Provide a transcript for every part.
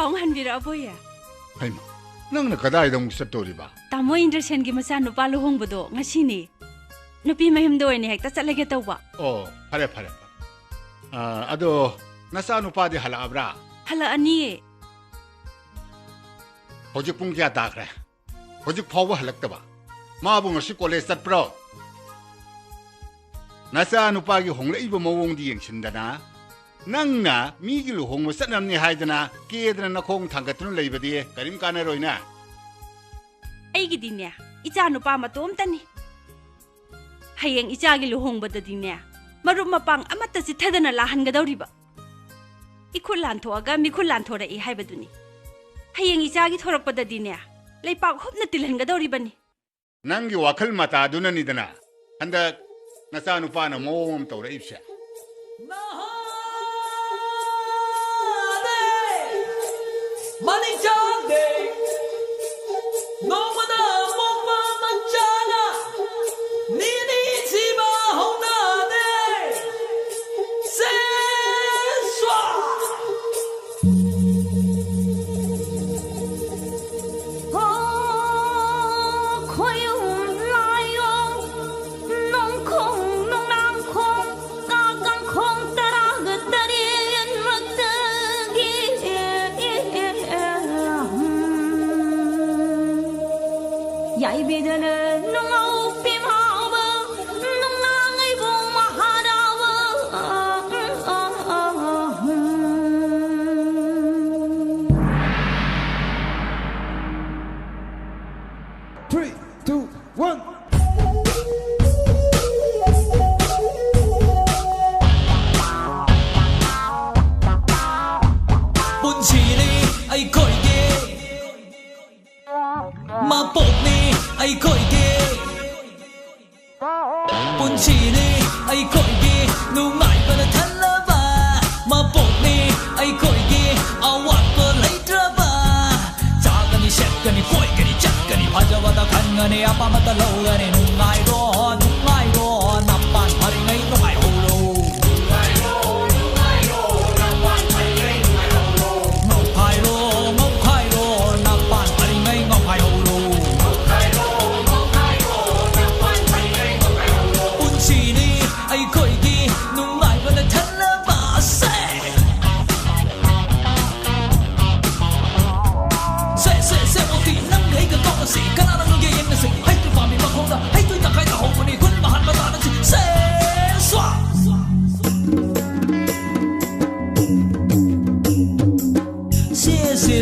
paung hanbira aboya. Hey ma, nang nakadai dong satori ba? Tamo Indrasen gi macha nupa luhong bodo ngasini. Nupi mahim do ni hekta chalage tawba. Oh, pare. Ado nasa nupa di hala abra. Hala ani. Hojik pung kya takre. Hojik phawa halak taba. Ma bu ngasi college sat pro. Nasa nupa gi hongle iba mawong di yang sindana. Nang na mi gi luhong mo satnam ni haidana kedra na khong thangatun leibadi karim kana roina. Ai gi dinya icha nupa matom tani. Hayeng icha gi luhong bada dinya. Marup mapang amata si thadana lahan ga dawriba. Ikul lan thoaga mi khul lan thora I haibaduni. Hayeng icha gi thorak pada dinya. Leipak hopna tilhan ga dawribani. Nang gi wakhal mata aduna ni dana. Handa nasa nupa na mawong tawra ipsha. Manicade, no mana moma manchana, nini chiba honade, se swa. Oh, khoyung layong, nong khong nong nang khong, kagang khong taragat darin magtagi. Yai bidana nong au pim hawa, nong nang ai bong maharawa. 3, 2, 1. Bun chỉ đi ai coi ghê, mà bột đi ai coi ghê. Bun chỉ đi ai coi ghê, nu ngại và nó thân lá bà, mà bột đi ai coi ghê, áo quạt và lấy ra bà. Cha cái này xét cái này coi cái này chắc cái này, phá cho vào ta khăn cái này, apa mata lâu cái này, nu ngại đó, nằm bàn phá đi ngay nu ngại hồ lô.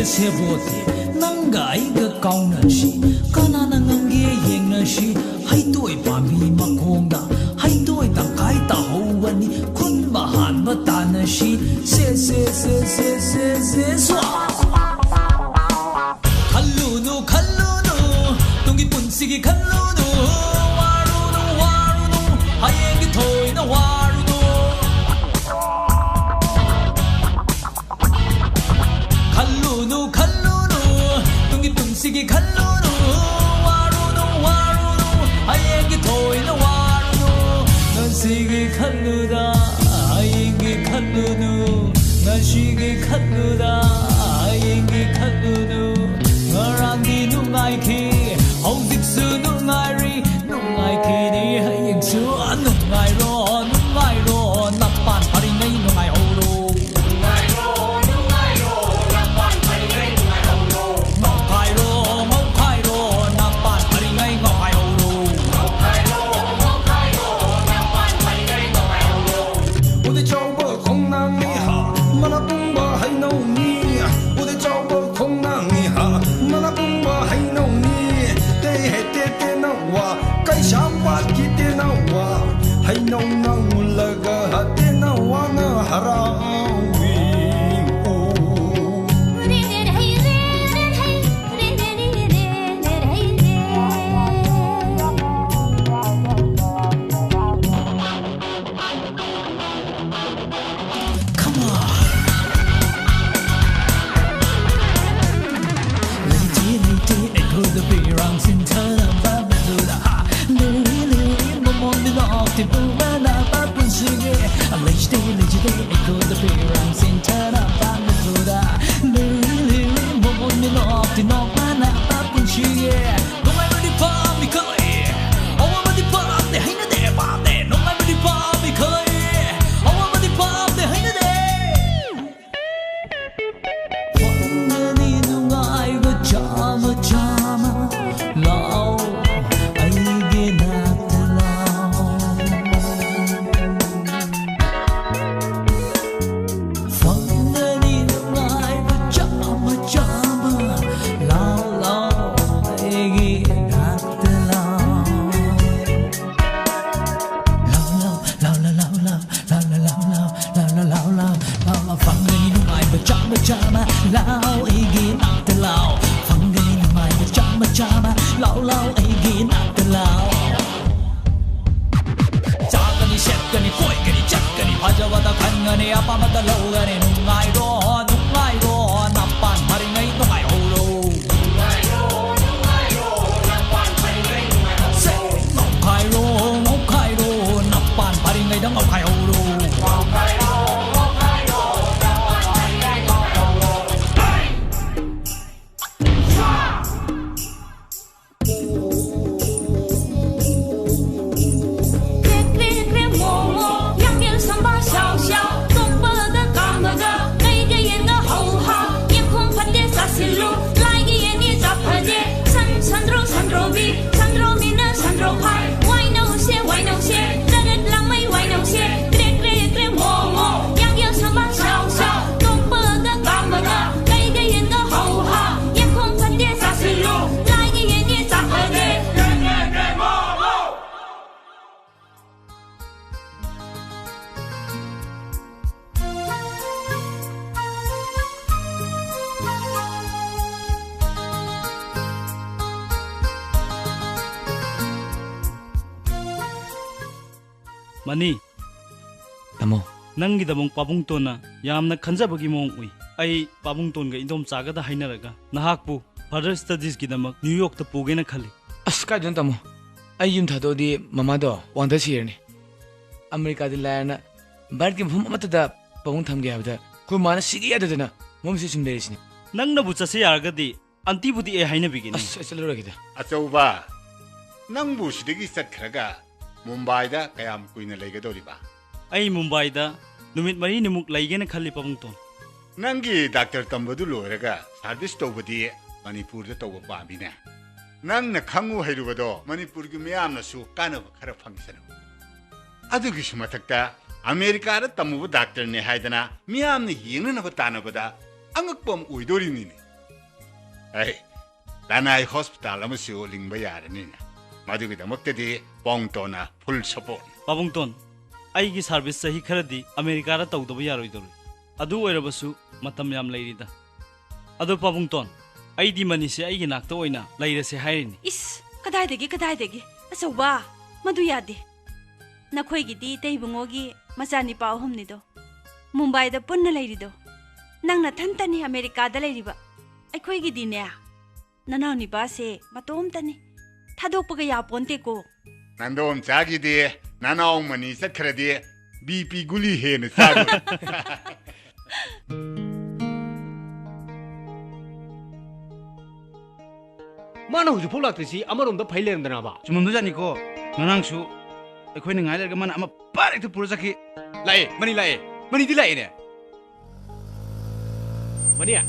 Xe vô thì nâng gái cái câu nè xí, cái nào nâng ngang ghê yên nè xí, hay tuổi bà mi mà khôn đã, hay tuổi ta cái ta hậu vấn đi, kun mà hàn mà ta nè xí, xe xóa. Khăn lu nu, tung cái bún xì cái khăn lu nu, waru nu, hay em cái thôi nó waru nu. Sige kalunu, warunu, ayenge toy na warunu. Na sige kaluda, ayenge kalunu. Na sige kaluda, ayenge kalunu. Ngarandi nungay ki, hongdik su nungay ri, nungay ki ni ayeng su nungay ro, napan pari ngay nungay horo. Legislate, echo the parents in turn up and the นอกที่นอกมาหน้าตาปุ่นเชียน้องไอ้ไม่ได้พาไม่เคยเอาว่าไม่ได้พาแต่ให้น่าเด็บาแต่น้องไอ้ไม่ได้พาไม่เคยเอาว่าไม่ได้พาแต่ให้น่าเด็วันนี้น้องไอ้ว่าจามเล่าไอ้เกน่าแต่เล่าฟังเดี๋ยวนี้น้องไอ้ว่าจามเล่าไอ้เกน่าแต่เล่าฟังเดี๋ยวนี้น้องไอ้ว่าจามเล่าไอ้เกน่าแต่เล่าฟังเดี๋ยวนี้น้องไอ้ว่าจามเล่าไอ้เกน่าแต่เล่า자간이 셋간이 꼬이간이 짝간이 바자바다 간간이 아빠마다 로간이 농아이로 나빤 파링아이 농아이로로 농아이로 나빤 파링아이 농아이로로 money तमो नंगीदमंग पाबुंगतोना यामना खंजाबगी मोंग उई आई पाबुंगतोनगा इंदोम चागदा हाइनरगा नहाकपु further studies गिदमक New York त पुगेना खाली अस काजन तमो आई yum थादोदी ममादो वांदा सिरनी America दि लायना भारत के मफम अमतदा पाबुंग थमगे हाबदा को माना सिगी याददना मोमसे सिम देरिसनी नंगना बुचसे यारगदी अंती बुदी ए हाइना बिगिनी अस चलरोगिदा अचौबा नंबु सिदगी चटखरगा मुंबईदा कयाम कुइना लेगदोरिबा आई मुंबईदा नुमित मरी निमुक लाइगेना खाली पाबुंगतोन नंगी डॉक्टर तंबदु लोरगा सर्विस तौबदी मणिपुर तौब पाबिने नंगना खंगु हैरुबदो मणिपुर की मियामनसु कानब खरा फंक्सनु अदुगी सुमथक्ता अमेरिका रा तमुबु डॉक्टर ने हाइदना मियामने येंगनब तानबदा अंगकपम उइदोरिनिने ऐ लानाई हॉस्पिटल अमसु लिंगबा यारनिने मधुगिदमक्तदी पोंगतोना फुल सपोर्ट पाबुंगतोन आईगी सर्विस सही खरदी अमेरिका रा तौदब यारोइदोरि अदु ओइरबसु मतम याम लैरिदा अदु पाबुंगतोन आईदी मनीसे आईगी नाक्ता ओइना लैरसे हाइरिनी इस कदाइदगी अचौबा मधु यादे नखोइगिदी तैबुंगोगी मचानिपा अहुमनिदो मुंबईदा पुन्ना लैरिदो नंगना थंतनी अमेरिकादा लैरिबा अखोइगिदीने ननाउनिबासे मतोमतनी थादोकपगा यापोन्तेको नंदोम चागिदे नानाओ मनी सखरदे बीपी गुली हेन चागु मानो हुजु फोलाक्तिसि अमरोमदा फैलेरंदनाबा जुमंदु जानिको ननांगसु अखोइने ngaइलरगा मन अमा पारेक्ट पुरजाखि लाए मनीदि लाएने मनिया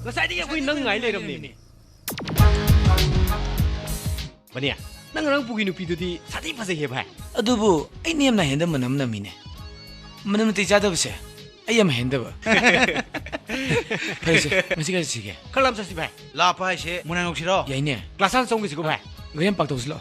ngसाइदि अखोइ नंग ngaइ लेरमनि मनिया नंग रंग पुगी नुपीदुदि साथि फसे हे भाई अदुबु आई नेमना हेंद मनम नमिने मनम ति जादबसे आई यम हेंदब फैसे मसिगा सिगे खलाम ससि भाई लापा हाइसे मुनांगसिरो याइने क्लासान संगिसिको भाई गयम पाक्तौसलो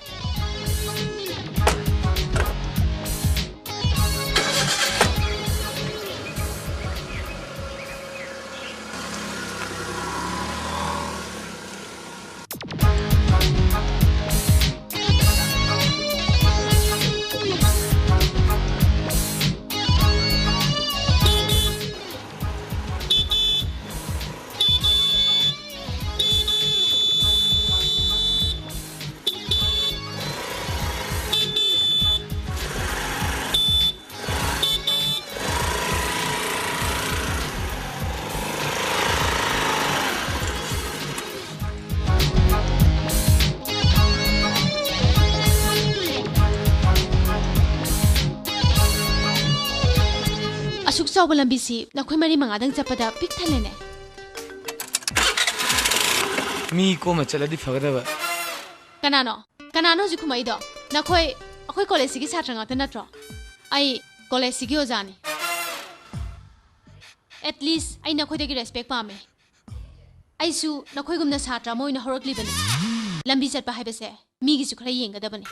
ꯑꯁꯨꯛ ꯆꯥꯎꯕ ꯂꯝꯕꯤꯁꯤ ꯅꯈꯣꯏ ꯃꯔꯤ ꯃꯉꯥꯗꯪ ꯆꯠꯄꯗ ꯄꯤꯛ ꯊꯜꯂꯦꯅꯦ ꯃꯤ ꯀꯣꯝꯅ ꯆꯠꯂꯗꯤ ꯐꯒꯗꯕ ꯀꯅꯥꯅꯣ ꯍꯧꯖꯤꯛ ꯈꯨꯝꯃꯛꯏꯗꯣ ꯅꯈꯣꯏ ꯑꯩꯈꯣꯏ ꯀꯣꯂꯦꯖꯁꯤꯒꯤ ꯁꯥꯇ꯭ꯔ ꯉꯥꯛꯇ ꯅꯠꯇ꯭ꯔꯣ ꯑꯩ ꯀꯣꯂꯦꯖꯁꯤꯒꯤ ꯑꯣꯖꯥꯅꯤ ꯑꯦꯠꯂꯤꯁ ꯑꯩ ꯅꯈꯣꯏꯗꯒꯤ ꯔꯦꯁꯄꯦꯛ ꯄꯥꯝꯃꯦ ꯑꯩꯁꯨ ꯅꯈꯣꯏꯒꯨꯝꯅ ꯁꯥꯇ꯭ꯔ ꯑꯃ ꯑꯣꯏꯅ ꯍꯧꯔꯛꯂꯤꯕꯅꯤ ꯂꯝꯕꯤ ꯆꯠꯄ ꯍꯥꯏꯕꯁꯦ ꯃꯤꯒꯤꯁꯨ ꯈꯔ ꯌꯦꯡꯒꯗꯕꯅꯤ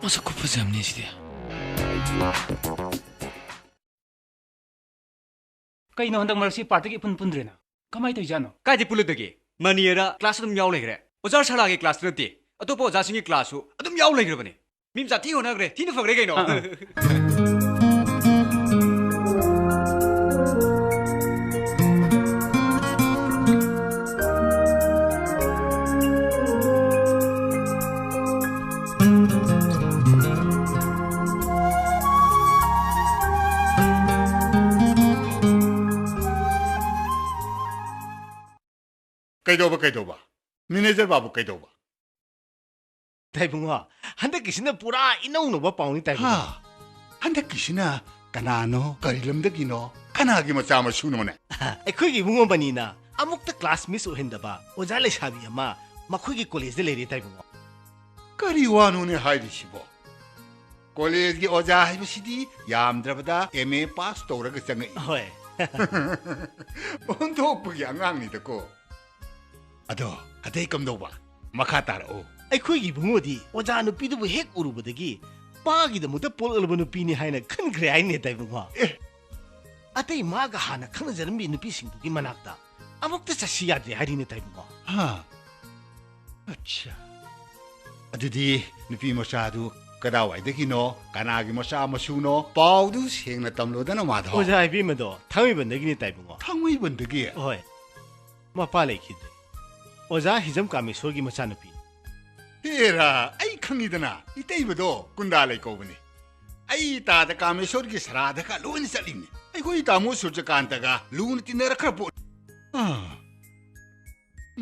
ꯃꯁꯛ ꯈꯨꯐꯖꯕꯅꯦ ꯁꯤꯗꯤ ꯀꯩꯅꯣ ꯍꯟꯗꯛ ꯃꯔꯛꯁꯤ ꯄꯥꯔꯇꯤꯒꯤ ꯏꯄꯨꯟ ꯄꯨꯟꯗ꯭ꯔꯦꯅ ꯀꯃꯥꯏ ꯇꯧꯖꯥꯅꯣ ꯀꯥꯏꯗꯤ ꯄꯨꯜꯂꯨꯗꯒꯦ ꯃꯅꯤꯌꯔ ꯀ꯭ꯂꯥꯁ ꯑꯗꯨꯝ ꯌꯥꯎ ꯂꯩꯈ꯭ꯔꯦ ꯑꯣꯖꯥ ꯁꯥꯔꯥꯒꯤ ꯀ꯭ꯂꯥꯁ ꯅꯠꯇꯦ ꯑꯇꯣꯞꯄ ꯑꯣꯖꯥꯁꯤꯡꯒꯤ ꯀ꯭ꯂꯥꯁꯁꯨ ꯑꯗꯨꯝ ꯌꯥꯎ ꯂꯩꯈ꯭ꯔꯕꯅꯦ ꯃꯤ ꯃꯆꯥ ꯊꯤ ꯍꯣꯠꯅꯈ꯭ꯔꯦ ꯊꯤꯅ ꯐꯈ꯭ꯔꯦ ꯀꯩꯅꯣ ꯀꯩꯗꯧꯕ ꯃꯦꯅꯦꯖꯔ ꯕꯥꯕꯨ ꯀꯩꯗꯧꯕ ꯇꯥꯏꯕꯨꯡꯉꯣ ꯍꯟꯗꯛꯀꯤꯁꯤꯅ ꯄꯨꯔꯥ ꯏꯅꯧꯅꯧꯕ ꯄꯥꯎꯅꯤ ꯇꯥꯏꯕꯨꯡꯉꯣ ꯍꯟꯗꯛꯀꯤꯁꯤꯅ ꯀꯅꯥꯅꯣ ꯀꯔꯤ ꯂꯝꯗꯒꯤꯅꯣ ꯀꯅꯥꯒꯤ ꯃꯆꯥ ꯃꯁꯨꯅꯣꯅꯦ ꯑꯩꯈꯣꯏꯒꯤ ꯏꯕꯨꯡꯉꯣ ꯕꯅꯤꯅ ꯑꯃꯨꯛꯇ ꯀ꯭ꯂꯥꯁ ꯃꯤꯁ ꯑꯣꯏꯍꯟꯗꯕ ꯑꯣꯖꯥ ꯂꯩꯁꯥꯕꯤ ꯑꯃ ꯃꯈꯣꯏꯒꯤ ꯀꯣꯂꯦꯖꯗ ꯂꯩꯔꯦ ꯇꯥꯏꯕꯨꯡꯉꯣ ꯀꯔꯤ ꯋꯥꯅꯣꯅꯦ ꯍꯥꯏꯔꯤꯁꯤꯕꯣ ꯀꯣꯂꯦꯖꯒꯤ ꯑꯣꯖꯥ ꯍꯥꯏꯕꯁꯤꯗꯤ ꯌꯥꯝꯗ꯭ꯔꯕꯗ MA ꯄꯥꯁ ꯇꯧꯔꯒ ꯆꯪꯉꯛꯏ ꯍꯣꯏ ꯑꯣꯟꯊꯣꯛꯄꯒꯤ ꯑꯉꯥꯡꯅꯤꯗꯀꯣ ꯑꯗꯣ ꯑꯇꯩ ꯀꯝꯗꯧꯕ ꯃꯈꯥ ꯇꯥꯔꯛꯑꯣ ꯑꯩꯈꯣꯏꯒꯤ ꯏꯕꯨꯡꯉꯣꯗꯤ ꯑꯣꯖꯥ ꯅꯨꯄꯤꯗꯨꯕꯨ ꯍꯦꯛ ꯎꯔꯨꯕꯗꯒꯤ ꯃꯥꯒꯤꯗꯃꯛꯇ ꯄꯣꯛꯂꯕ ꯅꯨꯄꯤꯅꯤ ꯍꯥꯏꯅ ꯈꯟꯈ꯭ꯔꯦ ꯍꯥꯏꯅꯦ ꯇꯥꯏꯕꯨꯡꯉꯣ ꯑꯇꯩ ꯃꯥꯒ ꯍꯥꯟꯅ ꯈꯪꯅꯖꯔꯝꯕꯤ ꯅꯨꯄꯤꯁꯤꯡꯗꯨꯒꯤ ꯃꯅꯥꯛꯇ ꯑꯃꯨꯛꯇ ꯆꯠꯁꯤ ꯌꯥꯗ꯭ꯔꯦ ꯍꯥꯏꯔꯤꯅꯦ ꯇꯥꯏꯕꯨꯡꯉꯣ ꯑꯠꯆꯥ ꯑꯗꯨꯗꯤ ꯅꯨꯄꯤ ꯃꯆꯥꯗꯨ ꯀꯗꯥꯏꯋꯥꯏꯗꯒꯤꯅꯣ ꯀꯅꯥꯒꯤ ꯃꯆꯥ ꯃꯁꯨꯅꯣ ꯄꯥꯎꯗꯨ ꯁꯦꯡꯅ ꯇꯝꯂꯣꯗꯅ ꯃꯥꯙꯧ ꯑꯣꯖꯥ ꯏꯕꯦꯝꯃꯗꯣ ꯊꯥꯡꯃꯩꯕꯟꯗꯒꯤꯅꯦ ꯇꯥꯏꯕꯨꯡꯉꯣ ꯊꯥꯡꯃꯩꯕꯟꯗꯒꯤ ꯍꯣꯏ ꯃꯄꯥ ꯂꯩꯈꯤꯗ꯭ꯔꯦ ꯑꯣꯖꯥ ꯍꯤꯖꯝ ꯀꯥꯃꯦꯁꯣꯔꯒꯤ ꯃꯆꯥꯅꯨꯄꯤ ꯍꯦꯔꯥ ꯑꯩ ꯈꯪꯉꯤꯗꯅ ꯏꯇꯩꯕꯗꯣ ꯀꯨꯟꯗꯥ ꯂꯩ ꯀꯧꯕꯅꯤ ꯑꯩ ꯇꯥꯗ ꯀꯥꯃꯦꯁꯣꯔꯒꯤ ꯁꯔꯥꯗꯒ ꯂꯣꯏꯅ ꯆꯠꯂꯤꯅꯤ ꯑꯩꯈꯣꯏ ꯇꯥꯃꯣ ꯁꯨꯔꯖꯀꯥꯟꯇꯒ ꯂꯨꯅ ꯇꯤꯟꯅꯔꯛꯈ꯭ꯔ ꯄꯣꯠ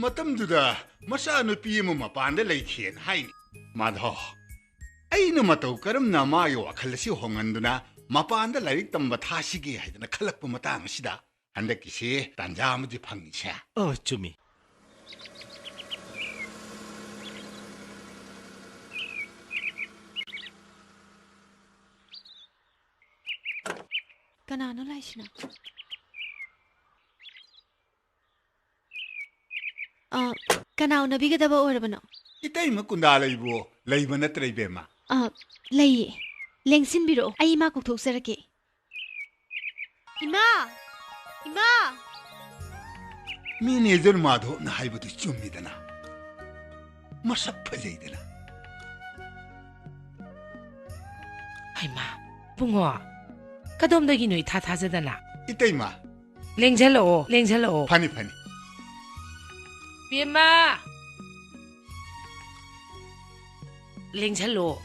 ꯃꯇꯝꯗꯨꯗ ꯃꯆꯥꯅꯨꯄꯤ ꯑꯃ ꯃꯄꯥꯟꯗ ꯂꯩꯈꯤꯅ ꯍꯥꯏꯅꯤ ꯃꯥꯙꯧ ꯑꯩꯅ ꯃꯇꯧ ꯀꯔꯝꯅ ꯃꯥꯒꯤ ꯋꯥꯈꯜ ꯑꯁꯤ ꯍꯣꯡꯍꯟꯗꯨꯅ ꯃꯄꯥꯟꯗ ꯂꯥꯏꯔꯤꯛ ꯇꯝꯕ ꯊꯥꯁꯤꯒꯦ ꯍꯥꯏꯗꯅ ꯈꯜꯂꯛꯄ ꯃꯇꯥꯡ ꯑꯁꯤꯗ ꯍꯟꯗꯛꯀꯤꯁꯦ ꯇꯥꯟꯖꯥ ꯑꯃꯗꯤ ꯐꯪꯉꯤꯁꯦ ꯆꯨꯝꯃꯤ ꯀꯅꯥꯅꯣ ꯂꯥꯏꯁꯤꯅ ꯀꯅꯥ ꯎꯅꯕꯤꯒꯗꯕ ꯑꯣꯏꯔꯕꯅꯣ 이따이마 꾼다라이보 레이버 너트레이베마 ꯂꯩꯌꯦ ꯂꯦꯡꯁꯤꯟꯕꯤꯔꯛꯑꯣ ꯑꯩ ꯏꯃꯥ ꯀꯧꯊꯣꯛꯆꯔꯛꯀꯦ ꯏꯃꯥ 미네저 마도 나 하이버도 쫌미다나 마삭 퍼제이드나 하이마 붕어 까돔덕이 누이 다 다자다나 이따이마 랭젤로 파니 비엠마 랭젤로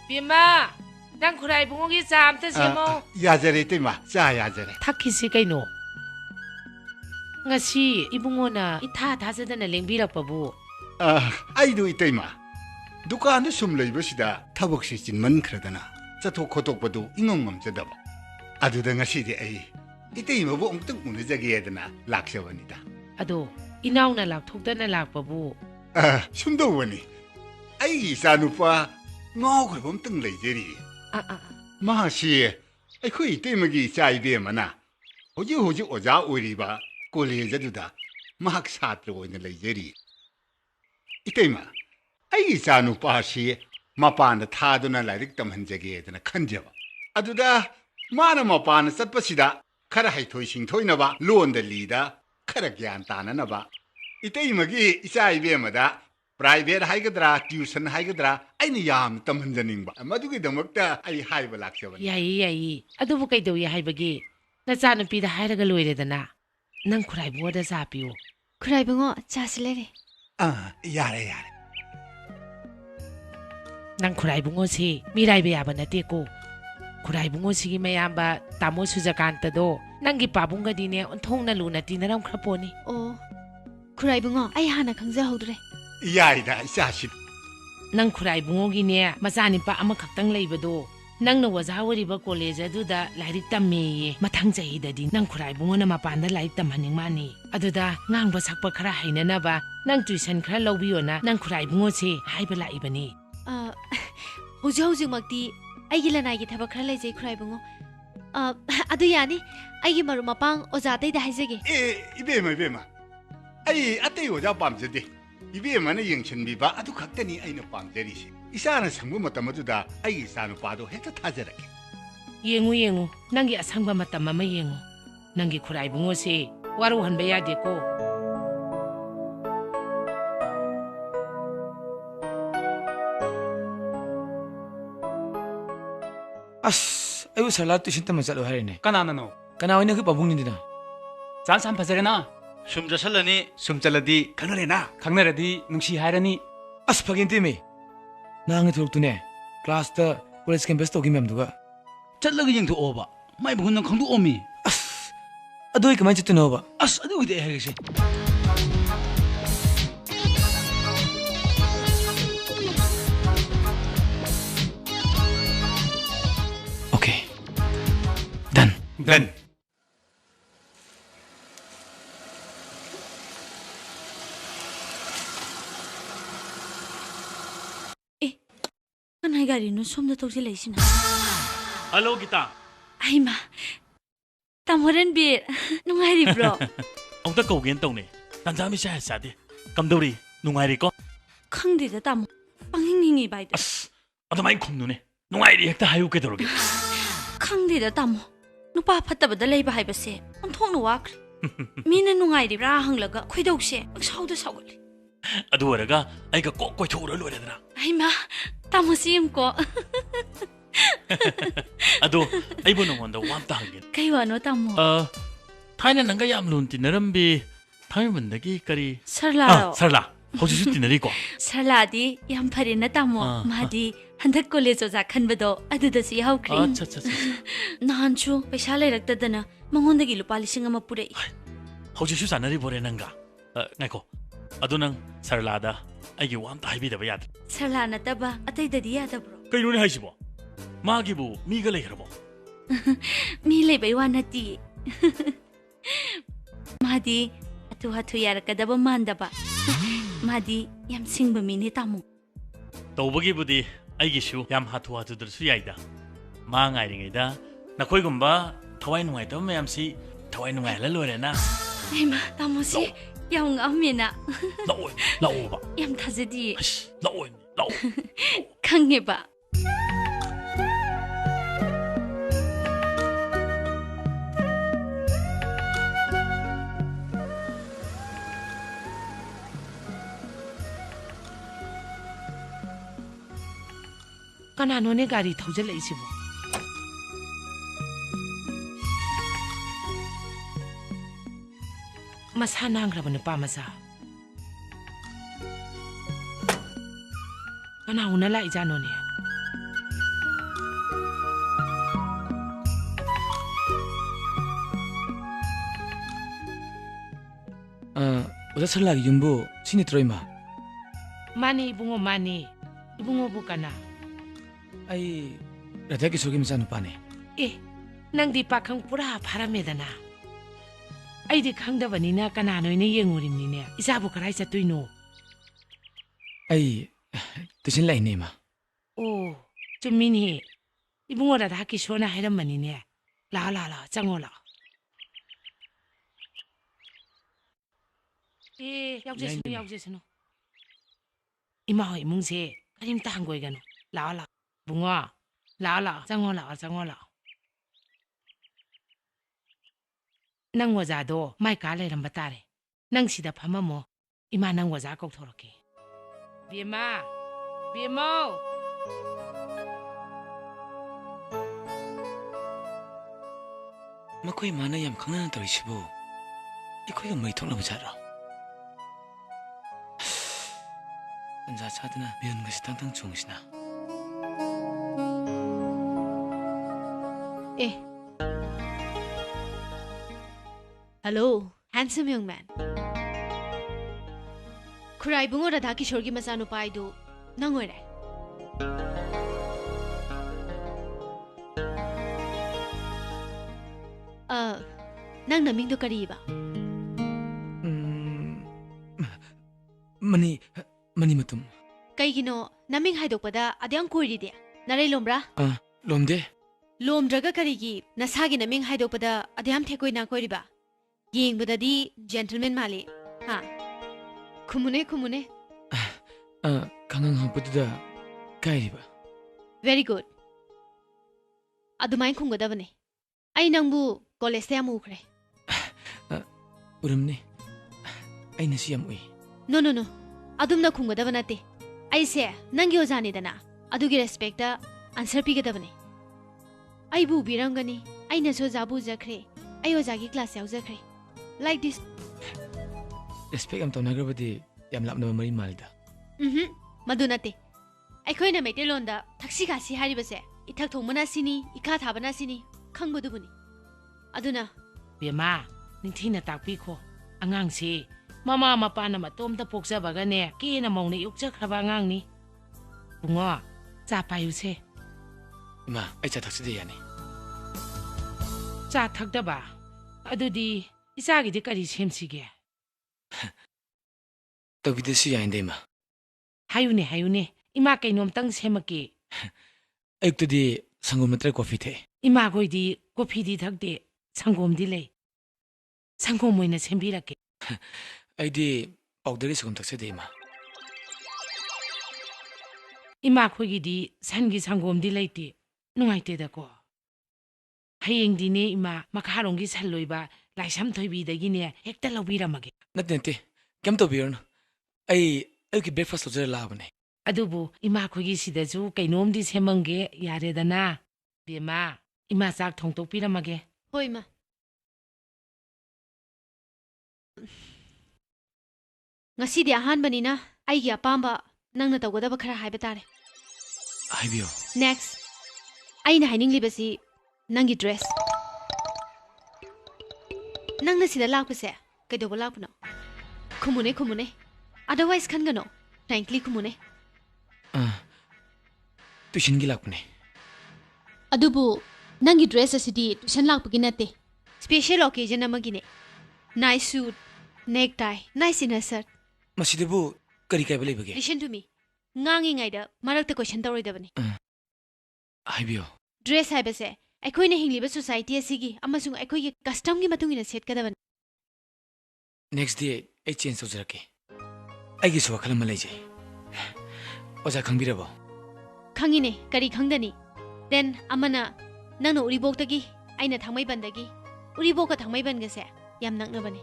비엠마 난 쿠라이 붕어기 잠때 세모 야자레 이따이마 자 야자레 타키시 까이노 ngasi ibungona itha thajadana lengbirappabu 아이도 이따이마 두칸도 숨 레이버시다 타복시 진만 크르다나 자토 코톡바도 잉엉엄자다바 아두다 ngasi디 아이 이따이마부 엉뚱 우느자게 해드나 락셔원이다 ado inauna lakthokdana lakpabu 숨도원이 아이 이사누파 ngaw그럼 뜬 레이제리 마하시 아이코 이따이마기 자이베마나 호지 오자 오리바 콜레ꯖꯗꯨꯗ ꯃꯍꯥꯛ ꯁꯥꯇ꯭ꯔ ꯑꯣꯏꯅ ꯂꯩꯖꯔꯤ 이따이마 ꯑꯩꯒꯤ ꯏꯆꯥꯅꯨꯄꯥꯁꯤ ꯃꯄꯥꯟꯗ ꯊꯥꯗꯨꯅ ꯂꯥꯏꯔꯤꯛ ꯇꯝꯍꯟꯖꯒꯦꯗꯅ ꯈꯟꯖꯕ ꯑꯗꯨꯗ ꯃꯥꯅ ꯃꯄꯥꯟꯗ ꯆꯠꯄꯁꯤꯗ ꯈꯔ ꯍꯩꯊꯣꯏ ꯁꯤꯡꯊꯣꯏꯅꯕ ꯂꯣꯟꯗ ꯂꯤꯗ ꯈꯔ ꯒ꯭ꯌꯥꯟ ꯇꯥꯅꯅꯕ 이따이마ꯒꯤ ꯏꯆꯥ 이베ꯃꯗ ꯄ꯭ꯔꯥꯏꯚꯦꯠ ꯍꯥꯏꯒꯗ꯭ꯔꯥ ꯇ꯭ꯌꯨꯁꯟ ꯍꯥꯏꯒꯗ꯭ꯔꯥ ꯑꯩꯅ ꯌꯥꯝꯅ ꯇꯝꯍꯟꯖꯅꯤꯡꯕ ꯃꯗꯨꯒꯤꯗꯃꯛꯇ ꯑꯩ ꯍꯥꯏꯕ ꯂꯥꯛꯆꯕꯅꯤ 야이 ꯑꯗꯨꯕꯨ ꯀꯩꯗꯧꯏ ꯍꯥꯏꯕꯒꯤ ꯅꯆꯥꯅꯨꯄꯤꯗ ꯍꯥꯏꯔꯒ ꯂꯣꯏꯔꯦꯗꯅ ꯅꯪ ꯈꯨꯔꯥꯏꯕꯨꯡꯉꯣꯗ ꯆꯥ ꯄꯤꯌꯨ ꯈꯨꯔꯥꯏꯕꯨꯡꯉꯣ ꯆꯥꯁꯤ ꯂꯩꯔꯦ ꯌꯥꯔꯦ ꯅꯪ ꯈꯨꯔꯥꯏꯕꯨꯡꯉꯣꯁꯤ ꯃꯤꯔꯥꯏꯕ ꯌꯥꯕ ꯅꯠꯇꯦꯀꯣ ꯈꯨꯔꯥꯏ ꯕꯨꯡꯉꯣꯁꯤꯒꯤ ꯃꯌꯥꯝꯕ ꯇꯥꯃꯣ ꯁꯨꯖꯀꯥꯟꯇꯗꯣ ꯅꯪꯒꯤ ꯄꯥꯕꯨꯡꯒꯗꯤꯅꯦ ꯑꯣꯟꯊꯣꯛꯅ ꯂꯨꯅ ꯇꯤꯟꯅꯔꯝꯈ꯭ꯔꯄꯣꯠꯅꯤ ꯑꯣ ꯈꯨꯔꯥꯏ ꯕꯨꯡꯉꯣ ꯑꯩ ꯍꯥꯟꯅ ꯈꯪꯖꯍꯧꯗ꯭ꯔꯦ ꯌꯥꯏꯗ ꯏꯆꯥꯁꯤ ꯅꯪ ꯈꯨꯔꯥꯏ ꯕꯨꯡꯉꯣꯒꯤꯅꯦ ꯃꯆꯥꯅꯤꯄꯥ ꯑꯃꯈꯛꯇꯪ ꯂꯩꯕꯗꯣ ꯅꯪꯅ ꯑꯣꯖꯥ ꯑꯣꯏꯔꯤꯕ ꯀꯣꯂꯦꯖ ꯑꯗꯨꯗ ꯂꯥꯏꯔꯤꯛ ꯇꯝꯃꯦꯌꯦ ꯃꯊꯪ ꯆꯍꯤꯗꯗꯤ ꯅꯪ ꯈꯨꯔꯥꯏ ꯕꯨꯡꯉꯣꯅ ꯃꯄꯥꯟꯗ ꯂꯥꯏꯔꯤꯛ ꯇꯝꯍꯟꯅꯤꯡ ꯃꯥꯅꯤ ꯑꯗꯨꯗ ꯉꯥꯡꯕ ꯁꯛꯄ ꯈꯔ ꯍꯩꯅꯅꯕ ꯅꯪ ꯇ꯭ꯌꯨꯁꯟ ꯈꯔ ꯂꯧꯕꯤꯌꯣꯅ ꯅꯪ ꯈꯨꯔꯥꯏ ꯕꯨꯡꯉꯣꯁꯦ ꯍꯥꯏꯕ ꯂꯥꯛꯏꯕꯅꯤ ꯍꯧꯖꯤꯛ ꯍꯧꯖꯤꯛꯃꯛꯇꯤ ꯑꯩꯒꯤ ꯂꯅꯥꯏꯒꯤ ꯊꯕꯛ ꯈꯔ ꯂꯩꯖꯩ ꯈꯨꯔꯥꯏ ꯕꯨꯡꯉꯣ ꯑꯗꯨ ꯌꯥꯅꯤ ꯑꯩꯒꯤ ꯃꯔꯨꯞ ꯃꯄꯥꯡ ꯑꯣꯖꯥ ꯑꯇꯩꯗ ꯍꯥꯏꯖꯒꯦ 이베마 ꯑꯩ ꯑꯇꯩ ꯑꯣꯖꯥ ꯄꯥꯝꯖꯗꯦ 이베마ꯅ ꯌꯦꯡꯁꯤꯟꯕꯤꯕ ꯑꯗꯨ ꯈꯛꯇꯅꯤ ꯑꯩꯅ ꯄꯥꯝꯖꯔꯤꯁꯤ ꯏꯆꯥꯅ ꯁꯪꯕ ꯃꯇꯝ ꯑꯗꯨꯗ ꯑꯩꯒꯤ ꯏꯆꯥꯅꯨꯄꯥꯗꯣ ꯍꯦꯛꯇ ꯊꯥꯖꯔꯛꯀꯦ ꯌꯦꯡꯉꯨ ꯅꯪꯒꯤ ꯑꯁꯪꯕ ꯃꯇꯝ ꯑꯃ ꯌꯦꯡꯉꯨ ꯅꯪꯒꯤ ꯈꯨꯔꯥꯏ ꯕꯨꯡꯉꯣꯁꯦ ꯋꯥꯔꯧꯍꯟꯕ ꯌꯥꯗꯦꯀꯣ ꯑꯁ ꯑꯩꯕꯨ ꯁꯔꯂꯥ ꯇꯨꯏꯁꯟ ꯇꯝꯕ ꯆꯠꯂꯣ ꯍꯥꯏꯔꯤꯅꯦ ꯀꯅꯥꯅꯅꯣ ꯀꯅꯥ ꯑꯣꯏꯅ ꯑꯩꯈꯣꯏ ꯄꯥꯕꯨꯡꯅꯤꯗꯅ ꯆꯥꯟꯁ ꯐꯖꯔꯦꯅ ꯁꯨꯝ ꯆꯠꯁꯜꯂꯅꯤ ꯁꯨꯝ ꯆꯠꯂꯗꯤ ꯈꯪꯅꯔꯦꯅ ꯈꯪꯅꯔꯗꯤ ꯅꯨꯡꯁꯤ ꯍꯥꯏꯔꯅꯤ ꯑꯁ ꯐꯒꯦꯟꯇꯦꯃꯤ ꯅꯍꯥꯟꯒꯤ ꯊꯣꯛꯂꯛꯇꯨꯅꯦ ꯀ꯭ꯂꯥꯁꯇ ꯀꯣꯂꯦꯖ ꯀꯦꯝꯄꯁ ꯇꯧꯈꯤ ꯃꯌꯥꯝꯗꯨꯒ ꯆꯠꯂꯒ ꯌꯦꯡꯊꯣꯛꯑꯣꯕ ꯃꯥꯏ ꯃꯒꯨꯟ ꯅꯪ ꯈꯪꯗꯣꯛꯑꯝꯃꯤ ꯑꯁ ꯑꯗꯨ ꯑꯩ ꯀꯃꯥꯏꯅ ꯆꯠꯇꯣꯏꯅꯣꯕ ꯑꯁ ꯑꯗꯨ ꯑꯣꯏꯗꯤ ꯑꯩ ꯍꯥꯏꯔꯒꯦꯁꯦ Okay. Done. Done. ꯀꯅꯥꯏ ꯒꯥꯔꯤꯅꯣ ꯁꯣꯝꯗ ꯇꯧꯁꯤꯜꯂꯛꯏꯁꯤꯅ ꯍꯜꯂꯣ ꯒꯤꯇꯥ ꯑꯩꯃ ꯇꯥꯃꯣ ꯔꯟꯕꯤꯔ ꯅꯨꯡꯉꯥꯏꯔꯤꯕ꯭ꯔꯣ ꯑꯃꯨꯛꯇ ꯀꯧꯒꯦꯅ ꯇꯧꯅꯦ ꯇꯟꯖꯥ ꯃꯤꯆꯥ ꯆꯥꯗꯦ ꯀꯝꯗꯧꯔꯤ ꯅꯨꯡꯉꯥꯏꯔꯤꯀꯣ ꯈꯪꯗꯦꯗ ꯇꯥꯃꯣ ꯄꯪꯍꯤꯡꯍꯤꯡꯉꯤꯕ ꯍꯥꯏꯗꯣ ꯑꯁ ꯑꯗꯨꯃꯥꯏꯅ ꯈꯨꯝꯅꯨꯅꯦ ꯅꯨꯡꯉꯥꯏꯔꯤ ꯍꯦꯛꯇ ꯍꯥꯏꯌꯨ ꯀꯩꯗꯧꯔꯒꯦ ꯈꯪꯗꯦꯗ ꯇꯥꯃꯣ ꯅꯨꯄꯥ ꯐꯠꯇꯕꯗ ꯂꯩꯕ ꯍꯥꯏꯕꯁꯦ ꯑꯣꯟꯊꯣꯛꯅ ꯋꯥꯈ꯭ꯔꯦ ꯃꯤꯅ ꯅꯨꯡꯉꯥꯏꯔꯤꯕ꯭ꯔꯥ ꯍꯪꯂꯒ ꯈꯣꯏꯗꯧꯁꯦ ꯄꯪꯁꯥꯎꯗ ꯁꯥꯎꯒꯠꯂꯤ ꯑꯗꯨ ꯑꯣꯏꯔꯒ ꯑꯩꯒ ꯀꯣꯛ ꯀꯣꯏꯊꯣꯛꯎꯔ ꯂꯣꯏꯔꯦꯗꯅ ꯑꯩꯃ ꯇꯥꯃꯣꯁꯤ ꯌꯦꯡꯀꯣ ꯑꯗꯣ ꯑꯩꯕꯨ ꯅꯉꯣꯟꯗ ꯋꯥ ꯑꯝꯇ ꯍꯪꯒꯦ ꯀꯩ ꯋꯥꯅꯣ ꯇꯥꯃꯣ ꯊꯥꯏꯅ ꯅꯪꯒ ꯌꯥꯝ ꯂꯨꯅ ꯇꯤꯟꯅꯔꯝꯕꯤ ꯊꯥꯡꯃꯩꯕꯟꯗꯒꯤ ꯀꯔꯤ ꯁꯔꯂꯥꯔꯣ ꯁꯔꯂꯥ ꯍꯧꯖꯤꯛꯁꯨ ꯇꯤꯟꯅꯔꯤꯀꯣ ꯁꯔꯂꯥꯗꯤ ꯌꯥꯝ ꯐꯔꯦꯅ ꯇꯥꯃꯣ ꯃꯥꯗꯤ ꯍꯟꯗꯛ ꯀꯣꯂꯦꯖ ꯑꯣꯖꯥ ꯈꯟꯕꯗꯣ ꯑꯗꯨꯗꯁꯨ ꯌꯥꯎꯈ꯭ꯔꯦ ꯅꯍꯥꯟꯁꯨ ꯄꯩꯁꯥ ꯂꯩꯔꯛꯇꯗꯅ ꯃꯉꯣꯟꯗꯒꯤ ꯂꯨꯄꯥ 1,000 ꯄꯨꯔꯛꯏ ꯍꯧꯖꯤꯛꯁꯨ ꯆꯥꯟꯅꯔꯤꯕꯣꯔꯦ ꯅꯪꯒ ꯉꯥꯏꯈꯣ ꯑꯗꯨ ꯅꯪ ꯁꯔꯂꯥꯗ ꯑꯩꯒꯤ ꯋꯥ ꯑꯝꯇ ꯍꯥꯏꯕꯤꯗꯕ ꯌꯥꯗ꯭ꯔꯦ ꯁꯔꯂꯥ ꯅꯠꯇꯕ ꯑꯇꯩꯗꯗꯤ ꯌꯥꯗꯕ꯭ꯔꯣ ꯀꯩꯅꯣꯅꯦ ꯍꯥꯏꯁꯤꯕꯣ ꯃꯥꯒꯤꯕꯨ ꯃꯤꯒ ꯂꯩꯈ꯭ꯔꯕꯣ ꯃꯤ ꯂꯩꯕꯩ ꯋꯥ ꯅꯠꯇꯤꯌꯦ ꯃꯥꯗꯤ ꯍꯥꯊꯨ ꯍꯥꯊꯨ ꯌꯥꯔꯛꯀꯗꯕ ꯃꯥꯟꯗꯕ ꯃꯥꯗꯤ ꯌꯥꯝ ꯁꯤꯡꯕ ꯃꯤꯅꯦ ꯇꯥꯃꯣ ꯇꯧꯕꯒꯤꯕꯨꯗꯤ ꯑꯩꯒꯤꯁꯨ ꯌꯥꯝ ꯍꯥꯊꯨ ꯍꯥꯊꯨꯗ꯭ꯔꯁꯨ ꯌꯥꯏꯗ ꯃꯥ ꯉꯥꯏꯔꯤꯉꯩꯗ ꯅꯈꯣꯏꯒꯨꯝꯕ ꯊꯋꯥꯏ ꯅꯨꯡꯉꯥꯏꯇꯕ ꯃꯌꯥꯝꯁꯤ ꯊꯋꯥꯏ ꯅꯨꯡꯉꯥꯏꯍꯜꯂ ꯂꯣꯏꯔꯦꯅ ꯑꯩꯃ ꯇꯥꯃꯣꯁꯤ ꯌꯥꯝ ꯉꯝꯃꯦꯅ ꯂꯥꯛꯑꯣꯕ ꯌꯥꯝ ꯊꯥꯖꯗꯤꯌꯦ ꯂꯥꯛꯑꯣ ꯈꯪꯉꯦꯕ ꯀꯅꯥꯅꯣꯅꯦ ꯒꯥꯔꯤ ꯊꯧꯖꯤꯜꯂꯛꯏꯁꯤꯕꯣ ꯃꯁꯥ ꯅꯥꯡꯈ꯭ꯔꯕ ꯅꯨꯄꯥ ꯃꯆꯥ ꯀꯅꯥ ꯎꯅ ꯂꯥꯛꯏꯖꯥꯠꯅꯣꯅꯦ ꯑꯣꯖꯥ ꯁꯔꯂꯥꯒꯤ ꯌꯨꯝꯕꯨ ꯁꯤ ꯅꯠꯇ꯭ꯔꯣ ꯏꯃꯥ ꯃꯥꯅꯤ ꯏꯕꯨꯡꯉꯣ ꯃꯥꯅꯤ ꯏꯕꯨꯡꯉꯣꯕꯨ ꯀꯅꯥ ꯑꯩ ꯔꯙꯥ ꯀꯤꯁꯣꯔꯒꯤ ꯃꯆꯥꯅꯨꯄꯥꯅꯦ ꯑꯦ ꯅꯪꯗꯤ ꯄꯥꯈꯪ ꯄꯨꯔꯥ ꯐꯥꯔꯝꯃꯦꯗꯅ ꯑꯩꯗꯤ ꯈꯪꯗꯕꯅꯤꯅ ꯀꯅꯥꯅꯣꯏꯅ ꯌꯦꯡꯉꯨꯔꯤꯕꯅꯤꯅꯦ ꯏꯆꯥꯕꯨ ꯀꯔꯥꯏ ꯆꯠꯇꯣꯏꯅꯣ ꯑꯩ ꯇꯨꯏꯁꯟ ꯂꯥꯛꯏꯅꯦ ꯏꯃꯥ ꯑꯣ ꯆꯨꯝꯃꯤꯅꯦ ꯏꯕꯨꯡꯉꯣ ꯔꯙꯥ ꯀꯤꯁꯣꯔꯅ ꯍꯥꯏꯔꯝꯕꯅꯤꯅꯦ ꯂꯥꯛꯑꯣ ꯆꯪꯉꯣ ꯂꯥꯛꯑꯣ ꯌꯥꯎꯖꯁꯅꯨ ꯏꯃꯥ ꯍꯣꯏ ꯏꯃꯨꯡꯁꯦ ꯀꯔꯤꯝꯇ ꯍꯪꯒꯣꯏꯒꯅꯨ ꯂꯥꯛꯑꯣ ꯕꯨꯡꯉꯣ ꯂꯥꯛꯑꯣ ꯆꯪꯉꯣ ꯂꯥꯛꯑꯣ ꯅꯪ ꯑꯣꯖꯥꯗꯣ ꯃꯥꯏ ꯀꯥ ꯂꯩꯔꯝꯕ ꯇꯥꯔꯦ ꯅꯪ ꯁꯤꯗ ꯐꯝꯃꯝꯃꯣ ꯏꯃꯥ ꯅꯪ ꯑꯣꯖꯥ ꯀꯧꯊꯣꯔꯛꯀꯦ ꯕꯦꯝꯃꯧ ꯃꯈꯣꯏ ꯏꯃꯥꯅ ꯌꯥꯝ ꯈꯪꯅꯅ ꯇꯧꯔꯤꯁꯤꯕꯨ ꯑꯩꯈꯣꯏꯒ ꯃꯔꯤ ꯊꯣꯛꯅꯕ ꯖꯥꯠꯔꯣ ꯇꯟꯖꯥ ꯟ ꯆꯥꯗꯅ ꯃꯤꯍꯨꯟꯒꯁꯤ ꯇꯪ ꯇꯪ ꯆꯣꯡꯉꯤꯁꯤꯅ ꯫ ꯫ 。 ꯫ 。 ꯫ 。 ꯫ 。 ꯫ 。 ꯫ 。 ꯫ 。 ꯫ 。 ꯫ 。 ꯫ ꯫ ꯫ ꯫ 。 ꯫ 。 ꯫ Eh. Hello, handsome young man. Kurai bungo Radha Kishore ki masanu pai do nangoire. Nang naming do kari ba? Mani matum. Kay gino naming haidok pada adyang kuiri dia. Naray lombra? Lomde. Lomdraga karigi nasagi naming haidok pada adyam thekoi na koiri ba? Yeng bada di gentleman mali. Ha. Kumune. Kangang hangputuda kairi ba? Very good. Adumay khungada bane. Ay nangbu college te amukre. Uramne. Ay nasiyam ui. No. Adumna khungada banate. Ay se nangi ojani dana. Adugi respecta answer pigada bane. Ay bu birangani. Ay naso jabu jakre. Ay ojagi class yaw jakre. Like this. Respect am tawnagrabadi yam lapna mari malida. Madunate. Aikoina Maitilonda taxi kasi haribase. Itak thongmana sini, ikha thabana sini. Khangbudubuni. Aduna. Bema, ningthina takpi kho. Angang si mama mapana matom ta poksa bagane ki na mong ni ukcha khraba angang ni. Bungo, cha payu se. Ma, ai cha taxi de yani. Cha thakda ba. Adudi isagi de kari semsige. Tawidasi yainde ma. Hayune. Ima kainom tang semake. Ayuktadi sangom natra coffee the. Ima goi di coffee di thakde sangom di le. Sangom moina sembirake. Aidi powder gi sangom thakse de ma. Ima khoi gi di sangi sangom di leite. Nungai te da ko. Hayeng di ne ima makharong gi salloiba laisam thoibi dagi ne hekta lawbiramage. Nate. Kem to birn. Ai ki breakfast lojera labane. Adubu ima khogi sidaju kainom di semange yare dana. Bema ima sak thongtok piramage. Hoi ma. Ngasi di ahanbani na aigi apamba nangna tawgadaba khara haiba tare. Haibiyo. Next. Aina hainingli nangi dress. Nangna sida lakpase kaidoba lakpano. Kumune. Otherwise khangano. Frankly kumune. Tuition gi lakpane. Adubu nangi dress asidi tuition lakpagi nate. Special occasion amagine. Nice suit, necktie, nice inner shirt. Masidebu kari kai bale bage. Listen to me. Ngangi ngaida marakta question tawroidabani. Haibiyo. Dress haibase aikoina hingliba society asigi amasung aikoigi custom gi matungina set kadabani. Next day I change tawjarake. Aigi so wakhala ma leije. Oja khangbirabo. Khangine kari khangdani. Then amana nangno uribok tagi aina thangmai bandagi. Uribok ka thangmai bangase yam naknabani.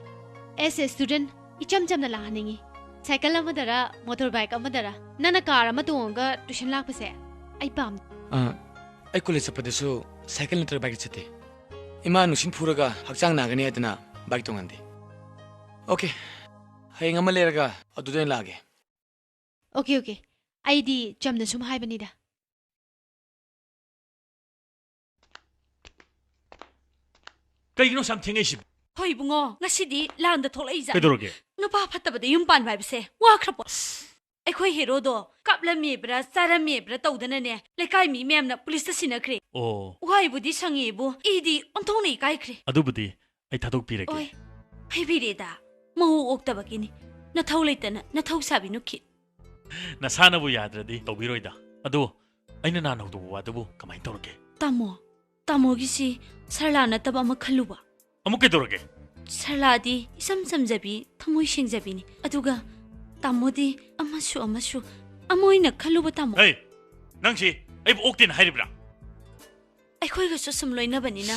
As a student icham chamna lahaningi. Cycle amadara motorbike amadara nana car amatonga tuition lakpase ai pam. Ai college sapadasu cycle natra bike chate. Ima nusin phuraga hakchang nagani adana bike tongande. Okay. Hayeng ama leraga aduden lage. Okay. ID chamna sum haibanida. Kaigino something is. Hoi bungo, ngasidi landa thola iza. Kedoroge. Nupa phatabada yum pan baibse. Wa khrapo. Ekhoi hero do kapla mi bra sara mi bra tawdana ne. Lekai mi memna police ta sinakre. Oh. Wai budi sangi bu idi ontong nei kai kre. Adubudi ai thadok pirage. Oi. Hai bireda. Mahu oktaba kini. Na thau leitana na thau sabi nukhi. Na sana bu yadradi tawbiroida. Adu aina na nokdo wadabu kamai tawrage. Tamo gisi sarla na taba ma khaluba. Amuke tawrage. Sarladi isam samjabi thamoi singjabi ni. Aduga tamodi amashu amoina khaluba tamo. Hey. Nangsi ai bu oktin hairibra. Ai khoi ga so sum loina bani na.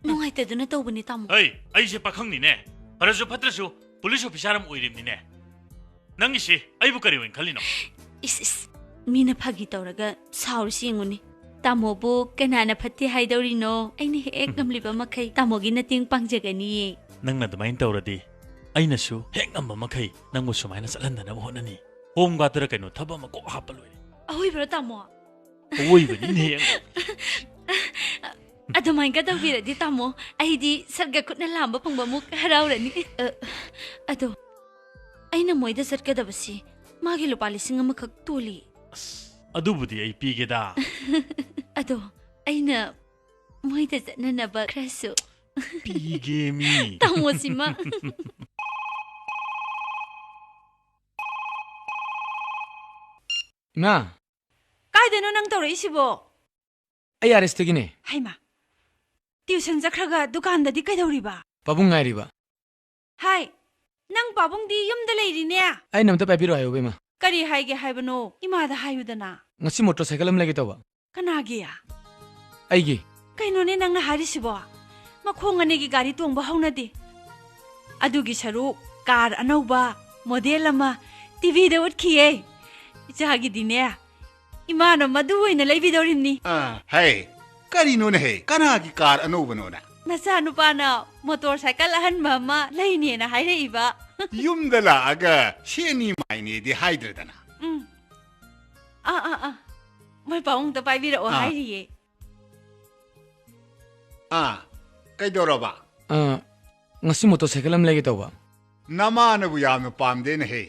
Nungai te duna tawbani tamo. Hey, ai se pakhang ni ne. Parasu patrasu police officer am oirim ni ne. Nangisi ai bu kari wen khalino. Is mina phagi tawraga saur singuni. Tamo bu kanana phatti haidori no. Aini hek ngamliba makai tamogi nating pangjagani. Nangna dumain tawradi. Aina su hek ngamba makai nangmu sumaina salandana mo honani. Home ga tara kaino thaba ma ko hapaloi. Ahoi bra tamo. Oi bani ne. ꯑꯗꯨꯃꯥꯏꯅ ꯇꯧꯕꯤꯔꯗꯤ ꯇꯥꯃꯣ ꯑꯩꯗꯤ ꯁꯔꯒ ꯈꯨꯠꯅ ꯂꯥꯝꯕ ꯐꯪꯕꯃꯨꯛ ꯍꯔꯥꯎꯔꯅꯤ ꯑꯗꯣ ꯑꯩꯅ ꯃꯣꯏꯗ ꯆꯠꯀꯗꯕꯁꯤ ꯃꯥꯒꯤ ꯂꯨꯄꯥ 1,000 ꯈꯛ ꯇꯣꯜꯂꯤ ꯑꯗꯨꯕꯨꯗꯤ ꯑꯩ ꯄꯤꯒꯦꯗ ꯑꯗꯣ ꯑꯩꯅ ꯃꯣꯏꯗ ꯆꯠꯅꯅꯕ ꯈꯔꯁꯨ ꯄꯤꯒꯦ ꯃꯤ ꯇꯥꯃꯣꯁꯤꯃ ꯏꯃꯥ ꯀꯥꯏꯗꯅꯣ ꯅꯪ ꯇꯧꯔꯛꯏꯁꯤꯕꯣ ꯑꯩ ꯑꯥꯔꯦꯁꯇꯒꯤꯅꯦ ꯍꯩꯃꯥ ꯇ꯭ꯌꯨꯁꯟ ꯆꯠꯈ꯭ꯔꯒ ꯗꯨꯀꯥꯟꯗꯗꯤ ꯀꯩꯗꯧꯔꯤꯕ ꯄꯥꯕꯨꯡ ꯉꯥꯏꯔꯤꯕ ꯍꯥꯏ ꯅꯪ ꯄꯥꯕꯨꯡꯗꯤ ꯌꯨꯝꯗ ꯂꯩꯔꯤꯅꯦ ꯑꯩꯅ ꯑꯝꯇ ꯄꯥꯏꯕꯤꯔꯣ ꯍꯥꯏꯌꯣ ꯏꯃꯥ ꯀꯔꯤ ꯍꯥꯏꯒꯦ ꯍꯥꯏꯕꯅꯣ ꯏꯃꯥꯗ ꯍꯥꯏꯌꯨꯗꯅ ngasi motorcycle am lagi tawba ꯀꯅꯥꯒꯤ aigi ꯀꯩꯅꯣꯅꯦ ꯅꯪꯅ ꯍꯥꯏꯔꯤꯁꯤꯕꯣ ꯃꯈꯣꯡ ꯑꯅꯤꯒꯤ ꯒꯥꯔꯤ ꯇꯣꯡꯕ ꯍꯧꯅꯗꯦ ꯑꯗꯨꯒꯤ ꯁꯔꯨꯛ ꯀꯥꯔ ꯑꯅꯧꯕ ꯃꯣꯗꯦꯜ ꯑꯃ ꯇꯤꯚꯤꯗ ꯎꯠꯈꯤꯌꯦ ꯏꯆꯥꯒꯤꯗꯤꯅꯦ ꯏꯃꯥꯅ ꯃꯗꯨ ꯑꯣꯏꯅ ꯂꯩꯕꯤꯗꯧꯔꯤꯕꯅꯤ ꯍꯩ ꯀꯔꯤꯅꯣꯅꯦ ꯍꯦ ꯀꯅꯥꯒꯤ ꯀꯥꯔ ꯑꯅꯧꯕꯅꯣꯅ ꯅꯆꯥ ꯅꯨꯄꯥꯅ ꯃꯣꯇꯣꯔ ꯁꯥꯏꯀꯜ ꯑꯍꯟꯕ ꯑꯃ ꯂꯩꯅꯦꯅ ꯍꯥꯏꯔꯛꯏꯕ ꯌꯨꯝꯗ ꯂꯥꯛꯑꯒ ꯁꯦꯅꯤ ꯃꯥꯏꯅꯦꯗꯤ ꯍꯥꯏꯗ꯭ꯔꯗꯅ ꯃꯣꯏ ꯄꯥꯕꯨꯡꯗ ꯄꯥꯏꯕꯤꯔꯛꯑꯣ ꯍꯥꯏꯔꯤꯌꯦ ꯀꯩꯗꯧꯔꯕ ngasi motorcycle am lagi tawba ꯅꯃꯥꯅꯕꯨ ꯌꯥꯝꯅ ꯄꯥꯝꯗꯦꯅ ꯍꯦ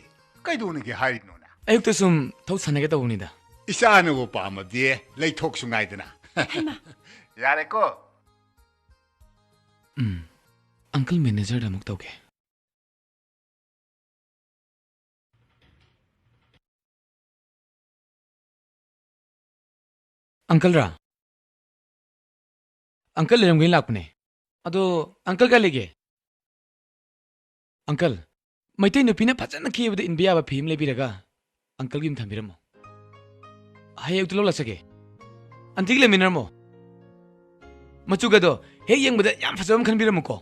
ꯀꯩꯗꯧꯅꯒꯦ ꯍꯥꯏꯔꯤꯅꯣꯅ ayukta sum thau sanage tawunida ꯏꯆꯥꯅꯕꯨ ꯄꯥꯝꯃꯗꯤ ꯂꯩꯊꯣꯛꯁꯨ ꯉꯥꯏꯗꯅ ꯌꯥꯔꯦꯀꯣ uncle manager da muk tawge uncle ra uncle leram gin lakpne ado uncle ka lege uncle maitai nupina phajana khibada inbiya ba phim lebiraga uncle gim thambiramo haye utlo lasage antig le minarmo machuga do he yengbada yam phajam khanbiramo ko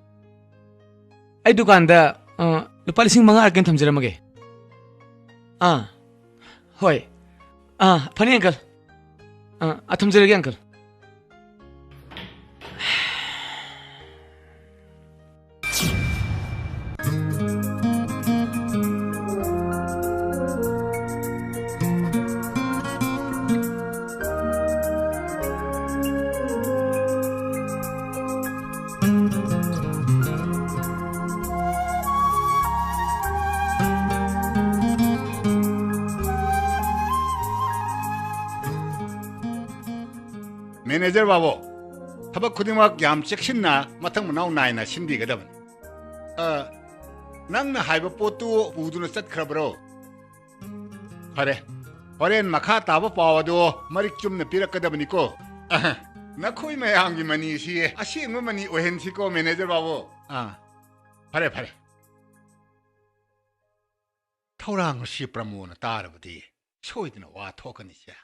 ai dukan da lupa 5,000 arkan thamjaramage hoi phani uncle thamjarage uncle 매니저 바보 타박 쿠디막 얌 잭신나 마탕 문나우 나이나 신비거든 낭나 하이버 포투 우두는 stat크라브로 그래 호렌 마카 타바 파와도 머릭 좀 내피락거든니고 나코이 매양기 마니시 아시앵 마니 오헨시고 매니저 바보 그래 그래 타우랑 시프라모나 따르버디 쇼이드나 와 토커니시야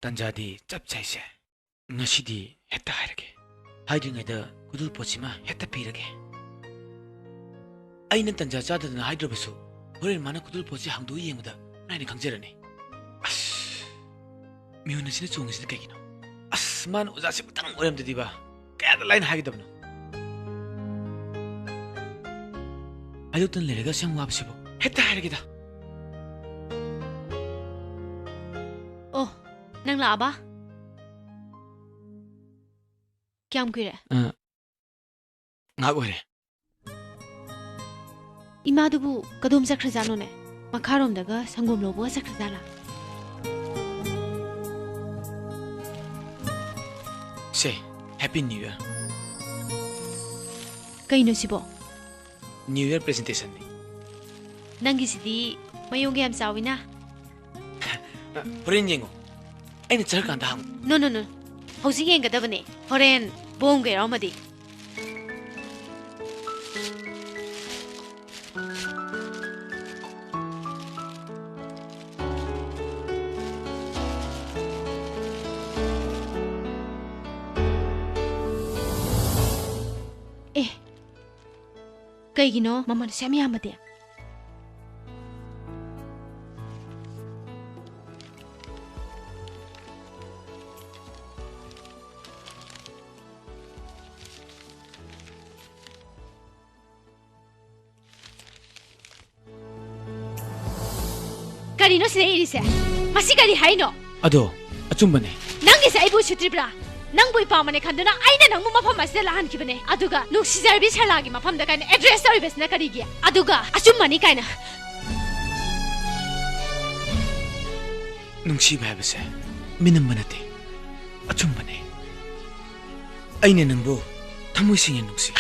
tanjadi chap chaise ngasidi hetta hairage haidingai da kudul pochima hetta pirage aina tanja chadana haidrabasu horen mana kudul pochi hangdu yengda naini khangjerani as miuna sina chongisina kagino as man ujasi butang oram diba kaya da line hagidabno ayutan lerega sang wabsibo hetta hairage da nang la ba kyam kire ngak ore ima dubu kadum sakhrazano ne makharom daga sangom lobo sakhrazala say happy new year kaino sibo new year presentation ni nangi sidi mayong yam sawina horen yengo aina char kan dang no hausi yeng gadabane horen bom ge ramadi kaigino mama sami amade ꯀꯔꯤꯅꯣ ꯁꯤꯗ ꯏꯔꯤꯁꯦ ꯃꯁꯤ ꯀꯔꯤ ꯍꯥꯏꯅꯣ ꯑꯗꯣ ꯑꯆꯨꯝꯕꯅꯦ ꯅꯪꯒꯤꯁꯦ ꯑꯩꯕꯨ ꯎꯁꯤꯠꯇ꯭ꯔꯤꯕ꯭ꯔꯥ ꯅꯪꯕꯨ ꯏꯄꯥꯝꯕꯅꯦ ꯈꯟꯗꯨꯅ ꯑꯩꯅ ꯅꯪꯕꯨ ꯃꯐꯝ ꯑꯁꯤꯗ ꯂꯥꯛꯍꯟꯈꯤꯕꯅꯦ ꯑꯗꯨꯒ ꯅꯨꯡꯁꯤꯖꯔꯕꯤ ꯁꯔꯂꯥꯒꯤ ꯃꯐꯝꯗ ꯀꯥꯏꯅ ꯑꯦꯗ꯭ꯔꯦꯁ ꯇꯧꯔꯤꯕꯁꯤꯅ ꯀꯔꯤꯒꯤ ꯑꯗꯨꯒ ꯑꯆꯨꯝꯕꯅꯤ ꯀꯥꯏꯅ ꯅꯨꯡꯁꯤꯕ ꯍꯥꯏꯕꯁꯦ ꯃꯤꯅꯝꯕ ꯅꯠꯇꯦ ꯑꯆꯨꯝꯕꯅꯦ ꯑꯩꯅ ꯅꯪꯕꯨ ꯊꯃꯣꯏ ꯁꯦꯡꯅ ꯅꯨꯡꯁꯤ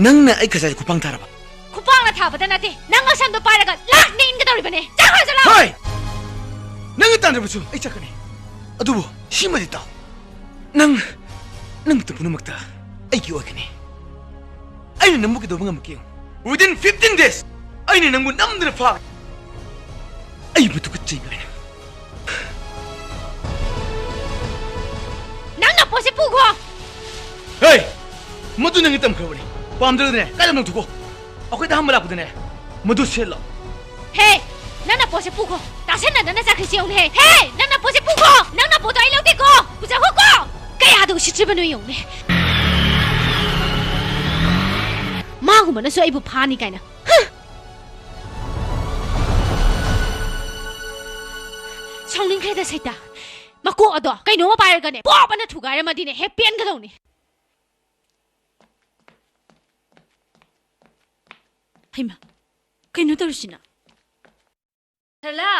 ꯅꯪꯅ ꯑꯩ ꯈꯖꯥꯏ ꯈꯨꯄꯥꯡ ꯊꯥꯔꯕ ꯈꯨꯄꯥꯡꯅ ꯊꯥꯕꯗ ꯅꯠꯇꯦ ꯅꯪ ꯑꯁꯝꯗꯣ ꯄꯥꯏꯔꯒ ꯂꯥꯛꯅ ꯏꯟꯒꯗꯧꯔꯤꯕꯅꯦ ꯆꯪꯈ꯭ꯔ ꯆꯠꯂꯣ ꯍꯣꯏ ꯅꯪꯅ ꯇꯥꯟꯗ꯭ꯔꯕꯁꯨ ꯑꯩ ꯆꯠꯀꯅꯤ ꯑꯗꯨꯕꯨ ꯁꯤꯃꯗꯤ ꯇꯥꯎ ꯅꯪꯇ ꯄꯨꯝꯅꯃꯛꯇ ꯑꯩꯒꯤ ꯑꯣꯏꯒꯅꯤ ꯑꯩꯅ ꯅꯪꯕꯨ ꯀꯩꯗꯧꯕ ꯉꯝꯃꯛꯀꯦ within 15 days ꯑꯩꯅ ꯅꯪꯕꯨ ꯅꯝꯗꯅ ꯐꯥ ꯑꯩꯕꯨ ꯇꯨꯀꯠꯆꯩ ꯀꯥꯏꯅ ꯅꯪꯅ ꯄꯣꯠꯁꯦ ꯄꯨꯈꯣ ꯍꯦ ꯃꯗꯨ ꯅꯪꯒꯤ ꯇꯝꯈ꯭ꯔꯕꯅꯤ ꯄꯥꯝꯗ꯭ꯔꯒꯅꯦ ꯀꯥꯏꯗ ꯅꯪꯊꯣꯛꯀꯣ ꯑꯩꯈꯣꯏꯗ ꯍꯝꯕ ꯂꯥꯛꯄꯗꯅꯦ ꯃꯗꯨ ꯁꯦꯠꯂꯣ ꯍꯦ ꯅꯪꯅ ꯄꯣꯠꯁꯦ ꯄꯨꯈꯣ ꯇꯥꯁꯟꯅꯗꯅ ꯆꯠꯈ꯭ꯔꯤꯁꯤ ꯌꯦꯡꯎꯅꯦ ꯍꯦ ꯅꯪꯅ ꯄꯣꯠꯁꯦ ꯄꯨꯈꯣ ꯅꯪꯅ ꯄꯣꯠꯇꯣ ꯑꯩ ꯂꯧꯗꯦꯀꯣ ꯄꯨꯖꯈꯣꯀꯣ ꯀꯌꯥꯗ ꯎꯁꯤꯠꯇ꯭ꯔꯤꯕꯅꯣ ꯌꯦꯡꯎꯅꯦ ꯃꯥꯒꯨꯝꯕꯅꯁꯨ ꯑꯩꯕꯨ ꯐꯥꯅꯤ ꯀꯥꯏꯅ ꯁꯥꯎꯅꯤꯡꯈ꯭ꯔꯦꯗ ꯁꯩꯇ ꯃꯀꯣꯛ ꯑꯗꯣ ꯀꯩꯅꯣꯝꯃ ꯄꯥꯏꯔꯒꯅꯦ ꯄꯣꯞꯑꯅ ꯊꯨꯒꯥꯏꯔꯝꯃꯗꯤꯅꯦ ꯍꯦꯛ ꯄꯦꯟꯒꯗꯧꯅꯤ ꯍꯩꯃ ꯀꯩꯅꯣ ꯇꯧꯔꯤꯁꯤꯅ ꯁꯔꯂꯥ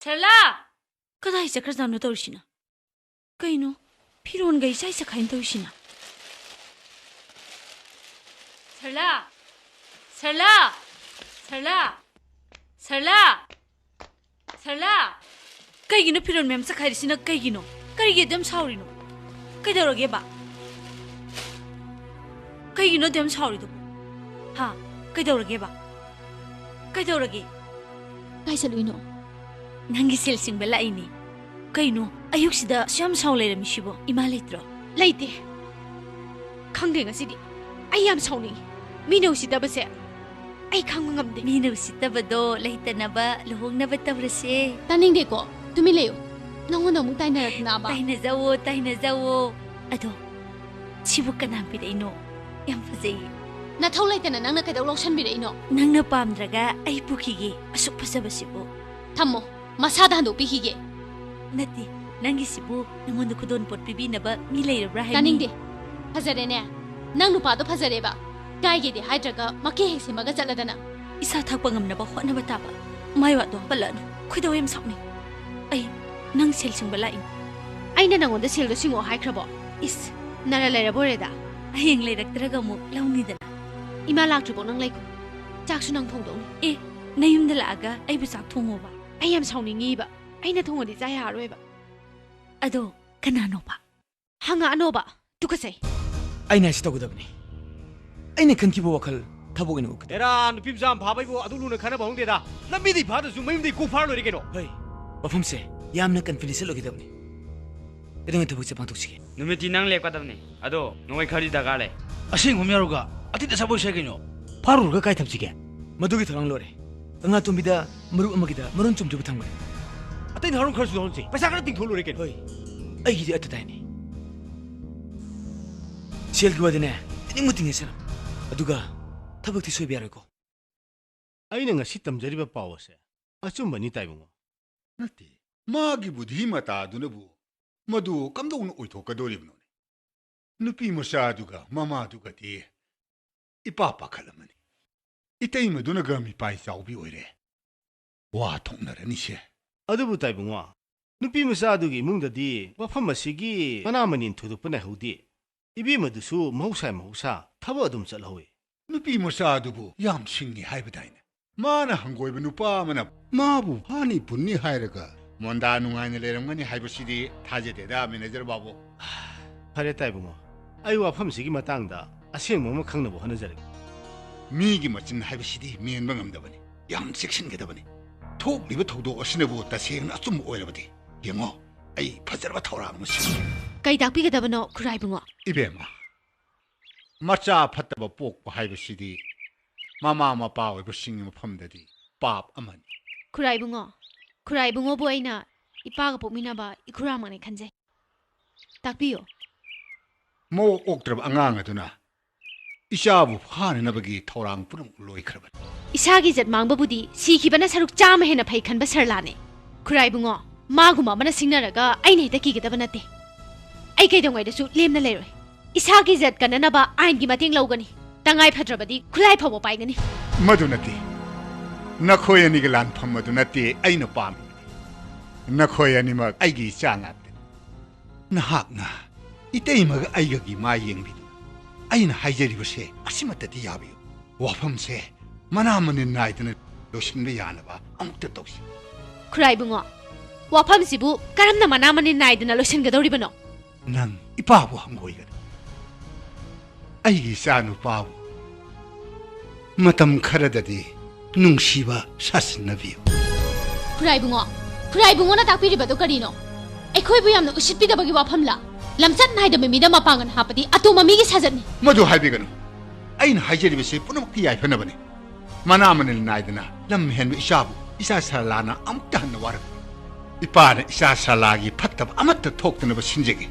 ꯁꯔꯂꯥ ꯀꯗꯥꯏ ꯆꯠꯈ꯭ꯔꯖꯥꯠꯅꯣ ꯇꯧꯔꯤꯁꯤꯅ ꯀꯩꯅꯣ ꯐꯤꯔꯣꯟꯒ ꯏꯆꯥꯏ ꯆꯈꯥꯏꯅ ꯇꯧꯔꯤꯁꯤꯅ ꯁꯔꯂꯥ ꯁꯔꯂꯥ ꯁꯔꯂꯥ ꯁꯔꯂꯥ ꯁꯔꯂꯥ ꯀꯩꯒꯤꯅꯣ ꯐꯤꯔꯣꯟ ꯃꯌꯥꯝ ꯆꯈꯥꯏꯔꯤꯁꯤꯅ ꯀꯩꯒꯤꯅꯣ ꯀꯔꯤꯒꯤ ꯑꯗꯨꯝ ꯁꯥꯎꯔꯤꯅꯣ ꯀꯩꯗꯧꯔꯒꯦꯕ ꯀꯩꯒꯤꯅꯣ ꯑꯗꯨꯝ ꯁꯥꯎꯔꯤꯗꯨꯕꯨ ꯍꯥ ꯀꯩꯗꯧꯔꯒꯦꯕ ꯀꯩꯗꯧꯔꯒꯦ ꯀꯥꯏ ꯆꯠꯂꯨꯏꯅꯣ ꯅꯪꯒꯤ ꯁꯦꯜ ꯁꯤꯡꯕ ꯂꯥꯛꯏꯅꯦ ꯀꯩꯅꯣ ꯑꯌꯨꯛꯁꯤꯗ ꯑꯁꯨꯌꯥꯝ ꯁꯥꯎ ꯂꯩꯔꯝꯃꯤꯁꯤꯕꯣ ꯏꯃꯥ ꯂꯩꯇ꯭ꯔꯣ ꯂꯩꯇꯦ ꯈꯪꯗꯦ ꯉꯁꯤꯗꯤ ꯑꯩ ꯌꯥꯝ ꯁꯥꯎꯅꯤꯡꯉꯤ ꯃꯤꯅ ꯎꯁꯤꯠꯇꯕꯁꯦ ꯑꯩ ꯈꯪꯕ ꯉꯝꯗꯦ ꯃꯤꯅ ꯎꯁꯤꯠꯇꯕꯗꯣ ꯂꯩꯇꯅꯕ ꯂꯨꯍꯣꯡꯅꯕ ꯇꯧꯔꯁꯦ ꯇꯥꯅꯤꯡꯗꯦꯀꯣ ꯇꯨꯃꯤꯟ ꯂꯩꯌꯨ ꯅꯪꯉꯣꯟꯗ ꯑꯃꯨꯛ ꯇꯥꯏꯅꯔꯛꯇꯅꯕ ꯇꯥꯏꯅꯖꯋꯣ ꯑꯗꯣ ꯁꯤꯕꯨ ꯀꯅꯥ ꯄꯤꯔꯛꯏꯅꯣ ꯌꯥꯝ ꯐꯖꯩꯌꯦ ꯅꯊꯧ ꯂꯩꯇꯅ ꯅꯪꯅ ꯀꯩꯗꯧ ꯂꯧꯁꯟꯕꯤꯔꯛꯏꯅꯣ ꯅꯪꯅ ꯄꯥꯝꯗ꯭ꯔꯒ ꯑꯩ ꯄꯨꯈꯤꯒꯦ ꯑꯁꯨꯛ ꯐꯖꯕꯁꯤꯕꯨ ꯊꯝꯃꯣ ꯃꯁꯥꯗ ꯍꯟꯗꯣꯛꯄꯤꯈꯤꯒꯦ ꯅꯠꯇꯦ ꯅꯪꯒꯤꯁꯤꯕꯨ ꯅꯉꯣꯟꯗ ꯈꯨꯗꯣꯟ ꯄꯣꯠ ꯄꯤꯕꯤꯅꯕ ꯃꯤ ꯂꯩꯔꯕ꯭ꯔꯥ ꯍꯥꯏꯕꯅꯤ ꯇꯥꯅꯤꯡꯗꯦ ꯐꯖꯔꯦꯅꯦ ꯅꯪ ꯅꯨꯄꯥꯗꯣ ꯐꯖꯔꯦꯕ ꯀꯥꯏꯒꯦꯗꯤ ꯍꯥꯏꯗ꯭ꯔꯒ ꯃꯀꯦ ꯍꯦꯛ ꯁꯦꯝꯃꯒ ꯆꯠꯂꯗꯅ ꯏꯁꯥ ꯊꯛꯄ ꯉꯝꯅꯕ ꯍꯣꯠꯅꯕ ꯇꯥꯕ ꯃꯥꯏ ꯋꯥꯗꯣ ꯄꯜꯂꯛꯑꯅꯨ ꯈꯣꯏꯗꯧ ꯌꯥꯝ ꯁꯥꯎꯅꯤꯡ ꯑꯩ ꯅꯪ ꯁꯦꯜ ꯁꯤꯡꯕ ꯂꯥꯛꯏ ꯑꯩꯅ ꯅꯪꯉꯣꯟꯗ ꯁꯦꯜꯗꯣ ꯁꯤꯡꯉꯛꯑꯣ ꯍꯥꯏꯈ꯭ꯔꯕꯣ ꯏꯁ ꯅꯔ ꯂꯩꯔꯕꯣꯔꯦꯗ ꯍꯌꯦꯡ ꯂꯩꯔꯛꯇ꯭ꯔꯒ ꯑꯃꯨꯛ ꯂꯧꯅꯤꯗꯅ ꯏꯃꯥ ꯂꯥꯛꯇ꯭ꯔꯤꯕꯣ ꯅꯪ ꯂꯩꯈꯣ ꯆꯥꯛꯁꯨ ꯅꯪ ꯊꯣꯡꯗꯧꯅꯤ ꯑꯦ ꯅꯌꯨꯝꯗ ꯂꯥꯛꯑꯒ ꯑꯩꯕꯨ ꯆꯥꯛ ꯊꯣꯡꯉꯣꯕ ꯑꯩ ꯌꯥꯝ ꯁꯥꯎꯅꯤꯡꯉꯤꯕ ꯑꯩꯅ ꯊꯣꯡꯉꯗꯤ ꯆꯥ ꯌꯥꯔꯔꯣꯏꯕ ꯑꯗꯣ ꯀꯅꯥꯅꯣꯕ ꯍꯪꯉꯛꯑꯅꯣꯕ ꯇꯨꯀꯠꯆꯩ ꯑꯩꯅ ꯍꯥꯏꯁꯤ ꯇꯧꯒꯗꯕꯅꯤ ꯑꯩꯅ ꯈꯟꯈꯤꯕ ꯋꯥꯈꯜ ꯊꯕꯛ ꯑꯣꯏꯅ ꯎꯈꯤꯗꯦ 에라 누피 좀 봐봐이고 아둘루는 가나 봐온데다 남비디 봐도수 매임디 고파로 이렇게노 ꯍꯣꯏ ꯃꯐꯝꯁꯦ ꯌꯥꯝꯅ ꯀꯟꯐꯤꯗꯦꯟꯁꯤꯌꯦꯜ ꯑꯣꯏꯒꯗꯕꯅꯤ ꯀꯩꯗꯧꯉꯩ ꯊꯕꯛꯁꯦ ꯄꯥꯡꯊꯣꯛꯁꯤꯒꯦ ꯅꯨꯃꯤꯠꯇꯤ ꯅꯪ ꯂꯦꯞꯀꯗꯕꯅꯤ ꯑꯗꯣ ꯅꯣꯡꯃꯩ ꯈꯔꯗꯤ ꯗꯔꯀꯥꯔ ꯂꯩ ꯑꯁꯦꯡꯕ ꯌꯥꯎꯔꯒ ꯑꯇꯤꯗ ꯁꯥꯕꯣꯏ ꯀꯩꯅꯣ ꯐꯥꯔꯨꯔꯒ ꯀꯥꯏ ꯊꯝꯁꯤꯒꯦ ꯃꯗꯨꯒꯤ ꯊꯧꯔꯥꯡ ꯂꯣꯏꯔꯦ ꯀꯪꯂꯥ ꯇꯣꯝꯕꯤꯗ ꯃꯔꯨꯞ ꯑꯃꯒꯤꯗ ꯃꯔꯣꯟ ꯆꯨꯝꯖꯕ ꯊꯝꯒꯅꯤ ꯑꯇꯩ ꯊꯧꯔꯥꯡ ꯈꯔꯁꯨ ꯌꯥꯎꯍꯟꯁꯤ ꯄꯩꯁꯥ ꯈꯔ ꯇꯤꯡꯊꯣꯛꯂꯨꯔꯦ ꯀꯩꯅꯣ ꯍꯣꯏ ꯑꯩꯒꯤꯗꯤ ꯑꯇꯇꯥꯏꯅꯤ ꯁꯦꯜꯒꯤ ꯋꯥꯗꯤꯅꯦ ꯇꯤꯅꯤꯡꯕ ꯇꯤꯡꯉꯦꯁꯅ ꯑꯗꯨꯒ ꯊꯕꯛꯇꯤ ꯁꯣꯏꯕ ꯌꯥꯔꯣꯏꯀꯣ ꯑꯩꯅ ꯉꯁꯤ ꯇꯝꯖꯔꯤꯕ ꯄꯥꯎ ꯑꯁꯦ ꯑꯆꯨꯝꯕꯅꯤ ꯇꯥꯏꯕꯨꯡꯉꯣ ꯅꯠꯇꯦ ꯃꯥꯒꯤ ꯕꯨꯙꯤ ꯃꯇꯥꯗꯨꯅꯕꯨ ꯃꯗꯨ ꯀꯝꯗꯧꯅ ꯑꯣꯏꯊꯣꯛꯀꯗꯣꯔꯤꯕꯅꯣꯅꯦ ꯅꯨꯄꯤ ꯃꯆꯥꯗꯨꯒ ꯃꯃꯥꯗꯨꯒꯗꯤ ꯏꯄꯥ ꯄꯥꯈꯠꯂꯝꯃꯅꯤ ꯏꯇꯩꯃꯗꯨꯅꯒ ꯃꯤꯄꯥꯏ ꯆꯥꯎꯕꯤ ꯑꯣꯏꯔꯦ ꯋꯥ ꯊꯣꯛꯅꯔꯅꯤꯁꯦ ꯑꯗꯨꯕꯨ ꯇꯥꯏꯕꯨꯡꯉꯣ ꯅꯨꯄꯤ ꯃꯆꯥꯗꯨꯒꯤ ꯏꯃꯨꯡꯗꯗꯤ ꯋꯥꯐꯝ ꯑꯁꯤꯒꯤ ꯃꯅꯥ ꯃꯅꯤꯟ ꯊꯣꯏꯗꯣꯛꯄ ꯅꯥꯏꯍꯧꯗꯦ ꯏꯕꯦꯝꯃꯗꯨꯁꯨ ꯃꯍꯧꯁꯥ ꯊꯕꯛ ꯑꯗꯨꯝ ꯆꯠꯍꯧꯏ ꯅꯨꯄꯤ ꯃꯆꯥꯗꯨꯕꯨ ꯌꯥꯝ ꯁꯤꯡꯉꯤ ꯍꯥꯏꯕꯗꯥꯏꯅꯦ ꯃꯥꯅ ꯍꯪꯒꯣꯏꯕ ꯅꯨꯄꯥ ꯑꯃꯅ ꯃꯥꯕꯨ ꯐꯥꯅꯤ ꯄꯨꯟꯅꯤ ꯍꯥꯏꯔꯒ ꯃꯣꯟꯗꯥ ꯅꯨꯡꯉꯥꯏꯅ ꯂꯩꯔꯝꯒꯅꯤ ꯍꯥꯏꯕꯁꯤꯗꯤ ꯊꯥꯖꯗꯦꯗ ꯃꯦꯅꯦꯖꯔ ꯕꯥꯕꯨ ꯐꯔꯦ ꯇꯥꯏꯕꯨꯡꯉꯣ ꯑꯩ ꯋꯥꯐꯝꯁꯤꯒꯤ ꯃꯇꯥꯡꯗ ꯑꯁꯦꯡꯕ ꯑꯃ ꯈꯪꯅꯕ ꯍꯣꯠꯅꯖꯔꯒꯦ ꯃꯤꯒꯤ ꯃꯆꯤꯟ ꯍꯥꯏꯕꯁꯤꯗꯤ ꯃꯦꯟꯕ ꯉꯝꯗꯕꯅꯤ ꯌꯥꯝ ꯆꯦꯛꯁꯤꯟꯒꯗꯕꯅꯤ ꯊꯣꯛꯂꯤꯕ ꯊꯧꯗꯣꯛ ꯑꯁꯤꯅꯕꯨ ꯇꯁꯦꯡꯅ ꯑꯆꯨꯝꯕ ꯑꯣꯏꯔꯕꯗꯤ ꯌꯦꯡꯉꯣ ꯑꯩ ꯐꯖꯔꯕ ꯊꯧꯔꯥꯡ ꯑꯃ ꯁꯤꯟꯒꯦ ꯀꯩ ꯇꯥꯛꯄꯤꯒꯗꯕꯅꯣ ꯈꯨꯔꯥꯏꯕꯨꯡꯉꯣ 이베마 마차 ꯐꯠꯇꯕ ꯄꯣꯛꯄ ꯍꯥꯏꯕꯁꯤꯗꯤ ꯃꯃꯥ ꯃꯄꯥ ꯑꯣꯏꯕꯁꯤꯡꯒꯤ ꯃꯐꯝꯗꯗꯤ ꯄꯥꯞ ꯑꯃꯅꯤ ꯈꯨꯔꯥꯏꯕꯨꯡꯉꯣꯕꯨ ꯑꯩꯅ ꯏꯄꯥꯒ ꯄꯣꯛꯃꯤꯟꯅꯕ ꯏꯈꯨꯔꯥꯃꯛꯅꯤ ꯈꯟꯖꯩ ꯇꯥꯛꯄꯤꯌꯣ mo oktrab angang aduna isabu phananabagi thorang punam loikhraban isagi jat mangbabudi sikhibana saruk chama hena phai khanba sarlane khurai bungo maguma mana singnaraga aine heta kigedaba nate ai kai dongwai dasu lemna leroi isagi jat kananaba ain gi mating lawgani tangai phadrabadi khulai phawo paigani madunati nakhoyani ga lan pham madunati aina pam nakhoyani ma aigi changat nahakna iteimaga aiga gi ma yengbi aina haijari base asimatati yabi wafam se mana manin naidana loshinbe yanaba amukta toksi khurai bungo wafam sibu karamna mana manin naidana loshin gadori bano nang ipabu hangoiga aigi sanu pabu matam kharadadi nungsiba sasnabi khurai bungo na takpiri bado karino akhoi bu yamna usitpi dabagi wafam la lamsat naida mimida mapangan hapadi atuma migi sajani madu haibiganu aina haijari base punam kiyai fanabani mana manil naidana lam hen isabu isa salana amta hanna war ipana isa salagi phattab amatta thoktana ba sinjegi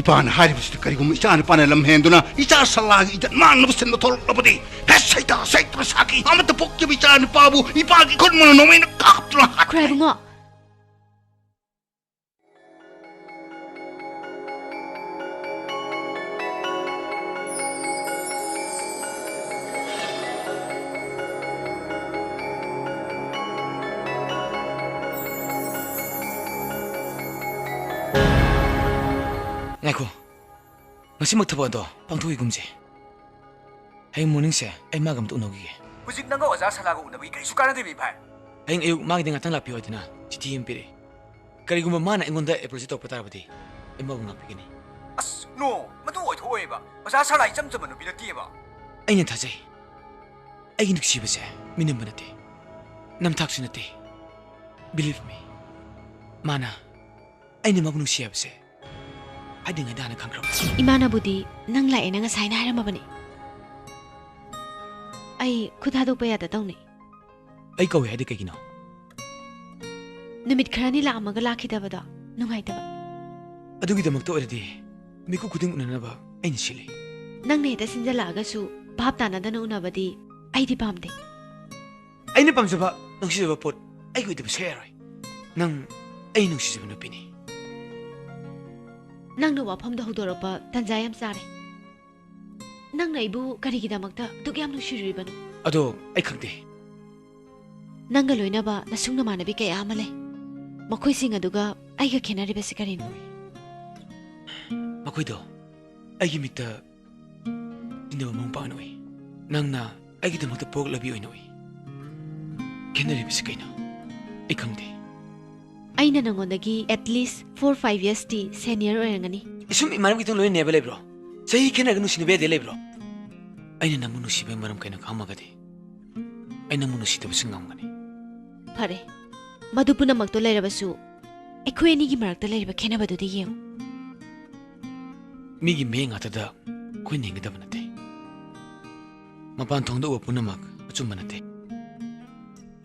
ipana haribus karigum isa na pana lam henduna isa salagi idan man no sen thol labadi hesaita saitra saki amatta pokki bicha na pabu ipagi khonmono nomena kaptra khurai bungo Ngako, masih magtabo do, pangtuwi gumje. Hayong morning se, ay magam to unogi. Hujik nang oza salago unabi kay sukana de bipay. Hayong ayuk magdi ngatang lapi oy na, chiti impire. Kari gumba mana ingonda e project patar bati, ay magong ngapigini. As no, matu oy thoy ba. Oza salai jam jam no binati ba. Ay nya thajay. Ay nuksi base, minam banate. Nam thaksu nate. Believe me. Mana, ay ni magong nuksi base. I didn't get a Imana Budi, nang la enang assign Haramabani. I could have pay at the Tony. I go ahead again. Numit Krani la Magalaki Davada, no I dava. I do get a motority. Miku couldn't never any silly. Nang natas in the lagasu, Paptana than Unabadi, I depamde. I never pumps about no she's ever put. I go to be scary. Nang, I know she's an opinion. Nang no wapam the Hodoropa, Tanzayam Sari. Nang Naibu, Karikidamaka, Tugam no Shiriban. Ado, I can't. Nangaloinaba, Nasuna Manabike Amale. Makoi sing a duga, I can a Rebesicarin. Makoido, I give it the Mumpanoi. Nangna, I get them with the pog of you anyway. Can I Rebesicano? I can't. Aina nangondagi at least 4-5 years ti senior orangani. Isum imanam kitong loy never lebro. Say can I go to the lebro. Aina namuno si maram kay nakamagati. Ay namuno si tabasangangani. Pare, madupuna magtulay rabasu. Ekwe ni gimarak talay ba kena ba dudi yem. Migi meng atada kwe ningi dabanate. Mapantong do punamak atsumanate.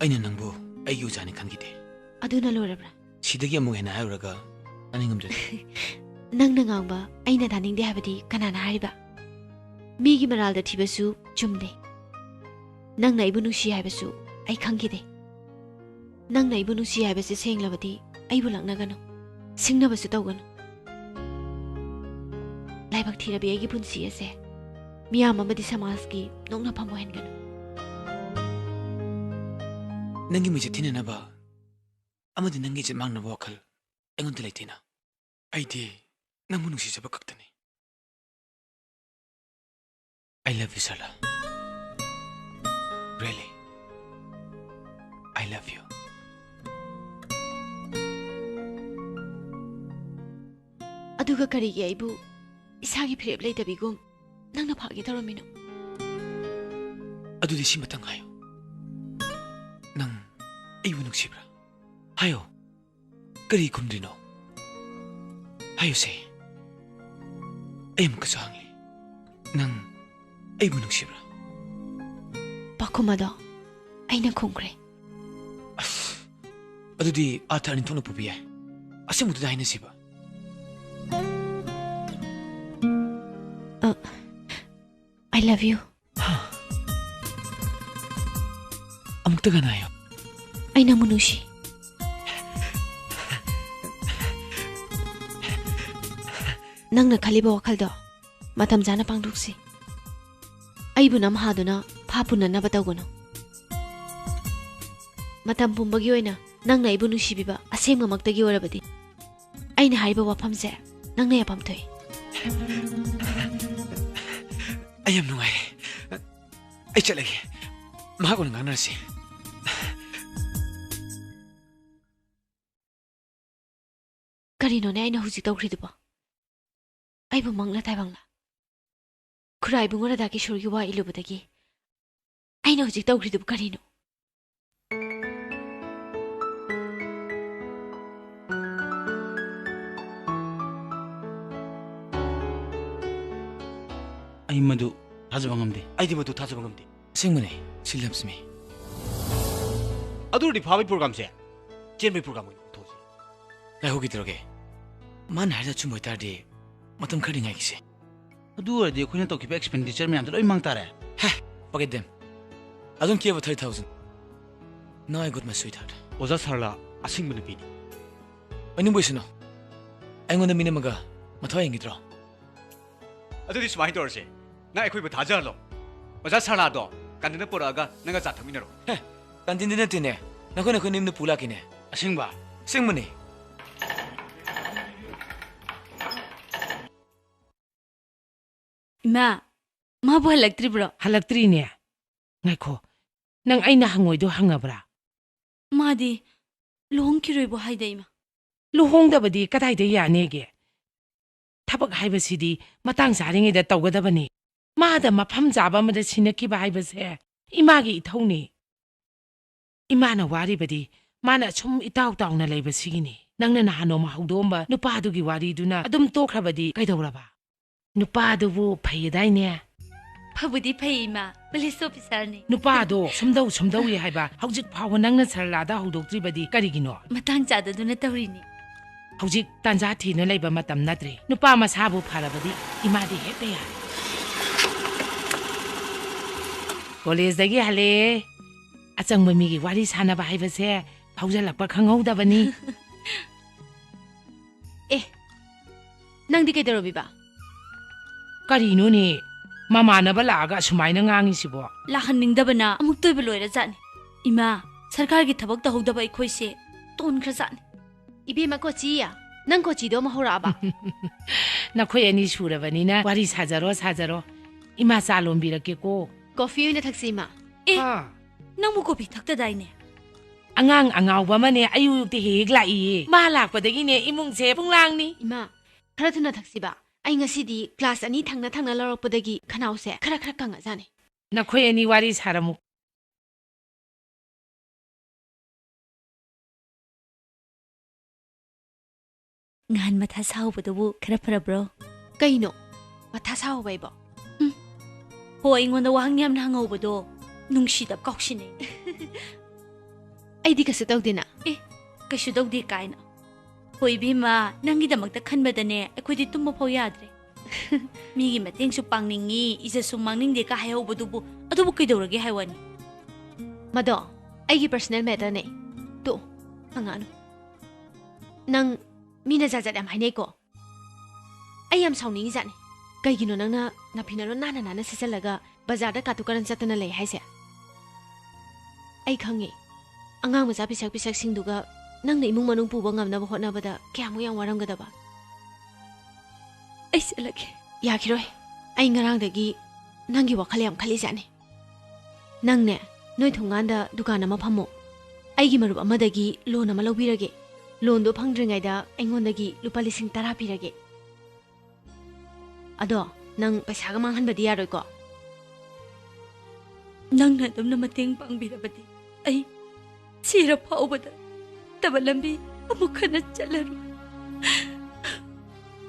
Aina nangbo ay yuzani kangite. Aduna lorabra. Sidagi among hena hauraga aningam dre. Nang nangangba aina daning de habadi kanana hariba. Migi maral da tibasu chumde. Nang na ibunu si habasu ay khangide. Nang na ibunu si habasi senglabadi ay bulak nagano. Singna basu tawgano. Laibak thirabi ay punsi ase. Miyam amadi samaski nong na pamohen gano. Nangi mijitina na ba? Amadi nangi jit mang na wakal. Engon talay tina. Ay di, nang munong siya bakagtani. I love you, Sala. Really. I love you. Aduga karigi aibu isagi phirep leitabigum nangna phagi taramino. Adudi si matang hayo. Nang ayun nugsibra. Hayo. Kari kumdino. Hayo say. Ayam kasangli. Nang ayun nugsibra. Pakumado ay nagkongre. Adudi ata nito na pubiya. Asa mo dahil na siba? love you. Amukta ganayo. Ay nang munushi. Nang nakhaliba wakhaldo matam jana pangduksi. Ay bu nam haduna phapuna na batawgono. Matam pumbagi oina nang na ibu nusibiba asem maktagi orabadi. Ay na haiba wapamse nang na yapam toy. I am nungai. Ay chalagi. Mahago nang nasi. Karino na ay na hujik tawkriduba. Ay bu mangla taibangla. Kurai bungora daki shurgi wa ilubadagi. Ay na hujik tawkriduba karino. Ay madu thajaba ngamde. Ay di madu thajaba ngamde. Singmane silapsmi. Adurdi phabi program se. Chen program mo thoji. Lai hogi troge. Man harda chum hoitardi matam khadi ngai kise. Adu ardi khoina to kiba expenditure me amda loi mangtare. Ha, forget them. I don't care about 30,000. Now I got my sweetheart. Oza sarla asing bani pini. Ani boisino. Aingonda minamaga mathai ngidro. Adu dis mai dorse. Na ekhoi ba thajalo. Oza sala do. Kandina poraga nanga cha thaminaro. He, kandina tine. Nakoi nakoi nimna pula kine. Asingba. Singmane. Ma bu halaktribro. Halaktri ne. Ngaiko. Nang aina hangoido hangabra. Madi lohong kiroi bu haidai ma. Luhongdabadi kadaida yanege. Tabak haibasidi matang saringida tawgadabani. Mada mafam jaba amada sinakiba haibase. Imagi ithawni. Imana waribadi mana sum itaw tawna leibasigini. Nangna nahano mahawdomba nupadugi wariduna adum tokrabadi kaidawraba. Nupadubu phaydaine. Phabudi phai ma. Police officer ni. Nupado sumdaw ye haiba. Hawjik phawa nangna sarlada hawdoktribadi karigino. Matang chadaduna tawrini. Hawjik tanja thina leiba matam natri. Nupa masabu pharabadi imadi hekta ya. College dagi hale. Achangba migi wari sanaba haibase phawjalakpa khanghaudabani. Nang di kaidarabiba. Karino ni mamanaba laaga sumaina ngangisibo. Lahaningdabana amuk toiba loira jani. Ima sarkar gi thabak tahudaba ikhoi se ton khra jani. Ibema kochi ya. Nang kochi do mahoraba. Nakhoi ani surabanina wari sajaro. Ima chalombirake ko. Coffee oina thaksima. Nangmu kopi thakta daine. Angang angawba mane ayuyukte heg lai. Ma lakpadagine imungse punglangni. Ima khara thuna thaksiba. Ay ngasidi class ani thangna larakpadagi khanause khara kanga jani. Nakhoi ani wari saramu. Ngan matha saubadabu khara farabro. Kaino matha saubaibo. Ho ingonda wahang yam na hangobado nungshida kaushine. Ay di kasu tawdina. Kasu tawdi kaina. Hoi bima nangi damakta khanbadane akhodi tumba phau yadre. Migi mateng su pangningi isa su mangning ka hayaubadubu adubu kaidorage haywani. Mado ay personal matter ne. To hangano. Nang mina jajat am hainai ko. Ay am sauni jani. Kaigino nangna napinalo nana sisalaga bazarda katukaran chatana lei haise. Ay khangi. Angang macha pisak singduga nangna imung manung puba ngamnaba hotnabada kyamu yang waramgadaba. Ay salage. Yakiroi. Ay ngarangdagi nangi wakhal yam khali jani. Nangne noi thunganda dukana ma phamo. Aigi marup amadagi loan ama lawbirage. Loan do phangdringaida aingondagi lupa 10,000 pirage. Ado nang paisaga manghanbadi yaroi ko. Nangna dumna mateng pangbirabadi. Ay sira phaubada tabalambi amukhana chalaru.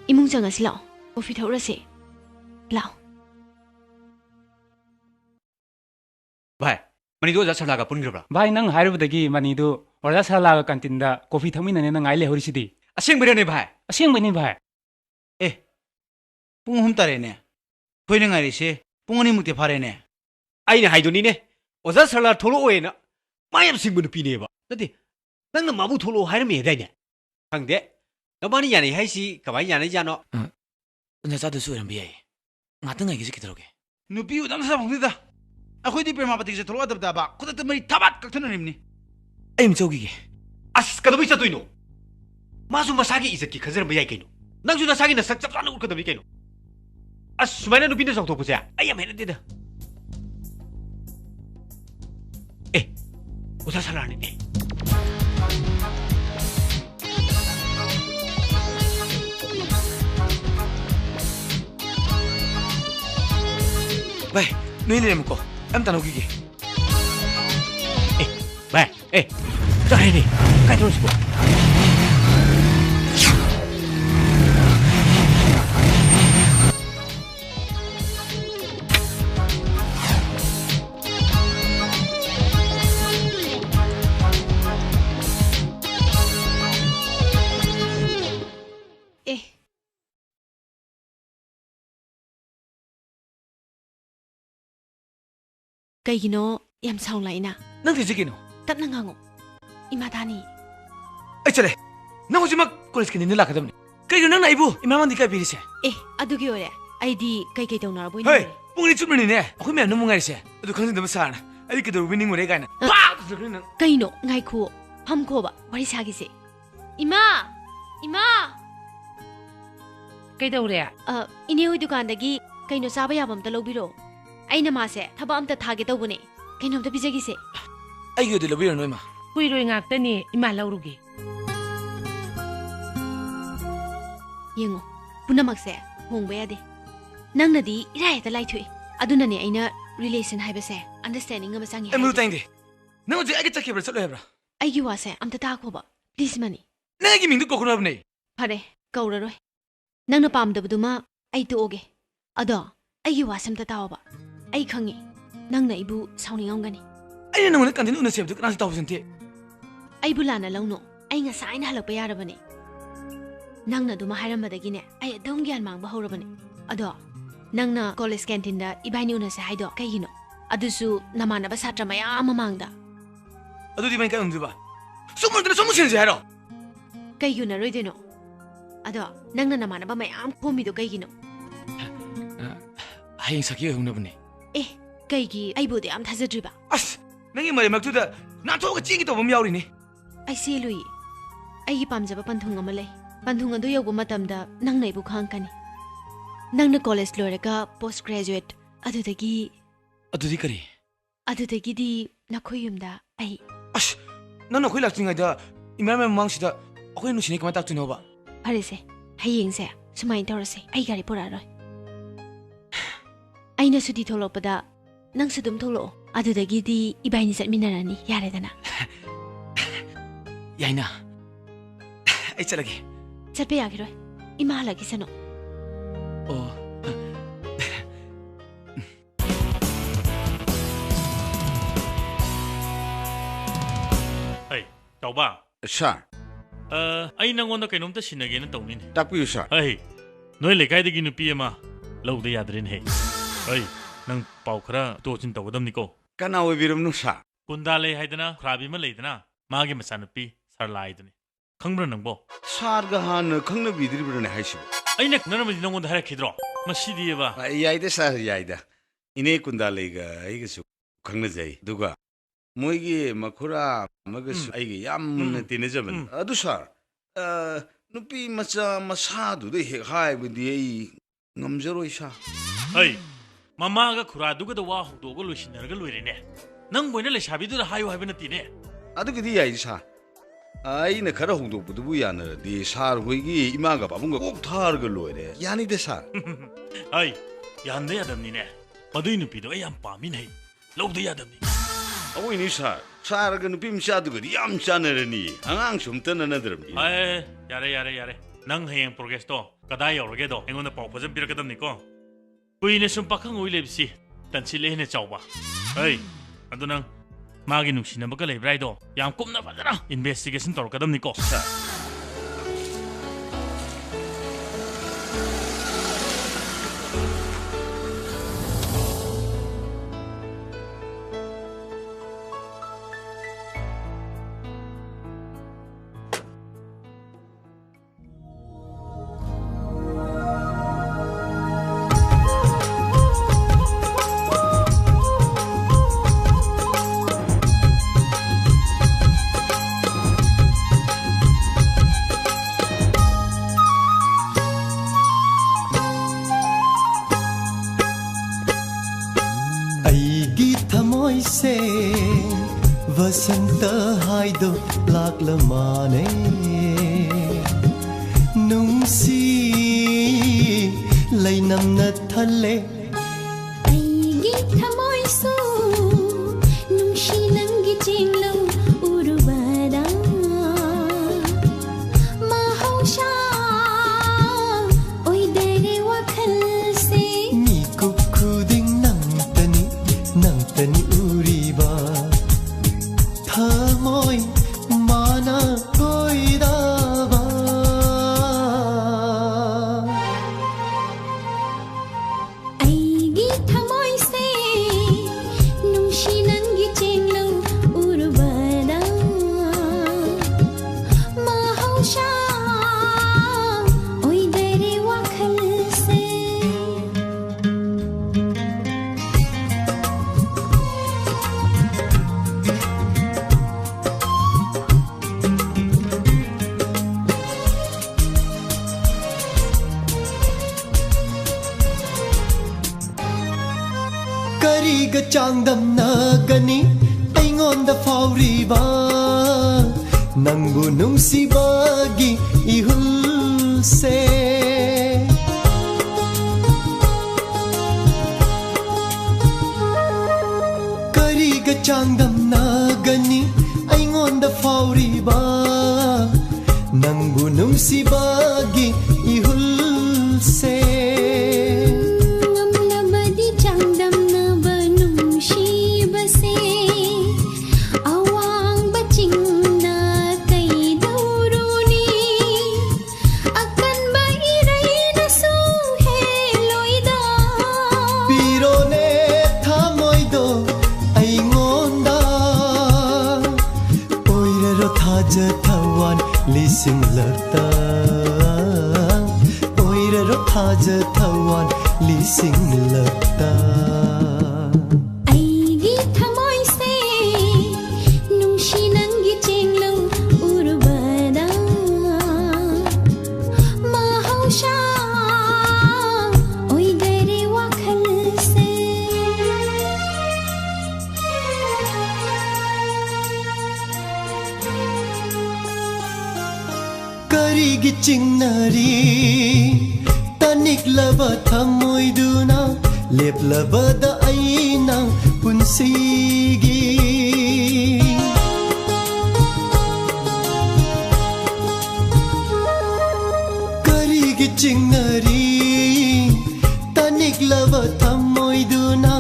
Imung janga silao. Coffee thaurase. Lao. Bhai, mani do ja sarlaga pungrabra. Bhai nang hairubadagi mani do oza sarlaga kantinda coffee thaminane nang ai le horisidi. Asing birene bhai. Asing bani bhai. Pung hum tare ne. Khoine ngari se ꯄꯨꯡ ꯑꯅꯤꯃꯨꯛꯇꯤ ꯐꯔꯦꯅꯦ ꯑꯩꯅ ꯍꯥꯏꯗꯨꯅꯤꯅꯦ ꯑꯣꯖꯥ ꯁꯔꯂꯥ ꯊꯣꯛꯂꯛꯑꯣꯏꯅ ꯃꯥ ꯌꯥꯝ ꯁꯤꯡꯕ ꯅꯨꯄꯤꯅꯦꯕ ꯅꯠꯇꯦ ꯅꯪꯅ ꯃꯥꯕꯨ ꯊꯣꯛꯂꯛꯑꯣ ꯍꯥꯏꯔꯝꯃꯦꯗꯥꯏꯅꯦ ꯈꯪꯗꯦ ꯅꯕꯥꯅꯤ ꯌꯥꯅꯩ ꯍꯥꯏꯁꯤ ꯀꯃꯥꯏꯅ ꯌꯥꯅꯩꯖꯥꯠꯅꯣ ꯅꯆꯥꯗꯁꯨ ꯑꯣꯏꯔꯝꯕ ꯌꯥꯏ ꯉꯥꯛꯇꯪ ꯉꯥꯏꯒꯦꯁꯤ ꯀꯩꯗꯧꯔꯒꯦ ꯅꯨꯄꯤ ꯎꯗꯝ ꯁꯥꯐꯪꯗꯦꯗ ꯑꯩꯈꯣꯏꯗꯤ ꯄ꯭ꯔꯦꯃꯥꯄꯇꯤꯁꯦ ꯊꯣꯛꯂꯛꯑꯗꯕꯗꯕ ꯈꯨꯗꯛꯇ ꯃꯔꯤ ꯊꯕꯥꯠ ꯀꯛꯊꯅꯔꯤꯕꯅꯤ ꯑꯩ ꯑꯃ ꯆꯧꯈꯤꯒꯦ ꯑꯁ ꯀꯩꯗꯧꯕꯩ ꯆꯠꯇꯣꯏꯅꯣ ꯃꯥꯁꯨ ꯃꯁꯥꯒꯤ ꯏꯖꯠꯀꯤ ꯈꯟꯖꯔꯝꯕ ꯌꯥꯏ ꯀꯩꯅꯣ ꯅꯪꯁꯨ ꯅꯁꯥꯒꯤ ꯅꯁꯛ ꯆꯞ ꯆꯥꯅ ꯎꯠꯀꯗꯕꯅꯤ ꯀꯩꯅꯣ ꯑꯁ ꯁꯨꯃꯥꯏꯅ ꯅꯨꯄꯤꯅ ꯆꯥꯎꯊꯣꯛꯄꯁꯦ ꯑꯩ ꯌꯥꯝ ꯍꯩꯅꯗꯦꯗ ꯑꯦ ꯑꯣꯖꯥ ꯁꯔꯂꯥꯅꯤꯅꯦ ꯚꯥꯏ ꯅꯣꯏ ꯂꯩꯔꯝꯃꯨꯀꯣ ꯑꯝꯇ ꯅꯧꯈꯤꯒꯦ ꯚꯥꯏ ꯆꯥꯔꯦꯅꯦ ꯀꯥꯏ ꯇꯧꯔꯁꯤꯕꯣ ꯀꯩꯒꯤꯅꯣ ꯌꯥꯝ ꯁꯥꯎꯟ ꯂꯥꯛꯏꯅ ꯅꯪ ꯊꯤꯁꯤ ꯀꯩꯅꯣ ꯇꯞꯅ ꯉꯥꯡꯉꯣ ꯏꯃꯥ ꯇꯥꯅꯤ ꯑꯩ ꯆꯠꯂꯦ ꯅꯪ ꯍꯧꯖꯤꯛꯃꯛ ꯀꯣꯂꯦꯖ ꯀꯦꯟꯇꯤꯟꯗ ꯂꯥꯛꯀꯗꯕꯅꯤ ꯀꯩꯒꯤꯅꯣ ꯅꯪꯅ ꯑꯩꯕꯨ ꯏꯃꯥꯃꯟꯗꯤ ꯀꯥꯏ ꯄꯤꯔꯤꯁꯦ ꯑꯗꯨꯒꯤ ꯑꯣꯏꯔꯦ ꯑꯩꯗꯤ ꯀꯩꯀꯩ ꯇꯧꯅꯔꯕꯣꯏ ꯍꯣꯏ ꯄꯨꯡꯅꯤ ꯆꯨꯞꯅꯅꯤꯅꯦ ꯑꯩꯈꯣꯏ ꯃꯌꯥꯝ ꯅꯨꯡꯉꯥꯏꯔꯤꯁꯦ ꯑꯗꯨ ꯈꯪꯖꯤꯟꯗꯕ ꯁꯥꯔꯅ ꯑꯩꯗꯤ ꯀꯩꯗꯧꯔꯕ ꯅꯤꯡꯉꯨꯔꯦ ꯀꯥꯏꯅ ꯀꯩꯅꯣ ꯉꯥꯏꯈꯣ ꯐꯝꯈꯣꯕ ꯋꯥꯔꯤ ꯁꯥꯈꯤꯁꯦ ꯏꯃꯥ ꯀꯩꯗꯧꯔꯦ ꯏꯅꯦ ꯍꯣꯏ ꯗꯨꯀꯥꯟꯗꯒꯤ ꯀꯩꯅꯣ ꯆꯥꯕ ꯌꯥꯕ ꯑꯝꯇ ꯂꯧꯕꯤꯔꯣ ꯑꯩꯅ ꯃꯥꯁꯦ ꯊꯕꯛ ꯑꯝꯇ ꯊꯥꯒꯦ ꯇꯧꯕꯅꯦ ꯀꯩꯅꯣꯝꯇ ꯄꯤꯖꯒꯤꯁꯦ ꯑꯩꯒꯤ ꯑꯣꯏꯗꯤ ꯂꯧꯕꯤꯔꯅꯨ ꯏꯃꯥ ꯀꯨꯏꯔꯣꯏ ꯉꯥꯛꯇꯅꯤ ꯏꯃꯥ ꯂꯧꯔꯨꯒꯦ ꯌꯦꯡꯉꯣ ꯄꯨꯝꯅꯃꯛꯁꯦ ꯍꯣꯡꯕ ꯌꯥꯗꯦ ꯅꯪꯅꯗꯤ ꯏꯔꯥꯏ ꯍꯦꯛꯇ ꯂꯥꯏꯊꯣꯛꯏ ꯑꯗꯨꯅꯅꯦ ꯑꯩꯅ ꯔꯤꯂꯦꯁꯟ ꯍꯥꯏꯕꯁꯦ ꯑꯟꯗꯔꯁꯇꯦꯟꯗꯤꯡ ꯑꯃ ꯆꯪꯉꯤ ꯑꯩ ꯃꯔꯨ ꯇꯥꯏꯗꯦ ꯅꯪ ꯍꯧꯖꯤꯛ ꯑꯩꯒ ꯆꯠꯈꯤꯕ꯭ꯔꯥ ꯆꯠꯂꯣꯏ ꯍꯥꯏꯕ꯭ꯔꯥ ꯑꯩꯒꯤ ꯋꯥꯁꯦ ꯑꯝꯇ ꯇꯥꯈꯣꯕ ꯄ꯭ꯂꯤꯖ ꯃꯅꯤ ꯅꯪ ꯑꯩꯒꯤ ꯃꯤꯡꯗꯨ ꯀꯧꯈ꯭ꯔꯣ ꯍꯥꯏꯕꯅꯦ ꯐꯔꯦ ꯀꯧꯔꯔꯣꯏ ꯅꯪꯅ ꯄꯥꯝꯗꯕꯗꯨꯃ ꯑꯩ ꯇꯣꯛꯑꯒꯦ ꯑꯗꯣ ꯑꯩꯒꯤ ꯋꯥꯁꯦ ꯑꯝꯇ ꯇꯥꯎꯕ ꯑꯩ ꯈꯪꯉꯤ ꯅꯪꯅ ꯑꯩꯕꯨ ꯁꯥꯎꯅꯤꯡꯉꯝꯒꯅꯤ ꯑꯩꯅ ꯅꯪꯉꯣꯟꯗ ꯀꯟꯇꯤꯟ ꯎꯅꯁꯦ ꯍꯥꯏꯕꯗꯨ ꯀꯅꯥꯁꯨ ꯇꯥꯎꯕꯁꯨ ꯅꯠꯇꯦ ꯑꯩꯕꯨ ꯂꯥꯟꯅ ꯂꯧꯅꯣ ꯑꯩ ꯉꯁꯥꯏꯅ ꯍꯜꯂꯛꯄ ꯌꯥꯔꯕꯅꯦ ꯅꯪꯅ ꯑꯗꯨꯃ ꯍꯥꯏꯔꯝꯕꯗꯒꯤꯅꯦ ꯑꯩ ꯑꯗꯨꯝ ꯒ꯭ꯌꯥꯟ ꯃꯥꯡꯕ ꯍꯧꯔꯕꯅꯦ ꯑꯗꯣ ꯅꯪꯅ ꯀꯣꯂꯦꯖ ꯀꯦꯟꯇꯤꯟꯗ ꯏꯕꯥꯏꯅꯤ ꯎꯅꯁꯦ ꯍꯥꯏꯗꯣ ꯀꯩꯒꯤꯅꯣ ꯑꯗꯨꯁꯨ ꯅꯃꯥꯟꯅꯕ ꯁꯥꯇ꯭ꯔ ꯃꯌꯥꯝ ꯃꯃꯥꯡꯗ ꯑꯗꯨꯗꯤ ꯏꯕꯥꯅꯤ ꯀꯥꯏ ꯎꯅꯗꯣꯏꯕ ꯁꯨꯝ ꯁꯤꯟꯁꯦ ꯍꯥꯏꯔꯣ ꯀꯩꯒꯤ ꯎꯅꯔꯣꯏꯗꯣꯏꯅꯣ ꯑꯗꯣ ꯅꯪꯅ ꯅꯃꯥꯟꯅꯕ ꯃꯌꯥꯝ ꯈꯣꯝꯃꯤꯗꯣ ꯀꯩꯒꯤꯅꯣ ꯍꯌꯦꯡ ꯁꯛꯀꯤ ꯑꯣꯏꯍꯧꯅꯕꯅꯦ ꯀꯩꯒꯤ ꯑꯩꯕꯨꯗꯤ ꯌꯥꯝ ꯊꯥꯖꯗ꯭ꯔꯤꯕ ꯑꯁ ꯅꯪꯒꯤ ꯃꯔꯦꯃꯛꯇꯨꯗ ꯅꯥꯟꯊꯣꯛꯑꯒ ꯆꯦꯟꯒꯦ ꯇꯧꯕ ꯑꯃ ꯌꯥꯎꯔꯤꯅꯦ ꯑꯩ ꯆꯦꯜꯂꯨꯏ ꯑꯩꯒꯤ ꯄꯥꯝꯖꯕ ꯄꯟꯊꯨꯡ ꯑꯃ ꯂꯩ ꯄꯟꯊꯨꯡ ꯑꯗꯨ ꯌꯧꯕ ꯃꯇꯝꯗ ꯅꯪꯅ ꯑꯩꯕꯨ ꯈꯪꯉꯛꯀꯅꯤ ꯅꯪꯅ ꯀꯣꯂꯦꯖ ꯂꯣꯏꯔꯒ ꯄꯣꯁ ꯒ꯭ꯔꯦꯖꯨꯑꯦꯠ ꯑꯗꯨꯗꯤ ꯀꯔꯤ ꯑꯗꯨꯗꯒꯤꯗꯤ ꯅꯈꯣꯏ ꯌꯨꯝꯗ ꯑꯩ ꯑꯁ ꯅꯪꯅ ꯑꯩꯈꯣꯏ ꯂꯥꯛꯇ꯭ꯔꯤꯉꯩꯗ ꯏꯃꯥ ꯃꯃꯥꯡꯁꯤꯗ ꯑꯩꯈꯣꯏ ꯅꯨꯡꯁꯤꯅꯩ ꯀꯃꯥꯏꯅ ꯇꯥꯛꯇꯣꯏꯅꯣꯕ ꯐꯔꯦꯁꯦ ꯍꯌꯦꯡꯁꯦ ꯁꯨꯃꯥꯏꯅ ꯇꯧꯔꯁꯦ ꯑꯩ ꯒꯥꯔꯤ ꯄꯨꯔꯛꯑꯔꯣꯏ ꯑꯩꯅ ꯁꯨꯇꯤ ꯊꯣꯛꯂꯛꯄꯗ ꯅꯪꯁꯨ ꯑꯗꯨꯝ ꯊꯣꯛꯂꯛꯑꯣ ꯑꯗꯨꯗꯒꯤꯗꯤ ꯏꯕꯥꯏꯅꯤ ꯆꯠꯃꯤꯟꯅꯔꯅꯤ ꯌꯥꯔꯦꯗꯅ ꯌꯥꯏꯅ ꯑꯩ ꯆꯠꯂꯒꯦ ꯆꯠꯄ ꯌꯥꯈꯤꯔꯣꯏ ꯏꯃꯥ ꯍꯜꯂꯛꯈꯤꯁꯅꯨ ꯑꯣ Hey, Tauba. Sir. I nangonda kainomta sinagena tawnin. Takpiyo, sir. Hey, noy lekaidagi nupi ama lawda yadrin hey. Hey, nang pau khara tochin tawdam niko. Kana oibiramnu, sir. Kundale haidana khrabi ma leidana magi masanupi sarla haidani. Khangbra nangbo. Sarga han khangna bidribrane haisibo. Aina nanamadi nangonda harakhidro. Masidi eba. Yaida, sir, yaida. Ine kundalega aigasu khangna jai. Duga moigi makhura magasu aigi yamna tinajaban. Adu sir. Nupi macha masadu de hek haibudi ai ngamjaroi sir. Hey, mama ga khura duga da wa hukdo go loishinarga loirene. Nang boina le shabidu da hayu habina tine. Adu gidi yai sir. Ai na khara hukdo budu yana di sir hoigi imaga babunga kok tharga loire. Yani de sir. Hey, yande yadamni ne. Madui nupi do ayam pami nei. Lawda yadamni. Awoi ni sir. Sir ga nupi msadu ga yam chanarani. Angang sumtana nadramni. Ay, yare. Nang hayang progress to. Kadai yorge do. Engon na pau phajam pirakadam ni ko. Kuine sum pakhang oi lebsi. Tansi lehne chawba. Hey, adu nang magi nuksina baga lebrai do. Yam kumna fajana investigation torkadam ni ko. Sir. वसंत हाइदो लाक्ल माने नुंसी लैनम न थले ꯑꯩꯒꯤ ꯊꯃꯣꯏꯁꯨ ꯅꯨꯡꯁꯤ ꯅꯪꯒꯤ ꯆꯦꯡꯂꯧ ꯎꯔꯨꯕꯗ ꯃꯍꯧꯁꯥ ꯑꯣꯏꯗꯔꯦ ꯋꯥꯈꯜꯁꯦ ꯃꯤꯀꯨꯞ ꯈꯨꯗꯤꯡ ꯅꯪꯇꯅꯤ ꯎꯔꯤꯕ ꯊꯃꯣꯏ ꯃꯥꯅ ꯀꯣꯏꯗꯕ ꯑꯩꯒꯤ ꯊꯃꯣꯏꯁꯦ ꯅꯨꯡꯁꯤ ꯅꯪꯒꯤ ꯆꯦꯡꯂꯧ ꯎꯔꯨꯕꯗ ꯃꯍꯧꯁꯥ ꯑꯣꯏꯗꯔꯦ ꯋꯥꯈꯜꯁꯦ ꯀꯔꯤꯒ ꯆꯥꯡꯗꯝꯅꯒꯅꯤ ꯑꯩꯉꯣꯟꯗ ꯐꯥꯎꯔꯤꯕ ꯅꯪꯕꯨ ꯅꯨꯡꯁꯤꯕꯒꯤ 이훌세 그리가 장담나가니 아잉온다 파우리바 낭부 눈시바기 이훌세 ngamlabadi 장담나바 nungshibase awang bachingna kay dauruni akan ba iray na suheloida 비로네 타모이도 아잉온다 오이레로 타자타완 리싱럭다 오이레로 타자타완 리싱럭다 aigi thamoy se nungshi nangi chenglau urbada mahausha oidare wakhal se करीगी चिंगनरी तनिक्लबा थमोइदुना लेप्लबदा आइना पुन्सिगी करीगी चिंगनरी तनिक्लबा थमोइदुना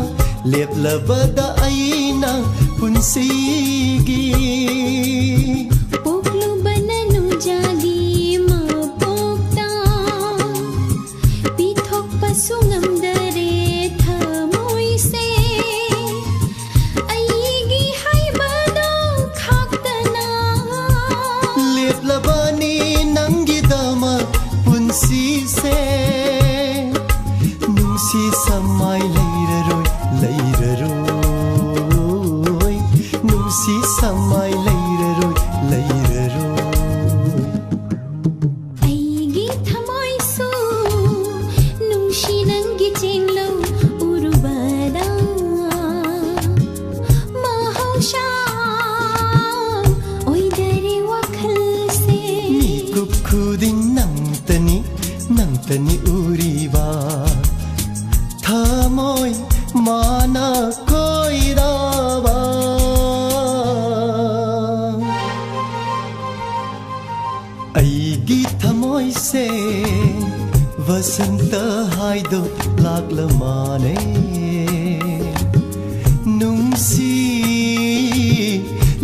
लेप्लबदा आइना पुन्सिगी poklu bananu jagi mapokta pithok pasungam dare thamoy se aigi haibado khaktana लेप्लबानी नंगिदमा पुन्सी से नुंसी समाय लैररोय नुंसी समाय लैररोय aigi thamoy su nungshi nangi chenglau urbada mahausha oidare wakhal se कुप खुदिं नंतनी उरीबा थमोय माना कोइराबा आइगी थमोय से वसंत हाइदो लागल माने नुंसी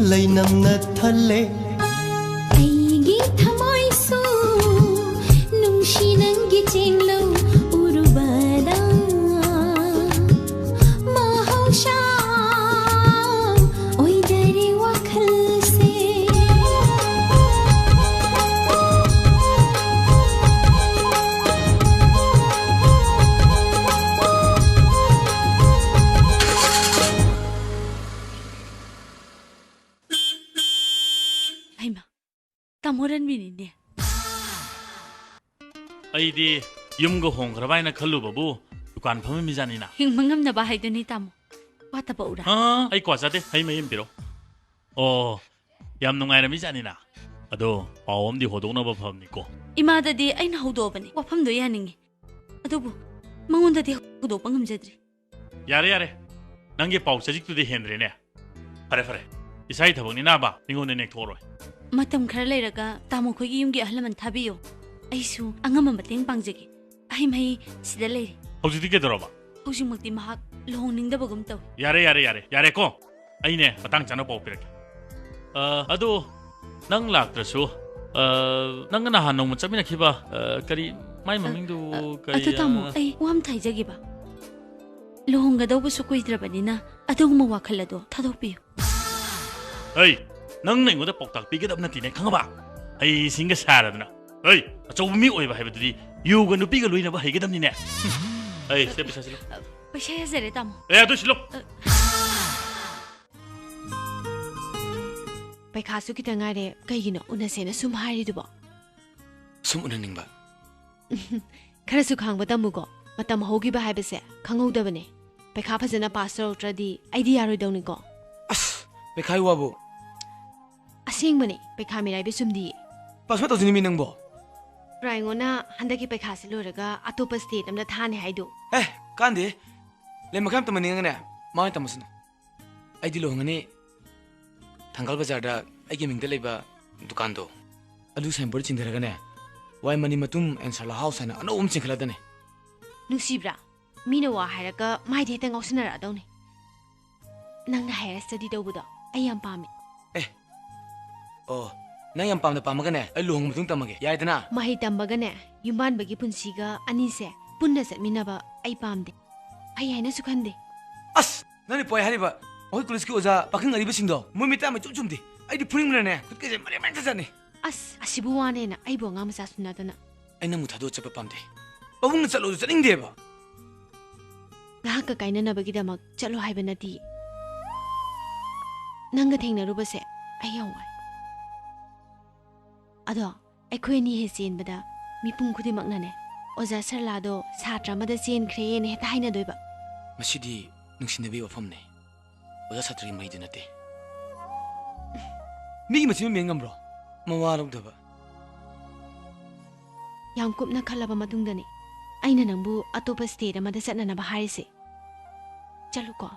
लैनम न थले aigi thamoy su nungshi nangi chenglau urbada mahausha oidare wakhal se Haima, tamuran binine. ꯑꯩꯗꯤ ꯌꯨꯝꯒ ꯍꯣꯡꯈ꯭ꯔꯕ ꯍꯥꯏꯅ ꯈꯜꯂꯨꯕꯕꯨ ꯗꯨꯀꯥꯟ ꯐꯝꯃꯤ ꯃꯤꯖꯥꯅꯤꯅ Hing mangam na bahay dun ni tamo. Wata pa ura. Ay kwa sate, ay may impiro. Oh, yam nungay na misa nina. Ado, pawam di hodong na bapam ni ko. Imadadi ay nahudo ba ni? Wapam do yaningi. Adobo, mangundadi hudo pang hamjadri. Yare. Nangge paw sajik tu di Henry ne. Fare. Isay tabang ni naba, ningon na nek thoroy. Matam khara leiraga tamo khogi yumgi ahlaman thabiyo. Aisu angama mateng pangjagi. Ai mai sida leiri. Hauji ke doroba. Hauji makti mahak lohoningdabagum taw. Yare ko. Ay ne, patang chana paw pirake. Ado, nang laktrasu. Nang nahan nong macam na kiba. Kari mai maming du kari. Ato tamo ay wam thaijagi ba. Lohongadaw su kuidrabanina adong mawakhalado thadokpiyo. Hey, nang nang udah poktak pikir apa nanti nih, kang apa? Hey, singgah syarat na. Hey, coba mi oi bahaya betul di. You kan upi kalau ini bahaya kita nih. Hey, siapa bisa silo? Pasaya zare tamo. Tuh silo. Pai khasu kita ngare kaigino unasena sum hari dubo. Sum unaning ba. Khara su khang batamu go. Matam hogi ba haibese khangudabane. Pai kha phajana pastor tradi idea roi dawni go. Pekai wabo. Asing bane pekha mirai be sumdi. Pasma to jini minang bo. Raingona handaki pekha se loraga atopa state amna thane haido. Kande. Le makam to maninga ne. Mai tamasno. Ai di lohngani. Thangal bazar da ai ge mingda leiba dukan do. Alu sambor chindaraga ne. Wai mani matum answer la house na ano chingkhla da ne. Nusibra. Mina wa hairaga mai de tang ausnara adawni. Nang na hair study dawbudo. Ay yam pami. Oh, nang yam pam na pamaga ne. Ay luhong mutung tamage. Yai dana. Mahi tambaga ne. Yumban bagi punsiga anise punna satminaba ay pamde. Ay ay na sukhande. As, nani poy hani ba. Oi kulis ki oza paking ari basingdo. Mumita ma chumchumdi. Ay di puring mna ne. Kutke je mare man tsane. As, asibu wane na ay bo ngam sa sunadana. Ay na muthado chapa pamde. Pabung na chalo chaning de ba. Ngah ka kaina na bagi damak chalo haiba nati. Nanga thengna rubase ayawai. Ado, akhoi ni he sen bada mipung khudi maknane. Oza sarlado satra mada sen khre ne heta haina doiba. Masidi nungsindabi wafam ne. Oza satri mai dinate. Mi masim mengam bro. Mawarok daba. Yang kupna khalaba matungdani. Aina nangbu atopa state amada satna na baharise. Chalu ko.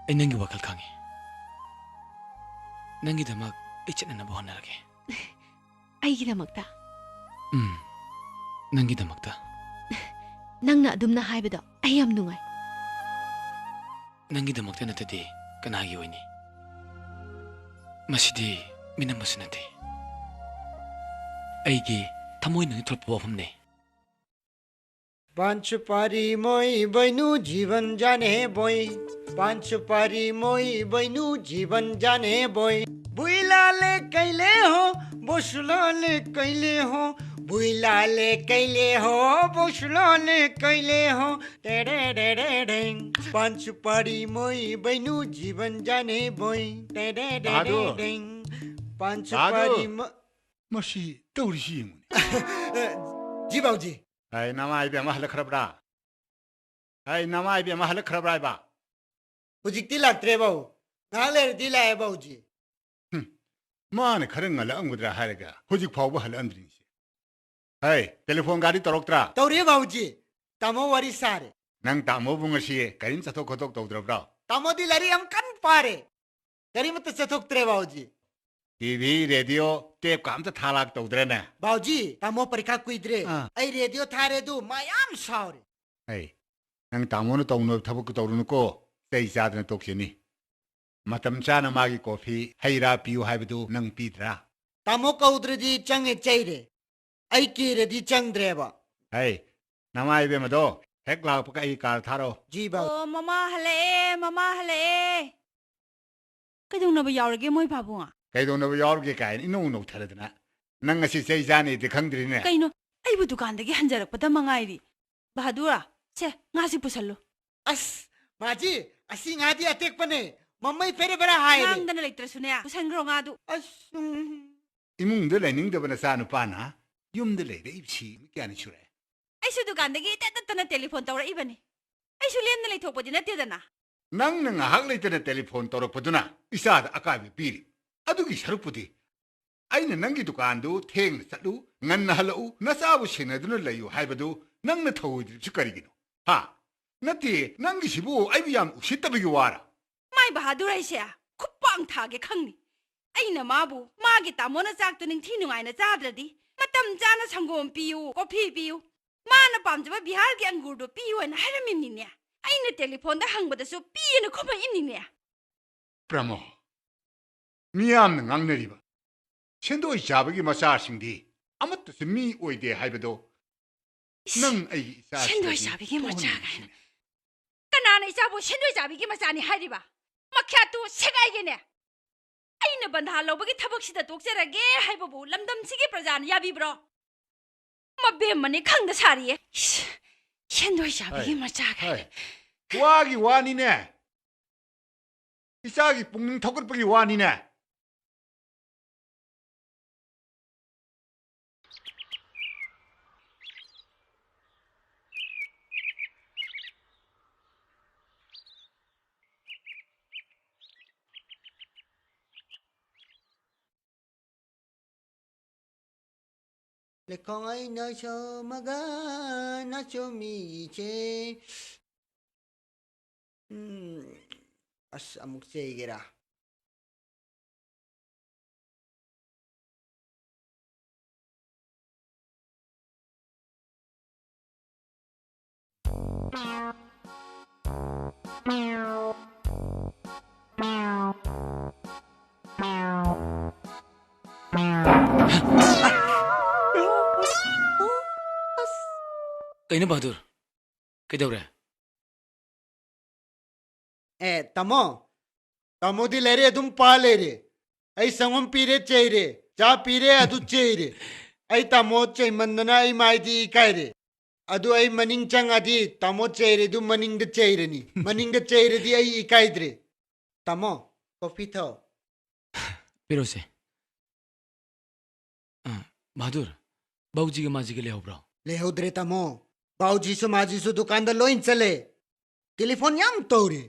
Ay nangi wakal kangi. Nangi damak ichat na buhan narage. Ay gidamakta. Nangi damakta. Nang na adum na haibado ayam nungay. Nangi damakta na tadi kanagi wani. Masidi minamasinate. Aygi tamoy nangi tolpo wafam ne. पांच पारी मोई बैनु जीवन जाने बोई पांच पारी मोई बैनु जीवन जाने बोई बुइलाले कैले हो बोसलाले कैले हो बुइलाले कैले हो बोसलाले कैले हो टेडे डेडे डेंग पांच पारी मोई बैनु जीवन जाने बोई टेडे डेडे डेंग पांच पारी मसी तौरिसी जी बाबूजी Hai nama ibu mahal kerabra. Hai nama ibu mahal kerabra iba. Ujik tilak trebau. Ngaler dilai bauji. Mana kereng ngala angudra harga. Ujik pau bahal andring si. Hai telefon gari toroktra. Tauri bauji. Tamo wari sare. Nang tamo bunga si karim satok kotok tau drabra. Tamo di lari am kan pare. Karim tu satok trebauji. TV radio tape काम तो थालाक तो उधर ना बाऊजी तामो परीक्षा कुइद्रे आई radio थारे दु मायाम साउरे आई नंग तामो न तौनो थबक तौरुन को तै जादन तोक्सिनी मतम चाना मागी कॉफी हैरा पियु हाइबदु नंग पीद्रा तामो कौद्रे दी चंगे चैरे आई कीरे दी चंगद्रेबा आई नमाई बे मदो हेक लाग पका ई कार थारो जी बाऊ ओ ममा हले कदुंग नबा यावरगे मोय बाबुआ कईदों यावरगे काइन इनो नो थरदना नंग असि चै जाने दे खंगद्रिने कइनो आइबु दुकानदगी हंजरकपदा मंगाइरी बहादुरा से ngaसी पुसल्लो अस माजी असि ngaदी अतेक पने मम्मई फेरे बरा हाय नंगदन लेत्रसुने पुसंग्रो ngaदु अस इमुंग दे लेनिंग दे बना सानु पाना युम दे ले इप्सी क्यानि छुरे ꯑꯩꯁꯨ ꯗꯨꯀꯥꯟꯗꯒꯤ ꯇꯠꯇꯅ ꯇꯦꯂꯤꯐꯣꯟ ꯇꯧꯔꯛꯏꯕꯅꯤ ꯑꯩꯁꯨ ꯂꯦꯝꯅ ꯂꯩꯊꯣꯛꯄꯗꯤ ꯅꯠꯇꯦꯗꯅ ꯅꯪꯅ ꯉꯥꯏꯍꯥꯛ ꯂꯩꯇꯅ ꯇꯦꯂꯤꯐꯣꯟ ꯇꯧꯔꯛꯄꯗꯨꯅ ꯏꯆꯥꯗ ꯑꯀꯥꯏꯕ ꯄꯤꯔꯤ ꯑꯗꯨꯒꯤ ꯁꯔꯨꯛꯄꯨꯗꯤ ꯑꯩꯅ ꯅꯪꯒꯤ ꯗꯨꯀꯥꯟꯗꯨ ꯊꯦꯡꯅ ꯆꯠꯂꯨ ꯉꯟꯅ ꯍꯜꯂꯛꯎ ꯅꯆꯥꯕꯨ ꯁꯦꯟꯅꯗꯨꯅ ꯂꯩꯌꯨ ꯍꯥꯏꯕꯗꯨ ꯅꯪꯅ ꯊꯧꯑꯣꯏꯗ꯭ꯔꯤꯕꯁꯤ ꯀꯔꯤꯒꯤꯅꯣ ꯍꯥ ꯅꯠꯇꯦ ꯅꯪꯒꯤꯁꯤꯕꯨ ꯑꯩꯕꯨ ꯌꯥꯝ ꯎꯁꯤꯠꯇꯕꯒꯤ ꯋꯥꯔ ꯃꯥꯏ ꯕꯍꯥꯗꯨꯔ ꯑꯩꯁꯦ ꯈꯨꯄꯥꯡ ꯊꯥꯒꯦ ꯈꯪꯅꯤ ꯑꯩꯅ ꯃꯥꯕꯨ ꯃꯥꯒꯤ ꯇꯥꯃꯣꯅ ꯆꯥꯛꯇꯨ ꯅꯤꯡꯊꯤ ꯅꯨꯡꯉꯥꯏꯅ ꯆꯥꯗ꯭ꯔꯗꯤ ꯃꯇꯝ ꯆꯥꯅ ꯁꯪꯒꯣꯝ ꯄꯤꯌꯨ ꯀꯣꯐꯤ ꯄꯤꯌꯨ ꯃꯥꯅ ꯄꯥꯝꯖꯕ ꯕꯤꯍꯥꯔꯒꯤ ꯑꯪꯒꯨꯔꯗꯣ ꯄꯤꯌꯨ ꯍꯥꯏꯅ ꯍꯥꯏꯔꯝꯃꯤꯅꯤꯅꯦ ꯑꯩꯅ ꯇꯦꯂꯤꯐꯣꯟꯗ ꯍꯪꯕꯗꯁꯨ ꯄꯤꯌꯦꯅ ꯈꯨꯝꯃꯛꯏꯅꯤꯅꯦ ꯄ꯭ꯔꯃꯣ ꯃꯤꯌꯥꯝꯅ ꯉꯥꯡꯅꯔꯤꯕ ꯁꯦꯟꯗꯣꯏ ꯆꯥꯕꯒꯤ ꯃꯆꯥꯁꯤꯡꯗꯤ ꯑꯃꯠꯇꯁꯨ ꯃꯤ ꯑꯣꯏꯗꯦ ꯍꯥꯏꯕꯗꯣ ꯅꯪ ꯑꯩꯒꯤ ꯏꯆꯥ ꯁꯦꯟꯗꯣꯏ ꯆꯥꯕꯤꯒꯤ ꯃꯆꯥ ꯀꯥꯏꯅ ꯀꯅꯥꯅ ꯏꯆꯥꯕꯨ ꯁꯦꯟꯗꯣꯏ ꯆꯥꯕꯤꯒꯤ ꯃꯆꯥꯅꯤ ꯍꯥꯏꯔꯤꯕ ꯃꯈ꯭ꯌꯥꯇꯨ ꯁꯦꯒꯥꯏꯒꯦꯅꯦ ꯑꯩꯅ ꯕꯟꯙꯥ ꯂꯧꯕꯒꯤ ꯊꯕꯛꯁꯤꯗ ꯇꯣꯛꯆꯔꯒꯦ ꯍꯥꯏꯕꯕꯨ ꯂꯝꯗꯝꯁꯤꯒꯤ प्रजाꯅ ꯌꯥꯕꯤꯕ꯭ꯔꯣ ꯃꯕꯦꯝꯃꯅꯤ ꯈꯪꯗ ꯁꯥꯔꯤꯌꯦ ꯁꯦꯟꯗꯣꯏ ꯆꯥꯕꯤꯒꯤ ꯃꯆꯥ ꯀꯥꯏꯅ ꯋꯥꯒꯤ ꯋꯥꯅꯤꯅꯦ 이짝이 뽕능 턱을 뿌기 와니네. 레콩아이 너쇼마가 나쇼미체 아싸 묵세이게라 कहीं बहादुर कहीं तमो दी लेरे तुम पा लेरे ऐ संगम पीरे चेरे चा पीरे अदु चेरे ऐ तमो चे मंदना ऐ माइदी कायरे अदु ऐ मनिंग चंग अदी तमो चेरे दु मनिंग द चेरे नी मनिंग द चेरे दी ऐ इकाइद्रे तमो कॉफी थो पिरो से बहादुर बाबूजी के माजी के ले आओ ले हो द्रे तमो बाबूजी सो माजी सो दुकान द लोइन चले टेलीफोन याम तोरे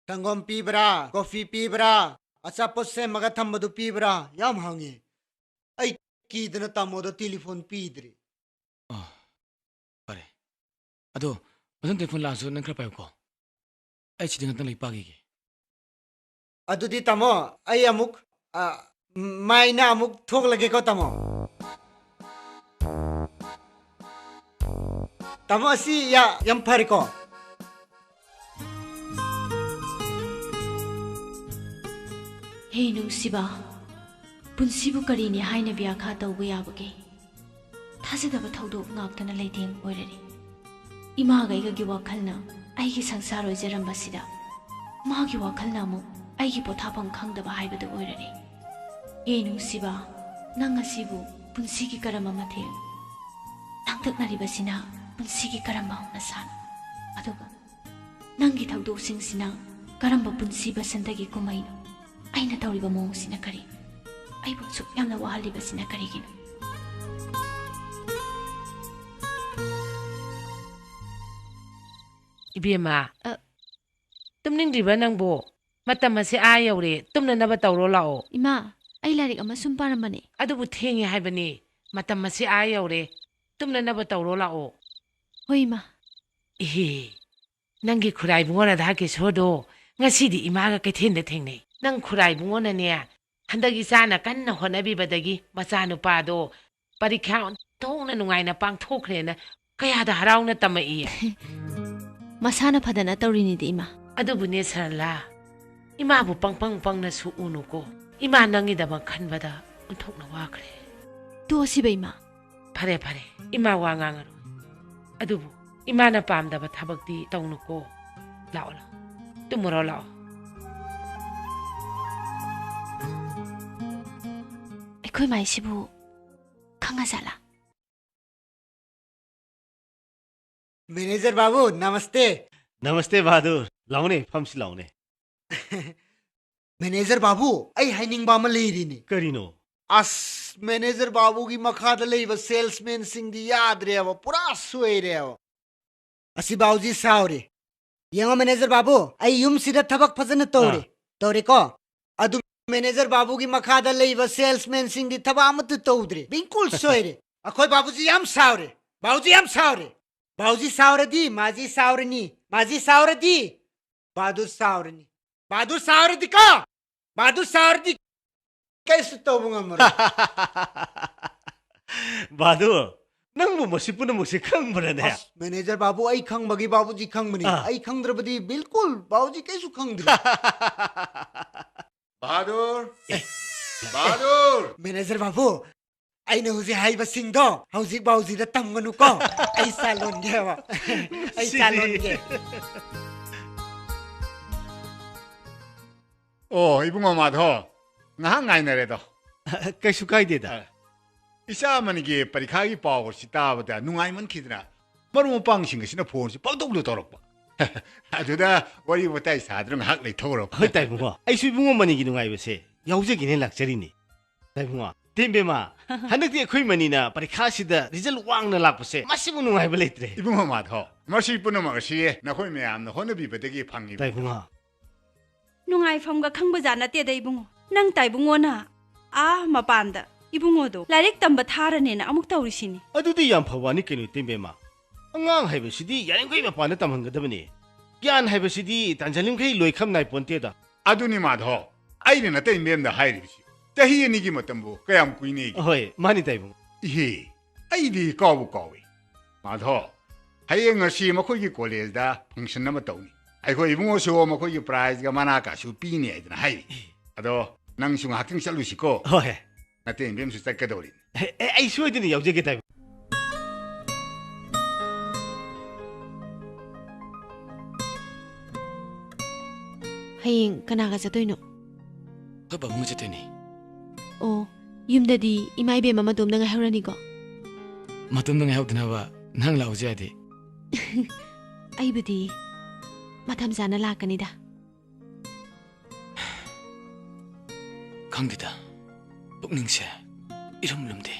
संगम पीबरा कॉफी पीबरा अचापोट से मगा थम्बदु पीबरा याम हांगे ऐ कीदना तमो द टेलीफोन पीद्रे फरे अदो मदन टेलीफोन लासो नं खरा पायो को ऐ छिदिंग तन लई पागी के अदुदी तमो ऐ अमुक माइना अमुक थोक लगे को तमो तमो सी या यम फरे को हे नुसिबा पुनसिबु करीनि हाइना ब्याखा तौबु याबगे थाजदब थौदो ngaktana leiteng oirari ima gaiga wakhalna aigi sangsar oijarambasida magi wakhalna mu aigi pothapam khangdaba haibadu oirari he nusiba nang asibu punsigi karama mathe tangtaknari basina punsigi karama nasan aduga nangi thaudo singsina karamba punsi basandagi kumaino aina tawriba mong sina kari aibu suk yamna wahali basina kari gino Ibema tumning riba nangbo matam ase a yore tumna naba tawro lao ima ai larik ama sum paramane adubu thengi haibani matam ase a yore tumna naba tawro lao hoima ehe nangi khurai bungona da ke sodo ngasidi ima ga kethen da thengnei nang khurai bungona ne handagi sana kanna honabi badagi machanu pado parikha thongna nungaina pang thokhrena kaya da harauna tamai masana phadana tawrini di ima adubune sarla ima bu pang na su unu ko ima nangi da ba khanbada unthokna wakre to sibe ima phare ima wa ngangaro adubu ima na pamda ba thabakti tawnu ko lao la tumuro lao ekoi mai sibu khanga sala manager बाबू नमस्ते नमस्ते बहादुर लाउने fumes लाउने manager बाबू ऐ हाइनिंग बामा लेरिनी करिनो अस manager बाबू की मखाद लेब salesman Singh दी याद रे वो पूरा सोए रे वो असी बाबूजी सावरे येंगो मैनेजर बाबू आई युम सिदा थबक फजन तोरे को अदु मैनेजर बाबू की मखाद लेब सेल्समैन सिंह दी थबा मत तोद्रे बिल्कुल सोए रे अखोय बाबूजी हम सावरे बाबूजी सावरे दी माजी सावरनी माजी सावरे दी बहादुर सावरे दी का बहादुर सावरे दी कैसे तोबुंगा मर बादू नंगबु मसिपुन मुसे खंगबरने मैनेजर बाबू आई खंग बगी बाबूजी खंग बनी आई खंगद्रबदी बिल्कुल बाबूजी कैसु खंगद्र बहादुर मैनेजर बाबू आई ने हुजे हाई बसिंग दो हौजी बाबूजी द तंगनु को आई salon Geva I salon gay O Ibungo Madho ngahang ngai na re do kaisu kai de da isa man gi parikha gi paw si ta ba da nungai man khidna maru pang sing sina phone si pagdok lu torok ba aduda wari botai sadrung hak lei thoro hoi tai bungo ai sui bungo mani gi nungai bese yauje gi ne lakchari ni tai bungo timbe ma hanak ti khoi mani na parikha si da result wang na lak bese masi bu nungai ba leitre ibungo ma tho masi puno ma si na khoi me am na hon bi ba de gi phangi tai bungo nungai pham ga khang ba jana te dai bungo nang tai bungo na mapanda ibungo do larik tamba tharane na amuk tawrisini adudi yam phawani kenu timbe ma angang haiba sidi yaring khoi mapana tamhang ga dabani gyan haiba sidi tanjalim khai loi kham nai ponte da aduni ma tho ai ne na tai mem da hai ri si tahi ni gi matam bu kayam kuini gi hoi mani tai bu he ai di kaw bu kaw ma tho hayeng ngasi ma khoi gi college da function na ma tawni ai khoi ibungo so ma khoi gi prize ga mana ka su pi ni ai da hai ado nang sung haking chalu si ko hoi na te mem su tak ka dori ai soi de ni yauje ge tai hayeng kana ga jatoino ka ba mu jateni o yumdadi imai be mama dom nang haurani ko matum nang haudna ba nang lauje ade ai budi matam jana lakani da khangdida pukningse iram lumde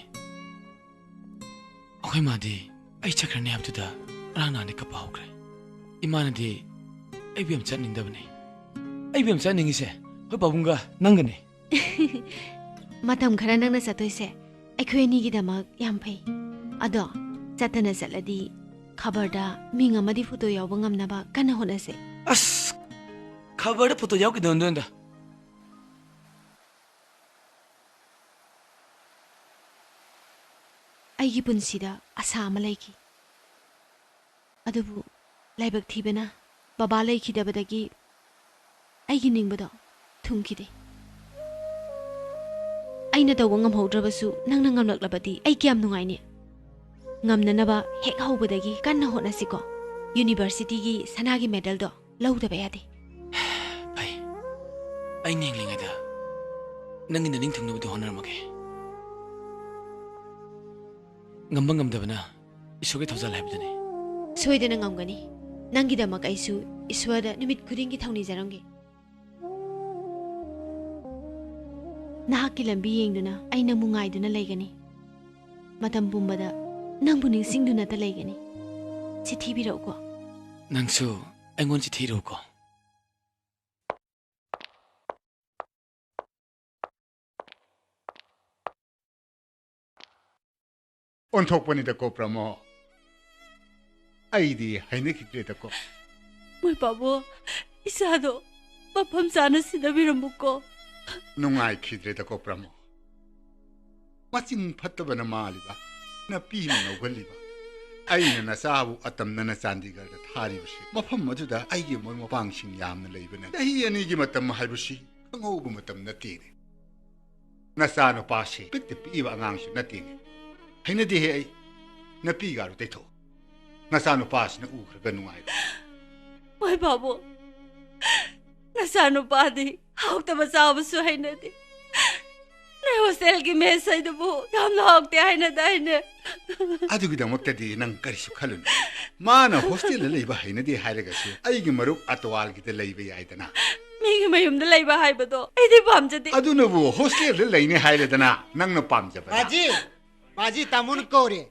akhoi madi ai chakrani habtuda rana ne ka paukre imanadi ai biam chaning dabne ai biam chaning ise hoi babunga nangane matam khara nang na satoise ai khoi ni gi damak yam phai ado chatana saladi khabar da minga madi photo yaw bangam na ba kana hona se as khabar da photo yaw ki don don da aigi punsida asa ama laiki adubu laibak thibena baba laiki dabadagi aigi ningbado thumkide aina tawang ngam hodrabasu nangna ngamlaklabadi ai kyam nungai ne ngamnanaba hek hobadagi kanna honasiko university gi sanagi medal do lawda bayade ai ninglinga da nangina ning thungna bu honor mage ngamba ngamdabana isuge thawjal haibdane soidana ngamgani nangidamak aisu iswada numit khudingi thawni jarangi nahaki lambi yengduna aina mungaiduna laigani matam bumbada nangbu ningsingduna ta laigani chithi birau ko nangsu aingon chithi ro ko on thok pani da ko pramo ai di haine ki da ko moi babo isado mafam sana sida birambu ko nungai khidre da ko pramo machin phatta bana mali ba na pi na nogli ba ai na sabu atam na chandigarh da thari busi mafam madu da ai gi moi mapang sing yam na leibana ai ani gi matam hai busi khangau bu matam na ti ne na sa no pa si pit pi ba ngang su na ti ne haina di ai na pi ga ru te tho na sa no pa si na u khra ga nungai moi babo na sa no pa di hau ta ba sa bu su haina di na hostel gi me sai du bu yam na hok te haina dai ne adu gi da mak ta di nang kari su khalun ma na hostel le ba haina di haira ga su ai gi maruk atwal gi te lei ba ai da na ꯃꯤꯒꯤ ꯃꯌꯨꯝꯗ ꯂꯩꯕ ꯍꯥꯏꯕꯗꯣ ꯑꯩꯗꯤ ꯄꯥꯝꯖꯗꯦ ꯑꯗꯨꯅꯕꯨ ꯍꯣꯁꯇꯦꯜꯗ ꯂꯩꯅꯤ ꯍꯥꯏꯔꯦꯗꯅ ꯅꯪꯅ ꯄꯥꯝꯖꯕ बाजी तामुन कौरे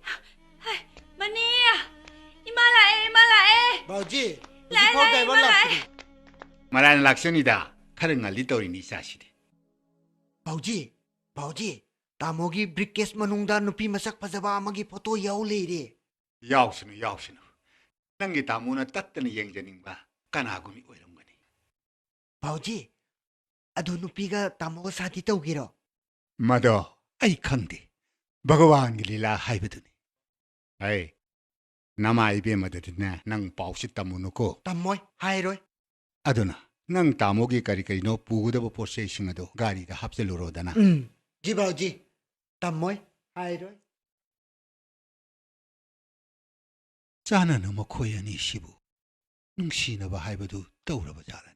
मनी इमा लाए बाजी लाए इमा लाए मरान लाक्सनीदा खर ngली तौरिनी सासिदे बाउजी तामोगी ब्रिकेस मनुंगदा नुपी मसक फजबा अमगी फोटो याव लेरे यावसनु नंगी तामुना तत्तन येंगजनिंगबा कनागुमी ओइरमगनी बाउजी अदु नुपीगा तामोगा साथी तौगिरो मदो आई खंगदे भगवान की लीला हाइबदुनी ऐ नमा इबे मददिना नंग पाउसि तमुनुको तमोय हाइरोय अदुना नंग तामोगी करी करिनो पुगुदब पोसेसिंग अदो गाड़ी दा हापसेलुरोदना जी बाउजी तमोय हाइरोय चाना न मखोय अनि सिबु नुंसिनबा हाइबदु तौरबा जालाने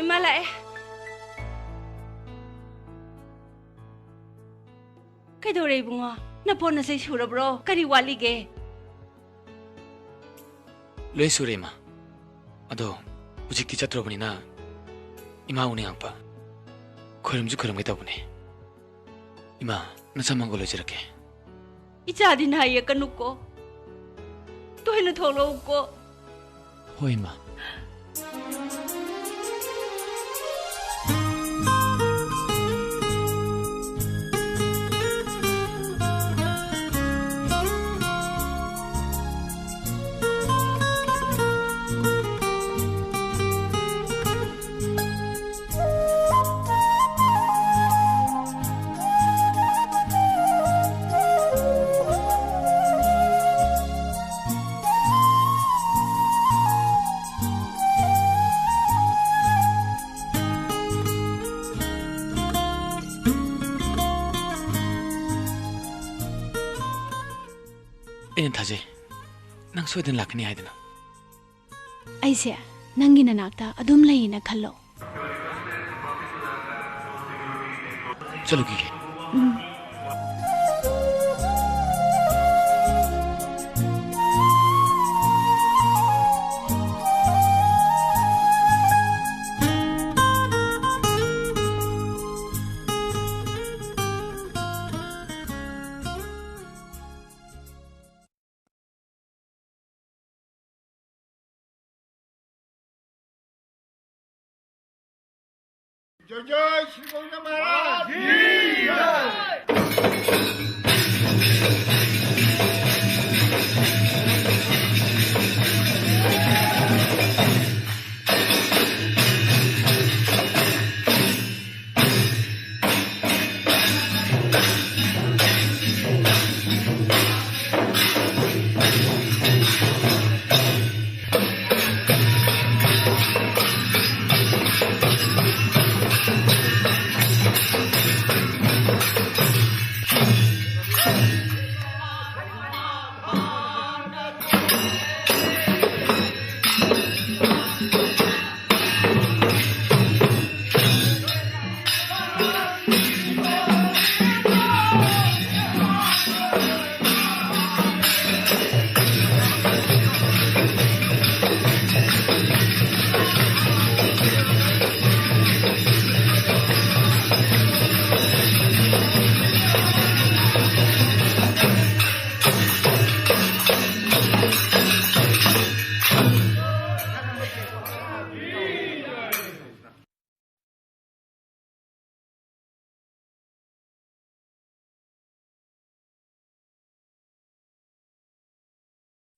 इमा लाए कईदौरे इबुंगो नपोन नसै सुरब्रो करी वालीगे लोई सुरे मा अदो हुजिक्ति चत्रबनिना इमा उनी आंपा खोरमजु खोरमगे तबने इमा नसमंगो लोजरके इचादी नाय कनुको तोहिन थोलोको होय मा थाजे नंग सोदन लाकनी हाइदना ऐसे नंगी ननाक्ता अदुम लैना खल्लो चलो की जय श्री गोविंद महाराज जी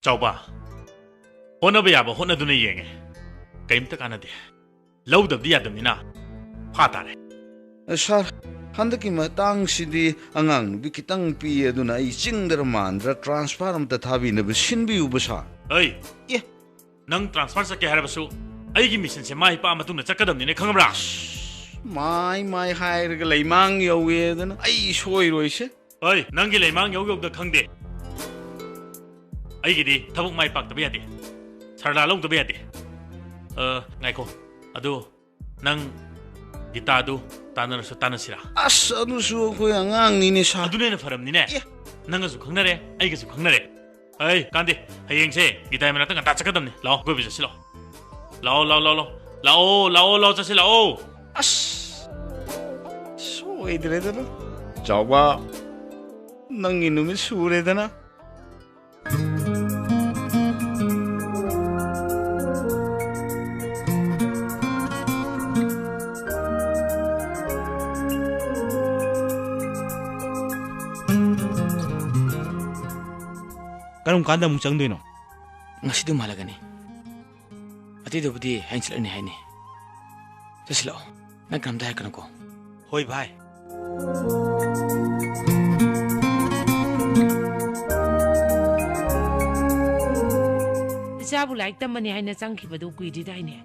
चौबा होनब याब होनदुना येंगे कईमता कानदे लौदबदी यादमनिना फातारे सर हंदकी मतंग सिदी अंगांग नुबी कितंग पी अदुना आई चिंगदर मांद्र ट्रांसफर अमता थाबीनब सिनबी उबसा ऐ ये नंग ट्रांसफर सके हरबसु अईगी मिशन से माई पा मतुंग चक्कदमनिने खंगब्रा माई हायरग लैमांग यौवेदन आई सोइरोइसे ऐ नंगी लैमांग यौगौद खंगदे अईगिदी थबुक माई पाक्तबे यादे सरला लौदबे यादे ngaiko adu nang gitadu tanarasu tanasira ꯑꯁ ꯑꯗꯨꯁꯨ ꯑꯩꯈꯣꯏ ꯑꯉꯥꯡꯅꯤꯅꯦ ꯁꯥꯔ ꯑꯗꯨꯅꯦꯅ ꯐꯔꯝꯅꯤꯅꯦ ꯅꯪꯒꯁꯨ ꯈꯪꯅꯔꯦ ꯑꯩꯒꯁꯨ ꯈꯪꯅꯔꯦ ꯑꯩ ꯀꯥꯟꯗꯦ ꯍꯌꯦꯡꯁꯦ ꯒꯤꯇꯥꯏ ꯃꯅꯥꯛꯇ ꯉꯟꯇꯥ ꯆꯠꯀꯗꯕꯅꯤ ꯂꯥꯛꯑꯣ ꯀꯣꯏꯕ ꯆꯠꯁꯤ ꯂꯥꯛꯑꯣ ꯆꯠꯁꯤ ꯂꯥꯛꯑꯣ ꯑꯁ ꯁꯣꯏꯗ꯭ꯔꯦꯗꯅ ꯆꯥꯎꯕ ꯅꯪꯒꯤ ꯅꯨꯃꯤꯠ ꯁꯨꯔꯦꯗꯅ ꯀꯔꯝ ꯀꯥꯟꯗ ꯑꯃꯨꯛ ꯆꯪꯗꯣꯏꯅꯣ ngasidu malagani atido budi hainchilani haini jasilo nang kamda hai kanako ꯍꯣꯏ ꯚꯥꯏ ichabu laik tamani haina changkhibadu kuidi daine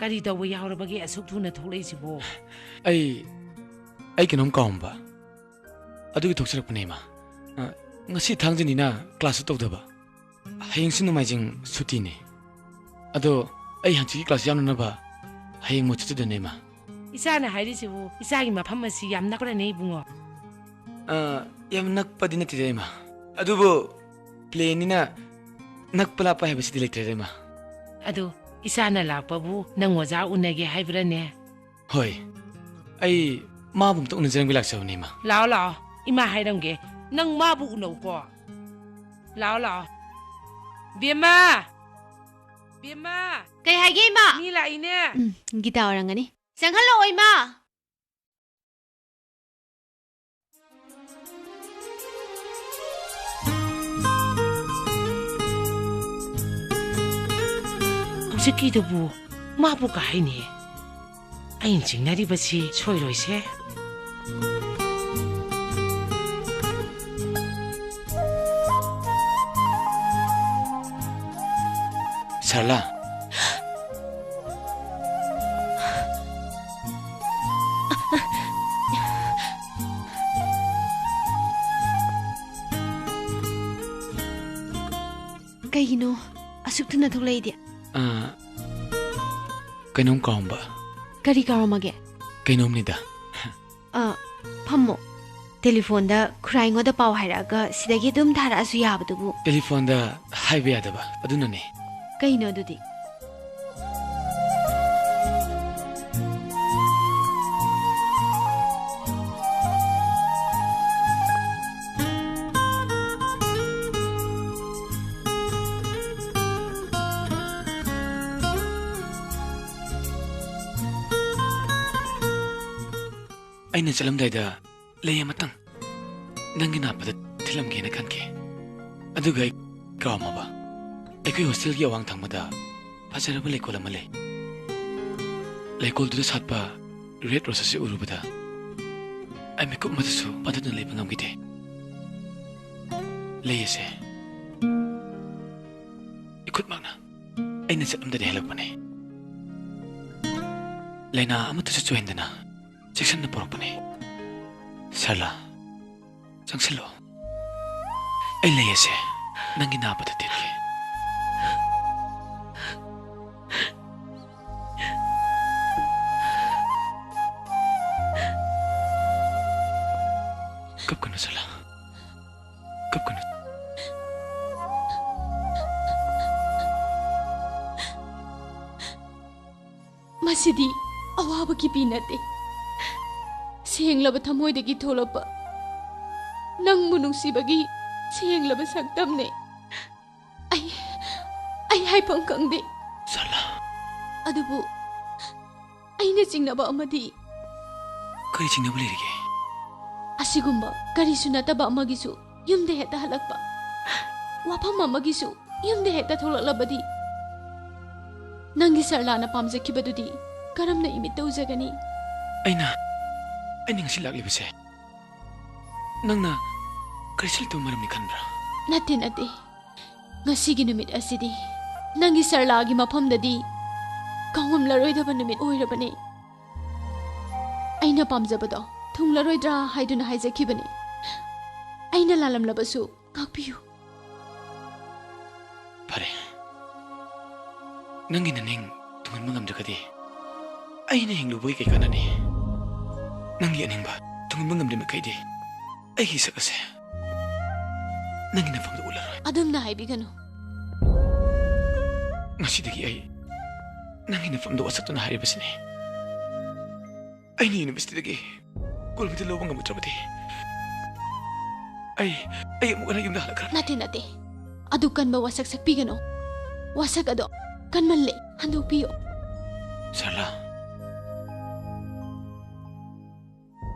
kari tawba yaurabagi asuk thuna tholei ai kinom kaumba adugi thoksarakpane ma ngasi thangjani na class tawdaba hayeng sinu maijing suti ne ado ai hanchi class yamna ba hayeng mo chutu ne ma isana hairi sibu isagi mafam asi yam nakra nei bungo yam nak padina ti ma adubo plane na nak pala pa habisi dilectre ma adu isana lakpabu nang oja unage haibrane hoi ai ma bum to unjang bilak sawni ma lao ima hairamge nang mabu unou ko lao Bima! Kay hage ima? Nila ine. Gita orang ani. Sanghalo ima. Siki dubu mabu kai ni. Ain jingnari basi soiroi se. Sarla. Kaino asuk thuna tholai dia. Kainom kaumba. Kari karamage. Kainom nida. Phammo. Telephone da khuraingo da paw hairaga sidagi dum thara asu yabadubu. Telephone da haibe yadaba aduna ne. Kaino dudi. Aina chalamdaida leya matang nangi napada thilamge na khanke aduga kaamaba ekoi hostel gi awang thangmada fajaraba lekol amale lekol du satpa red rose se urubada ai mekup madasu padana le bangam gite leyese ikut magna aina chalamda de helapane lena amatu se chohendana section na porpane Sarla changsilo ai leyese nangi na pata tirke kap kana Sarla kap kana masidi awaba ki pinate senglaba thamoi degi tholopa nang munungsi bagi senglaba saktamne ai hai pang kangde Sarla adubu aina jingnaba amadi kari jingnaba lerige asigumba kari sunataba amagisu yumde heta halakpa wafam amagisu yumde heta thololabadi nangi sarlana pamjakibadudi karamna imit tawjagani aina ngasi lakli bese nangna karisil tu maram ni khanbra nate ngasi gi numit asidi nangi sarla gi mafam dadi kangum laroi da numit oirabane aina pamjabado thunglaroidra haiduna haijakibane aina lalam labasu ngakpiyu pare nangi naning tungan mangamdrakadi aina hingluboi kai kanani nangi aningba tungan mangamde makaidi ai hi sakase nangi nafamda ularoi adumna haibiganu ngasidagi ai nangi nafamda wasatuna haibasini aini university dagi kolbita loba ngamutrabadi ai amukana yumda halakra nate adu kanba wasak sakpigano wasak ado kanmalle handokpiyo Sarla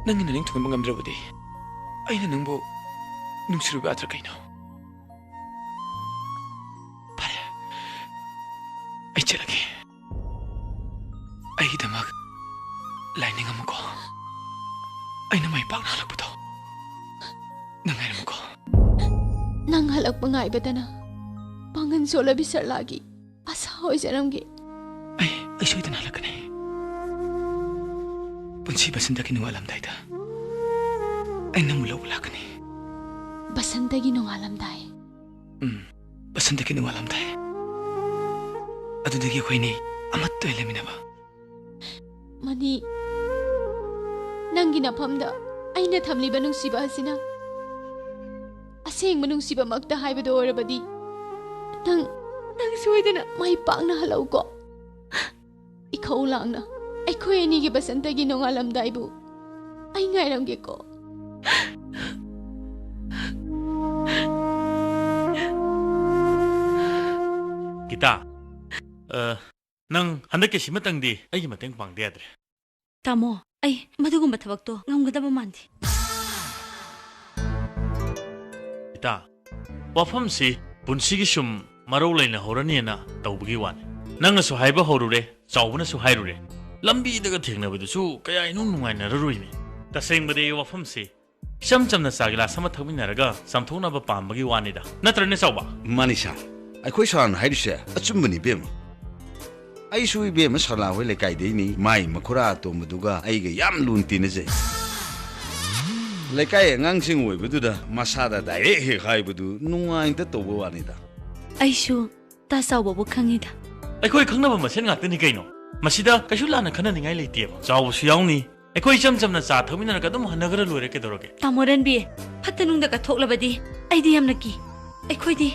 nangi naning tungan mangamdrabadi aina nangbo nungsiruba atra kaino pare ai chelage ai damag lining amuko aina mai pak halakbudo nangai amuko nang halak pangai badana pangan sola bisar lagi asa hoi jaramge ai soidana halakane punsi basanta ki nungalam daida ai namulo ulakane basanta gi nungalam dai basanta ki nungalam dai adudagi khoini amatto eleminaba mani nangi nafamda aina thamliba nungsiba asina aseng manungsiba makta haibado orabadi nang soidana mai pakna halau ko ikhau langna aikhoi ani gi basanta gi nongalam daibu ai ngairam ge ko Kita nang handak ke simatang di ai mateng pang dia dre Tamo ai madugumba thabak to ngamgadaba mandi Kita wafam si punsi gi sum maro laina horani na tawbugi wan nang su haiba horure chawbuna su hairure lambi daga thengna badu su kaya inung nungai na ruruimi taseng bade wafam si cham chamna sagila sama thagmina raga samthona ba pambagi wanida natrane chawba Manisha akhoi san haidise achumbani bem ai sui bem sala hoi le kai deini mai makura to muduga ai ga yam lun tinaje le kai ngang sing oi bududa masada direct he khai budu nungai ta to bo wanida aishu ta sawba bu khangida akhoi khangnaba masen ngakta ni kaino masida kaishu lana khana ningai leitieba chawbu su yauni akhoi cham chamna cha thagmina raga dum hanagara lore ke doroge tamoran bi phatanung da ka thoklabadi aidi yamna ki akhoi di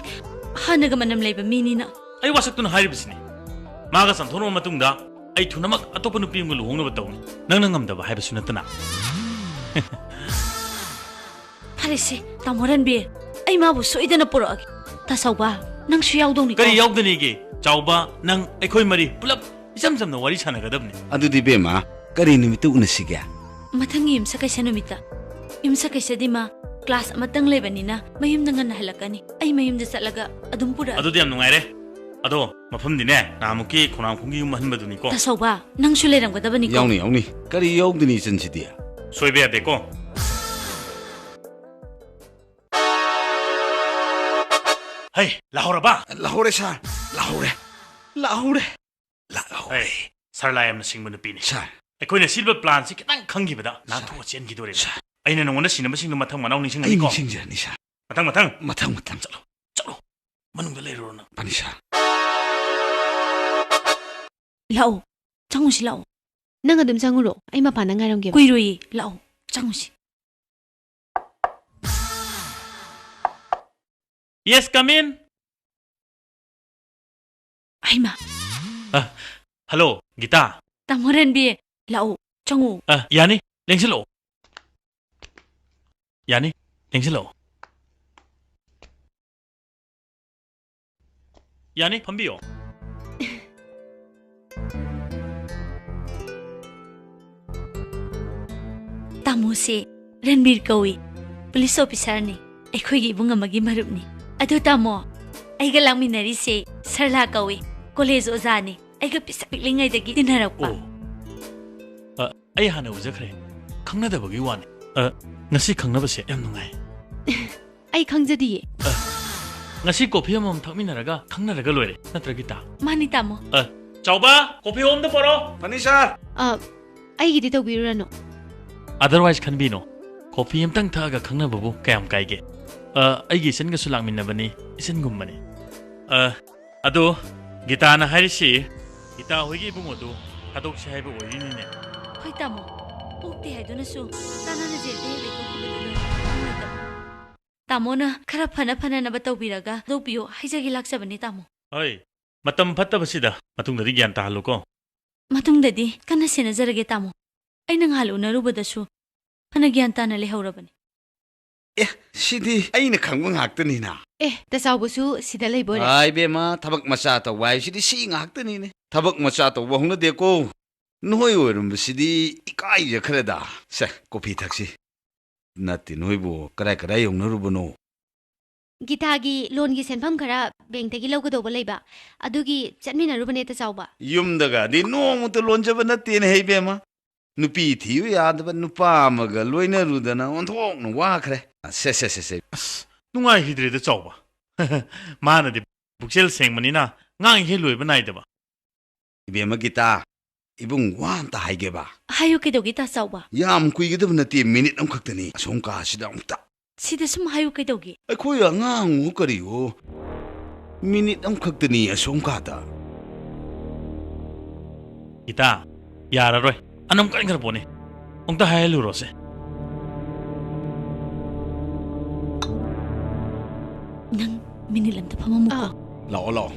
hanaga manam leiba minina ai wasaktuna hairibsini maga samthono matungda ai thunamak atopa nupi ngulu hongnaba tawni nang ngamdaba haibasu natana Parese tamoran bi ai mabu soidana poragi ta sawba nang su yaudoni kari yaudani ge chawba nang akhoi mari pulap isam samna wari sanagadabni adudi bema kari nimitu unasiga mathangi imsa kaisa numita imsa kaisa dima class amatang lebanina mayum nangan halakani ai mayum da salaga adum pura adudi am nungaire ado mafam dine namuki khonam khungi yum hanbaduni ko ta sawba nang su leram gadabani ko yauni kari yaudani chansidia soibe ade ko hey lahore ba lahore sa lahore hey sarla yam singbu nupi ni sa akhoi na silver plan si kitang khangi bada na thu chen gi dore aina nongona sinama sing mathang manau ning sing ai ko sing ni sa matang chalo manung da leiro na panisha lao changusi lao nang adum changuro ai ma pana ngairam ge kuiroi lao changusi yes come in aima hello Gita tamoran bi lao changu yani lengselo yani lengselo yani pambiyo Tamose Ranbir kawi police officer ni akhoi gi bunga magi marup ni adu tamo ai ga langminari se sarla kawi college oza ni ai ga pisapik lingai dagi dinarappa ai hana ujakhre khangna da bagi wan ngasi khangna base yam nungai ai khangjadi ngasi coffee amam thakminaraga khangnaraga loire natra Gita mani tamo chawba coffee home da poro panisha ai gi to birano otherwise can be no coffee am tang thaga khangna babu kayam kaige ai gi sen ga sulang minna bani isen gummani ado Gita na hairisi ita hoigi bungodu hadok si haibu orini ne. Hoi tamo. Pokti hai dona su. Tana na je de le ko kudu. Tamo na khara phana na batau biraga do piyo haijagi laksabani tamo. Hoi, matam phatta basida matungdadi gyan ta haluko. Matungdadi kana senazarage tamo. Aina ngalu na rubadasu. Phana gyan ta na le haurabani. Sidi aina khangwa ngaktani na. Tasawbusu sida leibore. Ai bema thabak macha ta wai sidi si ngaktani ne. Thabak macha ta wahungna de ko. Noi orum sidi ikai ya khreda. Se kopi thaksi. Nati noi bo karai yong narubono. Gitagi loan gi senfam khara bank tagi lawgado ba leiba. Adugi chatmina rubane tasawba. Yumdaga di no to lonjaba nati ne hei bema. Nupi thiyu yadaba nupa amaga loina rudana onthok no wa khre. Se. Nungai hidre de chawba. Mana de buksel sengmani na ngang he loiba naidaba. Ibema gita ibung wan ta haige ba. Hayu kedogi tasawba. Yam kuigidab nati minute amkhaktani asonka sida amta. Sida sum hayu kedogi. Akhoi angang u kariyo. Minute amkhaktani asonka ta. Ita yara roi. Anam kan ngar pone. Ongta haelu rose. Nang minilam ta pamamu ko. Lao.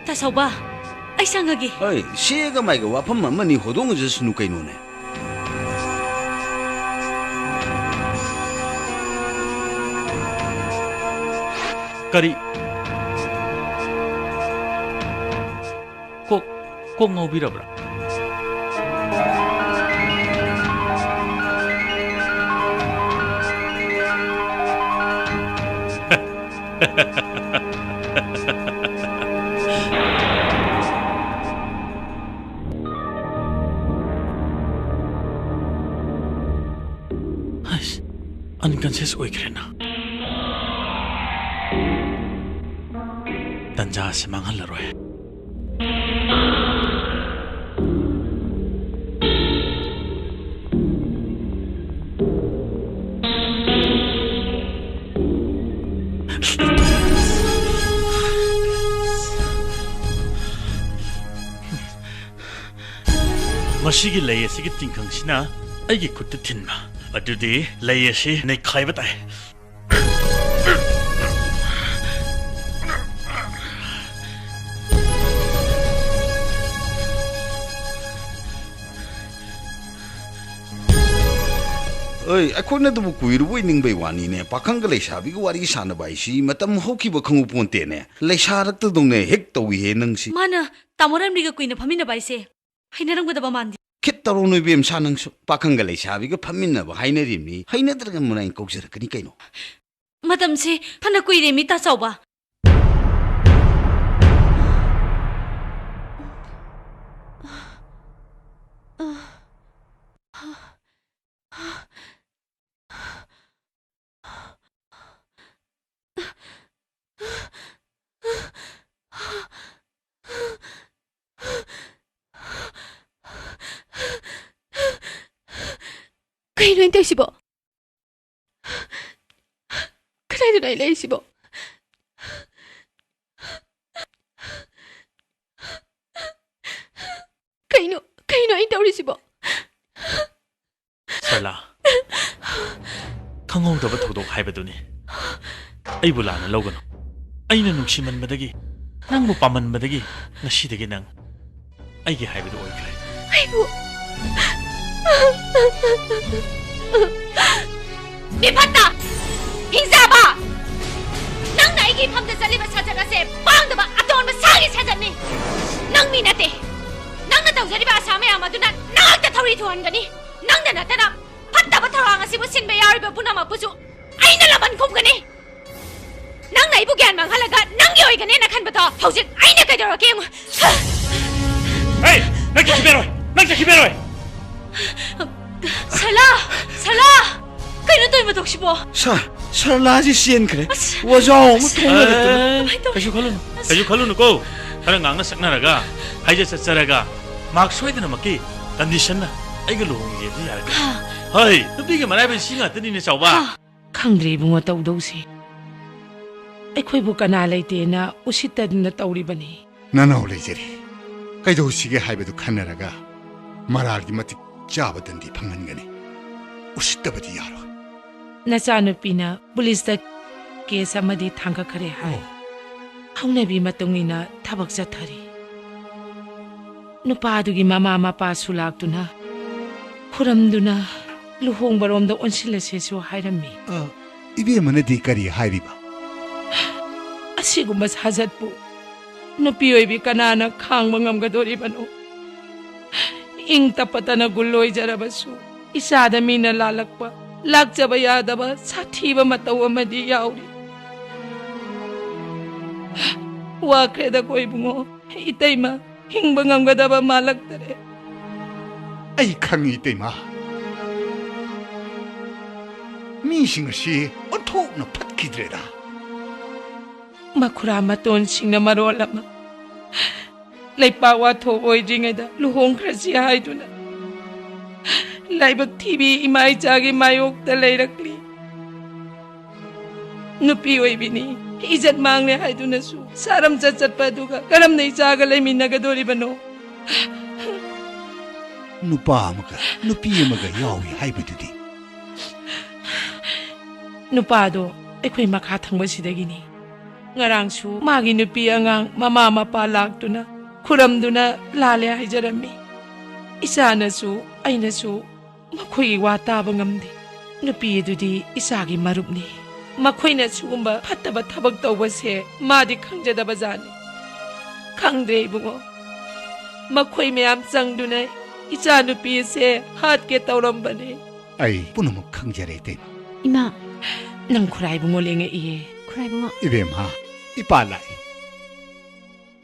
Tasawba. Ay sangagi. Hey, shega maiga wapam mani hodong jesnu kaino ne. Kari kok ngobirabra. Unconscious oikrena. Tanja se manghalaroi. Masigi lay asigi tingkang sina aigi kutta tinma. Adudi lay asi nay khaiba tai. Oi, akhona du kuiru ning bai wani ne pakhang ga leisabi ga wari sana bai si matam hoki ba khangu ponte ne leisarak tu dong ne hek tawi he nang si Mana tamoram riga kuina phamina baise. Hainarang gada bamandi. khit taro noi bem sanang su pakhang ga leisabi ga phaminna ba haina rimni haina dra ga munai kokjara kani kaino Madam se phana kuire mi tasawba. Kaino inte sibo. Krai dai lai sibo. Kaino inte ori sibo. Sala. Khangau da bathodok haibaduni. Ai bulana logano. Aina nuksiman madagi. Nangbu paman madagi. Nasidagi nang. Aigi haibadu oikre. Aibu. Mipata! Hinzaba! Nang naigi pamda zaliba sajaga se bangdaba aton masagi sajani. Nang minate. Nang na tawzariba asame amaduna nagta thori thuangani. Nang na natana patta ba thorang asibu sinbe yariba bunama pusu. Aina laban kumgani. Nang na ibu gyan manghalaga nang yoy gane na khanbata hawjik aina kaidorake. Hey! Nagta kiberoi! Sala! Kaino toy matok sibo? Sa सरलाजी Sen खरे वजाओ म कशु खलुनु को खर ngang saknaraga haije sacharaga mak soidana maki condition na aiga luhongye ji yaraga hoi tubi ge marai ben singa tani ne chawba khangdri bungo tawdousi aikhoi bu kana leite na usitadna tawri bani nanau leijeri kaido sige haibedu khanaraga maragi mati chabadandi phangangani usittabadi yaro Nachanupina Bulista case amadi thanga khare hai haunabi matungina thabak chathari nupa adugi mama mapa sulaktuna khuramduna luhong baromda onsilase so hairami ibe manadi kari hairiba asigumba sajatpu nupi oibi kanana khangba ngamgadori bano ing tapatana gulloi jarabasu isada mina lalakpa lakjaba yadaba sathiba mataw amadi yauri wakreda koi bungo itaima hingba ngamgadaba malaktare ai khangi teima mi singasi onthokna phatkidreda makhura maton singna marolama leipa wa tho oidringeda luhong khrasi haiduna laibak thibi imai chagi mayok ta leirakli nupi oibini izat mangle haiduna su saram chat paduga karam nei chaga leiminaga dori bano nupa amaga nupi amaga yawi haibududi nupa do ekhoi makha thangba sidagini ngarang su magi nupi angang mama mapa laktuna khuramduna lale haijarami isana su aina su makhoi wa taba ngamde nupi dudi isagi marupni makhoina sugumba phattaba thabak tawba se madi khangjadaba jani khangdre bungo makhoi meyam changduna icha nupi se hat ke tawrambane ai punamuk khangjare te ima nang khurai bungo lenge iye khurai bungo ibe ma ipa lai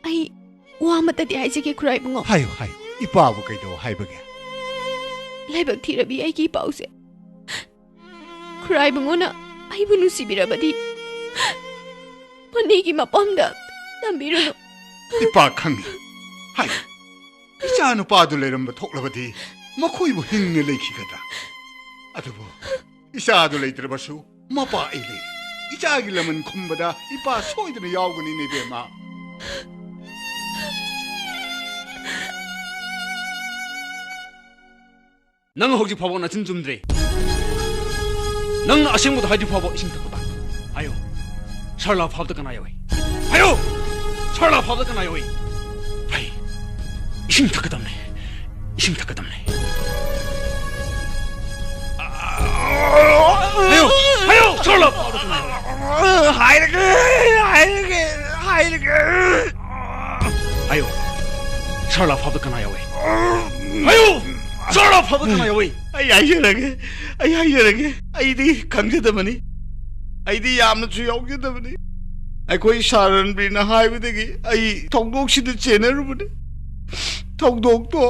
ai wa matati haijege khurai bungo hayo ipa bu kaido haibage laibak thirabi ai ki pause khurai bungo na ai bu nusibirabadi panigi mapamda tambiruno ipa khangi hai icha nu pa du leramba thoklabadi makhoi bu hingne leikhigada adubu isa du leitrabasu mapa ile icha gi laman khumbada ipa soidna yawgani ne be ma nang hoji phabo na chin chumdre nang asengmu da haji phabo ising takaba ayo sarla phab kana yoi ayo sarla phab kana yoi pai ising takadamne ayo sarla phab kana hairage ayo sarla phab kana yoi ayo sarla phab kana yoi ai di khangjadamani ai di yamna chu yawjadamani ai koi saran bina haibudagi ai thongdok sida chenerubani thongdok to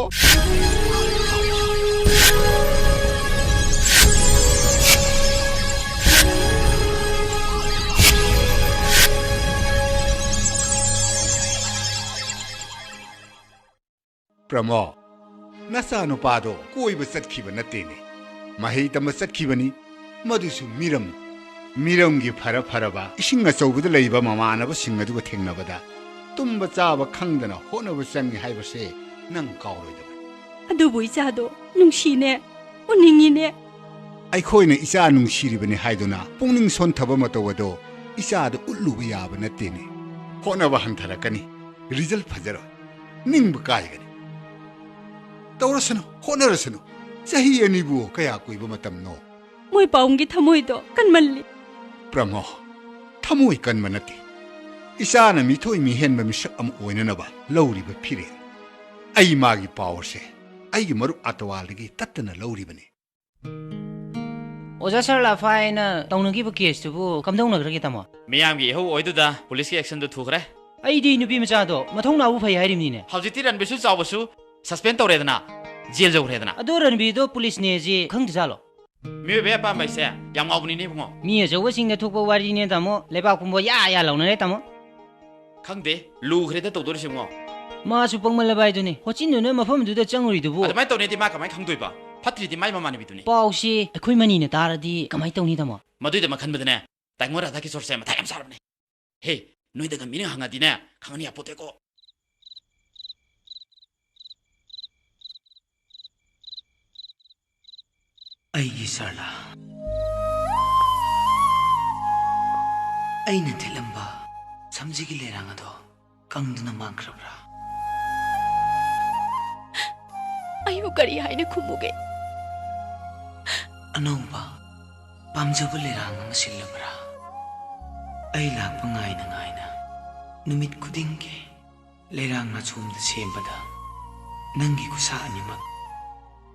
Pramo nasa no pado koi ba satkiba natene mahei tama satkibani madusu miram gi phara ba isinga chaubuda leiba mamana ba singa du thengna bada tumba chaba khangdana hona bu changi haiba se nang kauroi da adubu ichado nungsine uningine ai khoina icha nungsiribani haiduna pungning son thaba matawado icha da ulluba yaba natene hona ba hantharakani result phajaro ningbu kaigani tawrasano honarasano sahi anibu kaya kuiba matamno moi paunggi thamoido kanmalli Pramo thamoi kanmanati isana mithoi mi henba misak am oinanaba lauriba phire ai magi powerse ai gi maru atwaligi tattana lauribani Oja sarla faina taunagi ba case tu bu kamdong nagragi tamo miyamgi ho oiduda police action du thukre ai di nupi macha do mathong na bu phai hairimni ne hawjiti ran besu chawbasu suspend tawredana jail jawredana adoran bi do police ne ji khang jalo ꯃꯤꯑꯣꯏꯕ ꯑꯄꯥꯝꯕ ꯍꯥꯏꯁꯦ ꯌꯥꯝ ꯉꯥꯎꯕꯅꯤꯅꯦ ꯏꯕꯨꯡꯉꯣ ꯃꯤ ꯑꯆꯧꯕꯁꯤꯡꯗ ꯊꯣꯛꯄ ꯋꯥꯔꯤꯅꯦ ꯇꯥꯃꯣ ꯂꯩꯕꯥꯛ ꯄꯨꯝꯕ ꯌꯥ ꯂꯥꯎꯅꯔꯦ ꯇꯥꯃꯣ ꯈꯪꯗꯦ ꯂꯨꯈ꯭ꯔꯦꯗ ꯇꯧꯗꯣꯔꯤꯁꯦ ꯏꯕꯨꯡꯉꯣ 마수 뻥말라바이더니 호찐누는 마펌두다 짱우리두부 ꯑꯗꯨꯃꯥꯏꯅ ꯇꯧꯅꯦꯗꯤ ꯃꯥ ꯀꯃꯥꯏꯅ ꯈꯪꯗꯣꯏꯕ ꯐꯠꯇ꯭ꯔꯤꯗꯤ ꯃꯥꯏ ꯃꯃꯥꯟꯅꯕꯤꯗꯨꯅꯤ ꯄꯥꯎꯁꯤ ꯑꯩꯈꯣꯏ ꯃꯅꯤꯅ ꯇꯥꯔꯗꯤ ꯀꯃꯥꯏ ꯇꯧꯅꯤ ꯇꯥꯃꯣ ꯃꯗꯨꯏꯗ ꯃꯈꯟꯕꯗꯅꯦ ꯇꯥꯏꯉꯣ ꯔꯥꯙꯥꯒꯤ ꯁꯣꯔꯁꯦ ꯃꯊꯥ ꯌꯥꯝ ꯁꯥꯔꯕꯅꯦ ꯍꯦ ꯅꯣꯏꯗꯒ ꯃꯤꯅ ꯍꯪꯉꯗꯤꯅꯦ ꯈꯪꯉꯅꯤ ꯌꯥꯄꯣꯠꯇꯦꯀꯣ ꯑꯩꯒꯤ ꯁꯔꯂꯥ ꯑꯩꯅ ꯊꯤꯠꯂꯝꯕ ꯁꯝꯖꯤꯒꯤ ꯂꯩꯔꯥꯡ ꯑꯗꯣ ꯀꯪꯗꯨꯅ ꯃꯥꯡꯈ꯭ꯔꯕ꯭ꯔꯥ ꯑꯩꯕꯨ ꯀꯔꯤ ꯍꯥꯏꯅ ꯈꯨꯝꯃꯨꯒꯦ ꯑꯅꯧꯕ ꯄꯥꯝꯖꯕ ꯂꯩꯔꯥꯡ ꯑꯃ ꯁꯤꯜꯂꯕ꯭ꯔꯥ ꯑꯩ ꯂꯥꯛꯄ ꯉꯥꯏꯅ ꯉꯥꯏꯅ ꯅꯨꯃꯤꯠ ꯈꯨꯗꯤꯡꯒꯤ ꯂꯩꯔꯥꯡ ꯃꯆꯨꯝꯗ ꯁꯦꯝꯕꯗ ꯅꯪꯒꯤ ꯈꯨꯠꯁꯥ ꯑꯅꯤꯃꯛ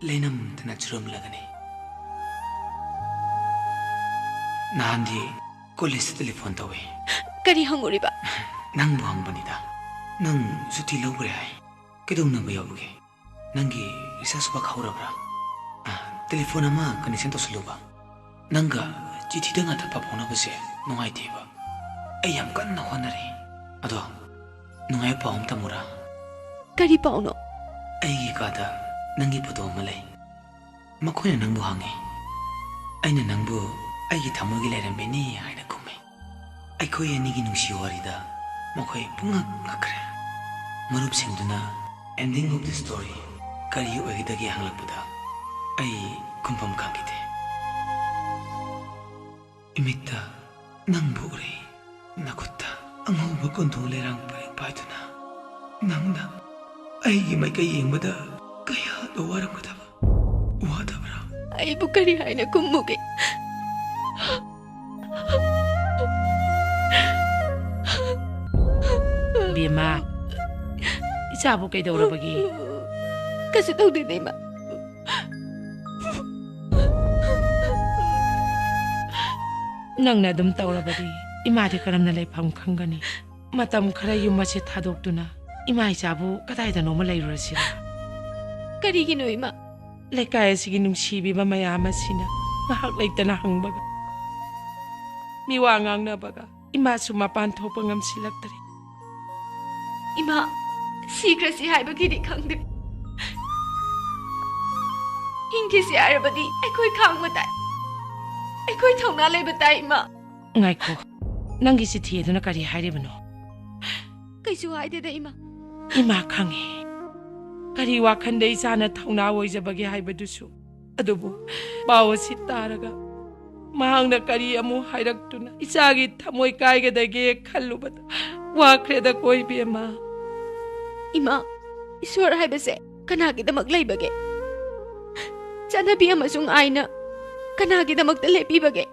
ꯂꯩꯅꯝꯗꯅ ꯆꯨꯔꯝꯂꯒꯅꯤ ꯅꯍꯥꯟꯗꯤ ꯀꯣꯂꯦꯖꯇ ꯇꯦꯂꯤꯐꯣꯟ ꯇꯧꯋꯦ ꯀꯔꯤ ꯍꯪꯉꯨꯔꯤꯕ ꯅꯪꯕꯨ ꯍꯪꯕꯅꯤꯗ ꯅꯪ ꯁꯨꯇꯤ ꯂꯧꯈ꯭ꯔꯦ ꯍꯥꯏ ꯀꯩꯗꯧꯅꯕ ꯌꯥꯎꯕꯒꯦ ꯅꯪꯒꯤ ꯔꯤꯁꯥꯔꯆ ꯋꯥꯛ ꯍꯧꯔꯕ꯭ꯔꯥ ꯇꯦꯂꯤꯐꯣꯟ ꯑꯃ ꯀꯅꯦꯛꯁꯟ ꯇꯧꯁꯜꯂꯨꯕ ꯅꯪꯒ ꯆꯤꯊꯤꯗ ꯉꯥꯛꯇ ꯄꯥꯎ ꯐꯥꯎꯅꯕꯁꯦ ꯅꯨꯡꯉꯥꯏꯇꯦꯕ ꯑꯩ ꯌꯥꯝ ꯀꯟꯅ ꯍꯣꯠꯅꯔꯤ ꯑꯗꯣ ꯅꯨꯡꯉꯥꯏꯕ ꯄꯥꯎ ꯑꯃ ꯇꯝꯃꯨꯔꯥ ꯀꯔꯤ ꯄꯥꯎꯅꯣ ꯑꯩꯒꯤ ꯀꯥꯗ ꯅꯪꯒꯤ ꯐꯣꯇꯣ ꯑꯃ ꯂꯩ ꯃꯈꯣꯏꯅ ꯅꯪꯕꯨ ꯍꯪꯉꯤ ꯑꯩꯅ ꯅꯪꯕꯨ ꯑꯩꯒꯤ ꯊꯃꯣꯏꯒꯤ ꯂꯩꯔꯝꯕꯤꯅꯤ ꯍꯥꯏꯅ ꯈꯨꯝꯃꯤ ꯑꯩꯈꯣꯏ ꯑꯅꯤꯒꯤ ꯅꯨꯡꯁꯤ ꯋꯥꯔꯤꯗ ꯃꯈꯣꯏ ꯄꯨꯡꯉꯛ ꯉꯛꯈ꯭ꯔꯦ ꯃꯔꯨꯞꯁꯤꯡꯗꯨꯅ ꯑꯦꯟꯗꯤꯡ ꯑꯣꯐ ꯗ ꯁ꯭ꯇꯣꯔꯤ ꯀꯔꯤ ꯑꯣꯏꯒꯗꯒꯦ ꯍꯪꯂꯛꯄꯗ ꯑꯩ ꯈꯨꯝꯐꯝ ꯈꯪꯈꯤꯗꯦ 이미타 낭보리 나쿠타 앙호바 건돌레랑 파이파이드나 낭나 아이기 마이까 잉마다 까야도 와랑거다바 와다브라 아이부 까리 하이나 군무게 비마 이자부 그이더러버기 가수 도대네 마 ꯅꯪꯅ ꯑꯗꯨꯝ ꯇꯧꯔꯕꯗꯤ ꯏꯃꯥꯗꯤ ꯀꯔꯝꯅ ꯂꯩꯐꯝ ꯈꯪꯒꯅꯤ ꯃꯇꯝ ꯈꯔ ꯌꯨꯝ ꯑꯁꯤ ꯊꯥꯗꯣꯛꯇꯨꯅ ꯏꯃꯥ ꯏꯆꯥꯕꯨ ꯀꯗꯥꯏꯗꯅꯣꯃ ꯂꯩꯔꯨꯔꯁꯤꯔꯥ ꯀꯔꯤꯒꯤꯅꯣ ꯏꯃꯥ ꯂꯩꯀꯥꯏ ꯑꯁꯤꯒꯤ ꯅꯨꯡꯁꯤꯕꯤꯕ ꯃꯌꯥꯝ ꯑꯁꯤꯅ ꯉꯥꯏꯍꯥꯛ ꯂꯩꯇꯅ ꯍꯪꯕꯒ ꯃꯤꯋꯥ ꯉꯥꯡꯅꯕꯒ ꯏꯃꯥꯁꯨ ꯃꯄꯥꯟ ꯊꯣꯛꯄ ꯉꯝꯁꯤꯜꯂꯛꯇ꯭ꯔꯦ ꯏꯃꯥ ꯁꯤꯈ꯭ꯔꯁꯤ ꯍꯥꯏꯕꯒꯤꯗꯤ ꯈꯪꯗꯦ ꯍꯤꯡꯈꯤꯁꯤ ꯍꯥꯏꯔꯕꯗꯤ ꯑꯩꯈꯣꯏ ꯈꯥꯡꯕ ꯇꯥꯏ ꯑꯩꯈꯣꯏ ꯊꯧꯅꯥ ꯂꯩꯕ ꯇꯥꯏ ꯏꯃꯥ ꯉꯥꯏꯈꯣ ꯅꯪꯒꯤ ꯆꯤꯊꯤ ꯑꯗꯨꯅ ꯀꯔꯤ ꯍꯥꯏꯔꯤꯕꯅꯣ ꯀꯩꯁꯨ ꯍꯥꯏꯗꯦꯗ ꯏꯃꯥ ꯏꯃꯥ ꯈꯪꯉꯦ ꯀꯔꯤ ꯋꯥꯈꯟꯗ ꯏꯆꯥꯅ ꯊꯧꯅꯥ ꯑꯣꯏꯖꯕꯒꯦ ꯍꯥꯏꯕꯗꯨꯁꯨ ꯑꯗꯨꯕꯨ ꯄꯥꯎ ꯑꯁꯤ ꯇꯥꯔꯒ ꯃꯍꯥꯛꯅ ꯀꯔꯤ ꯑꯃꯨꯛ ꯍꯥꯏꯔꯛꯇꯨꯅ ꯏꯆꯥꯒꯤ ꯊꯃꯣꯏ ꯀꯥꯏꯒꯗꯒꯦ ꯈꯜꯂꯨꯕꯗ ꯋꯥꯈ꯭ꯔꯦꯗ ꯀꯣꯏꯕꯦꯝꯃ ꯏꯃꯥ ꯏꯁꯣꯔ ꯍꯥꯏꯕꯁꯦ ꯀꯅꯥꯒꯤꯗꯃꯛ ꯂꯩꯕꯒꯦ ꯆꯠꯅꯕꯤ ꯑꯃꯁꯨꯡ ꯑꯥꯏꯅ ꯀꯅꯥꯒꯤꯗꯃꯛꯇ ꯂꯦꯞꯄꯤꯕꯒꯦ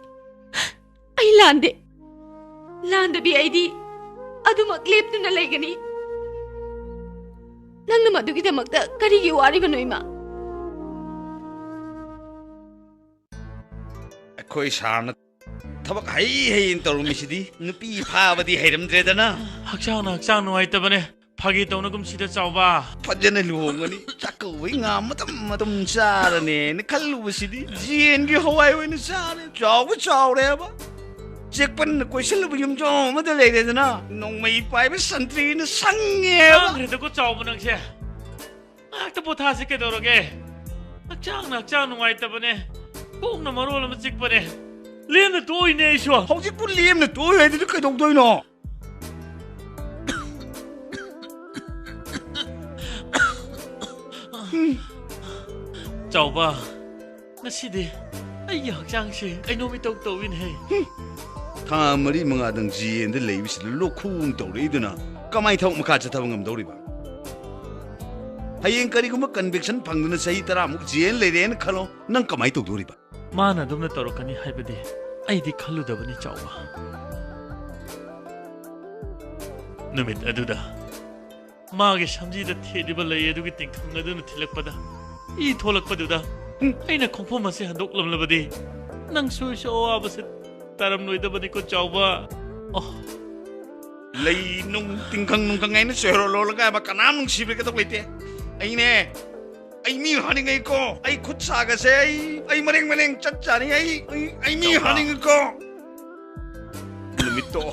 ꯑꯩ ꯂꯥꯟꯗꯦ ꯂꯥꯟꯗꯕꯤ ꯑꯩꯗꯤ ꯑꯗꯨꯃꯛ ꯂꯦꯞꯇꯨꯅ ꯂꯩꯒꯅꯤ ꯅꯪꯅ ꯃꯗꯨꯒꯤꯗꯃꯛꯇ ꯀꯔꯤꯒꯤ ꯋꯥꯔꯤꯕꯅꯣ ꯏꯃꯥ ꯑꯩꯈꯣꯏ ꯁꯥꯔꯅ ꯊꯕꯛ ꯍꯩꯅ ꯇꯧꯔꯝꯃꯤꯁꯤꯗꯤ ꯅꯨꯄꯤ ꯐꯥꯕꯗꯤ ꯍꯩꯔꯝꯗ꯭ꯔꯦꯗꯅ ꯍꯛꯆꯥꯡ ꯅꯨꯡꯉꯥꯏꯇꯕꯅꯦ ꯐꯥꯒꯤ ꯇꯧꯅꯒꯨꯝ ꯁꯤꯗ ꯆꯥꯎꯕ ꯐꯖꯅ ꯂꯨꯍꯣꯡꯒꯅꯤ ꯆꯥꯛꯀꯧꯕꯩ ꯉꯥ ꯃꯇꯝ ꯆꯥꯔꯅꯦꯅ ꯈꯜꯂꯨꯕꯁꯤꯗꯤ ꯖꯦꯟꯒꯤ ꯍꯋꯥꯏ ꯑꯣꯏꯅ ꯆꯥꯔꯦ ꯆꯥꯎꯔꯦꯕ ꯆꯦꯛꯄꯟꯅ ꯀꯣꯏꯁꯤꯜꯂꯕ ꯌꯨꯝꯖꯥꯎ ꯑꯃꯗ ꯂꯩꯔꯦꯗꯅ ꯅꯣꯡꯃꯩ ꯄꯥꯏꯕ ꯁꯟꯇ꯭ꯔꯤꯅ ꯁꯪꯉꯦꯕ ꯈꯪꯈ꯭ꯔꯦꯗꯀꯣ ꯆꯥꯎꯕ ꯅꯪꯁꯦ ꯉꯥꯛꯇ ꯄꯣꯊꯥꯁꯤ ꯀꯩꯗꯧꯔꯒꯦ ꯍꯛꯆꯥꯡ ꯅꯨꯡꯉꯥꯏꯇꯕꯅꯦ ꯀꯣꯛꯅ ꯃꯔꯣꯜ ꯑꯃ ꯆꯤꯛꯄꯅꯦ ꯂꯦꯝꯅ ꯇꯣꯛꯏꯅꯦ ꯑꯩꯁꯨ ꯍꯧꯖꯤꯛꯄꯨ ꯂꯦꯝꯅ ꯇꯣꯛꯏ ꯍꯥꯏꯗꯨꯗꯤ ꯀꯩꯗꯧꯗꯣꯏꯅꯣ ꯆꯥꯎꯕ ꯉꯁꯤꯗꯤ ꯑꯩꯒꯤ ꯍꯛꯆꯥꯡꯁꯦ ꯀꯩꯅꯣꯝ ꯏꯇꯧ ꯇꯧꯏꯅꯦ ꯊꯥ 4-5ꯗꯪ ꯖꯦꯟꯗ ꯂꯩꯕꯁꯤꯗ ꯂꯣꯛꯈꯨꯝ ꯇꯧꯔꯛꯏꯗꯨꯅ ꯀꯃꯥꯏ ꯊꯕꯛ ꯃꯈꯥ ꯆꯠꯊꯕ ꯉꯝꯗꯧꯔꯤꯕ ꯍꯌꯦꯡ ꯀꯔꯤꯒꯨꯝꯕ ꯀꯟꯚꯤꯛꯁꯟ ꯐꯪꯗꯨꯅ ꯆꯍꯤ 10 ꯖꯦꯟ ꯂꯩꯔꯦꯅ ꯈꯜꯂꯣ ꯅꯪ ꯀꯃꯥꯏ ꯇꯧꯗꯧꯔꯤꯕ ꯃꯥꯅ ꯑꯗꯨꯝꯅ ꯇꯧꯔꯛꯀꯅꯤ ꯍꯥꯏꯕꯗꯤ ꯑꯩꯗꯤ ꯈꯜꯂꯨꯗꯕꯅꯤ ꯆꯥꯎꯕ ꯅꯨꯃꯤꯠ ꯑꯗꯨꯗ 마게 삼지다 테디바 레이에두기 띵캉가드는 틸렉바다 이 톨락바두다 아이나 콩포마세 한독 럼라바디 낭 수쇼 아바세 따람 노이다바디 코 짜오바 레이 농 띵캉 농캉 아이나 쇠로 로라가 바 까남 농시비게 또 레이테 아이네 ai mi haning ai ko ai khut sa ga se ai mareng chat chani ai mi haning ko lumito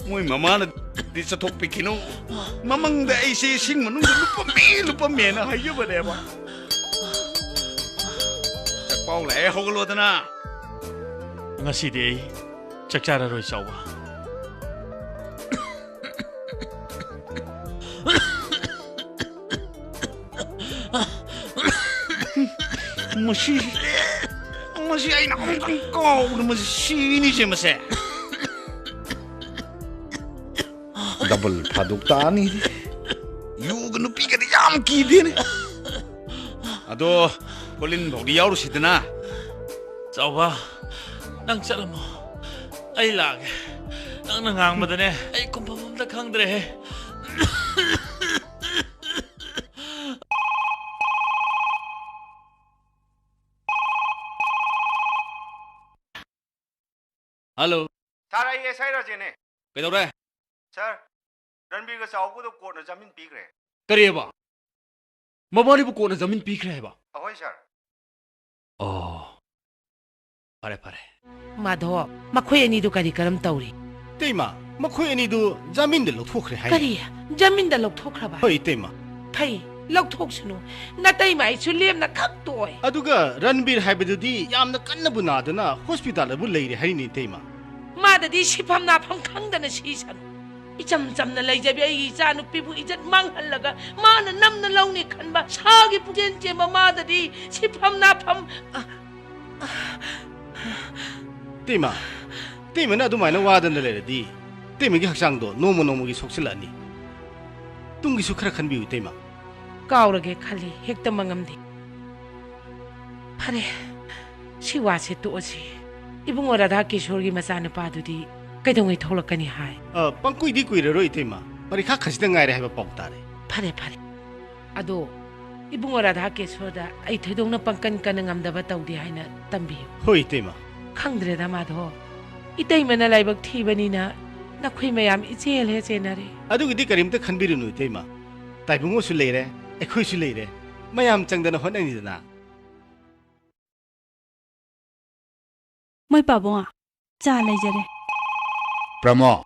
moi mama na di sa thok pikino mamang da ai se sing manung lupa me na hayo ba de ba chak pau le hoglo da na ngasi di chakchara roi chawba Masi ay nakakang ko naman si siya mase. Double paduk tani. Yuga no pika di yam kidi ni. Ado Colin bodi yauru si dana. Chawba nang chalamo ai lag nang nangang madane ai kumpam da khangdre Hello. Sir, I SI Rajene. Kedore? Sir, Ranbir ka saw ko to court na jamin pigre. Kariba. Mabari bu ko na zamin pikre ba. Ahoy, sir. Oh. Pare. Madho, makhoi ani du kari karam tauri. Tema, makhoi ani du jamin de lokthokre hai. Kari, jamin da lokthokra ba. Hoi tema. Phai, lokthok sunu. Natai mai sulem na khak toy. Aduga Ranbir haibadudi yamna kanna buna dana hospital bu leire hai ni tema. Mada di sipam na pham khangdana sisan. Icham chamna leijabi ai cha nu pibu ijat manghalaga mana namna lawni khanba sagi pugen che mada di sipam na pham Tema na adumai na wadan le di tema gi haksang do nomo gi soksilani tungi su khara khanbi tema kaurage khali hekta mangamdi phare siwa se to ji ibungo radha kishor gi masana padudi kaidongai tholakani hai pangkui di kuire roi tema parikha khasida ngai re haiba pautare phare ado ibungo radha kishor da ai thaidongna pangkan kanangam daba tawdi haina tambi hoi tema khangdre da madho itai mana laibak thibani na nakhoi mayam ichel he chenare adu gi di karimta khanbiru nu tema taibungo su leire ekhoi su leire mayam changdana honani dana moi pabonga cha leijare Pramo,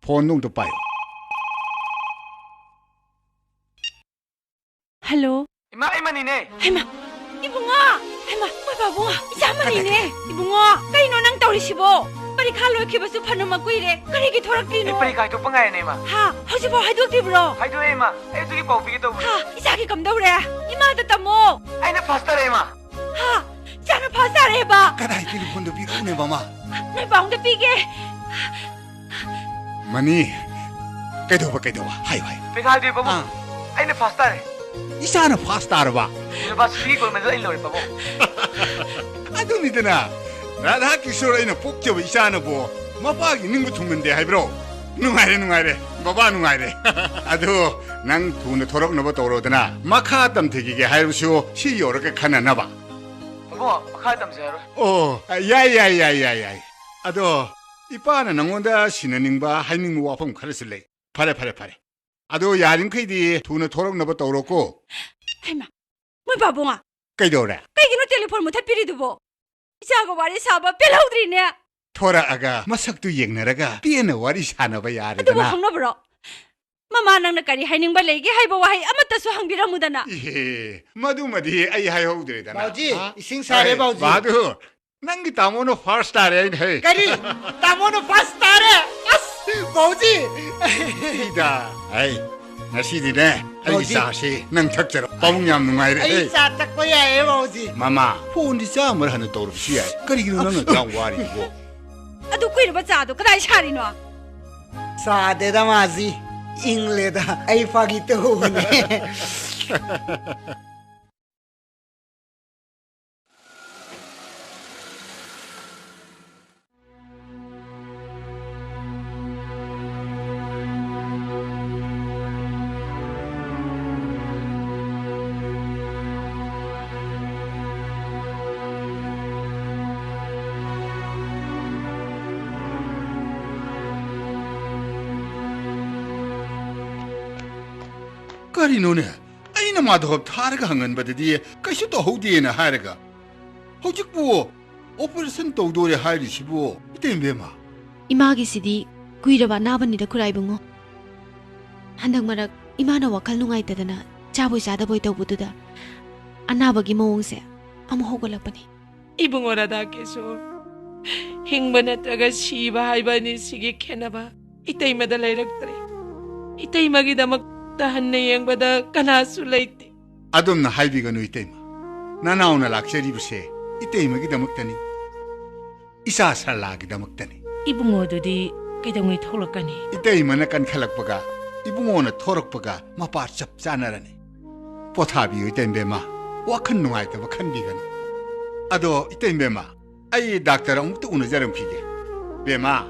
phone nung to payo. Hello. Ima ni ne. Hema, ibunga. Hema, moi babunga. Jamani ne. Ibunga, kaino nang tawri sibo. Parikha loikibasu phanuma kuire. Kari gi thoraktino. Parikha to pangai ne ma. Ha, hojibo haidokdibro. Haidoi ma. Ai tugi pau pigi to. Ha, isagi kamdawre. Ima da tamo. Aina faster e ma. Ha, jana faster e ba. Kadai telephone do piro ne mama. Noi baung da pige. Mani, kaidoba. Hai. Pekha di babu. Aina faster e. Isana faster ba. University ko medal lori babu. Adu ni dana. Radha Kishore ina pokjaba isana bo. Mapagi ningbu thungmende haibro. Nungaire. Baba nungaire. Adu nang thuna thorok naba toro dana. Makha tam thegi ge hairusu si yoraka khana naba. Babu, makha tam zero. Oh, yai. Ado 이빠는 낭원다 신은닝바 하이닝 와폼 카르슬레 파레 아도 야링크이디 두는 토록 너버 떠오르고 해마 뭐 바봉아 까이도라 까이기노 텔레폰 못 할피리도보 이자고 와리 사바 벨라우드리네 토라아가 마삭도 옅나라가 삐에나 와리 사나바 야르다나 뭐 항나브로 마마 낭나 까리 하이닝바 레기 하이바 와하이 아마따수 항비라무다나 예 마두마디 아이 하이호드레다나 바우지 이싱 사레 바우지 마두 nangi tamono first star hai kari tamono first star as bauji ida ai nasi di ne ai sa si nang thak chero pawng yam nungai re ai sa tak pa ya e bauji mama phone di sa mar han to ru si ai kari gi nang nang wari go adu kuir ba cha do kadai sari no sa de da mazi ingle da ai fagi to ne kari no ne ai ꯑꯩꯅ ꯃꯥꯙꯕ ꯊꯥꯔꯒ ꯍꯪꯍꯟꯕꯗꯗꯤ ꯀꯩꯁꯨ ꯇꯧꯍꯧꯗꯦꯅ ꯍꯥꯏꯔꯒ ꯍꯧꯖꯤꯛꯄꯨ operation ꯇꯧꯗꯣꯔꯦ ꯍꯥꯏꯔꯤꯁꯤꯕꯨ ꯏꯇꯩꯃꯕꯦꯝꯃ 이마기시디 구이러바 나반니다 쿠라이붕어 한dak 이마나 와칼 누가이다다나 자보이 자다보이 tawbududa anabagi mawongse amu hogolakpani 이붕어라다 계속 힝바 나트라가 시바 하이바니 시기 캐나바 이때이마다 레이럭트레 이때이마기다막 한내 양바다 까나수 레이티 ꯑꯗꯨꯝꯅ ꯍꯥꯏꯕꯤꯒꯅꯨ ꯏꯇꯩꯃ ꯅꯅꯥꯎꯅ ꯂꯥꯛꯆꯔꯤꯕꯁꯦ 이때이마ꯒꯤꯗꯃꯛꯇꯅꯤ 이사 살라기ꯗꯃꯛꯇꯅꯤ 이붕어도디 그동이 털었가니 이때이마나 깐칼락바가 이붕어나 토럭바가 마파 짭짜나라니 포타비요 이때임베마 와큰 누아이다바 칸비가노 아도 이때임베마 아이 닥터랑 또 우너자름 피게 베마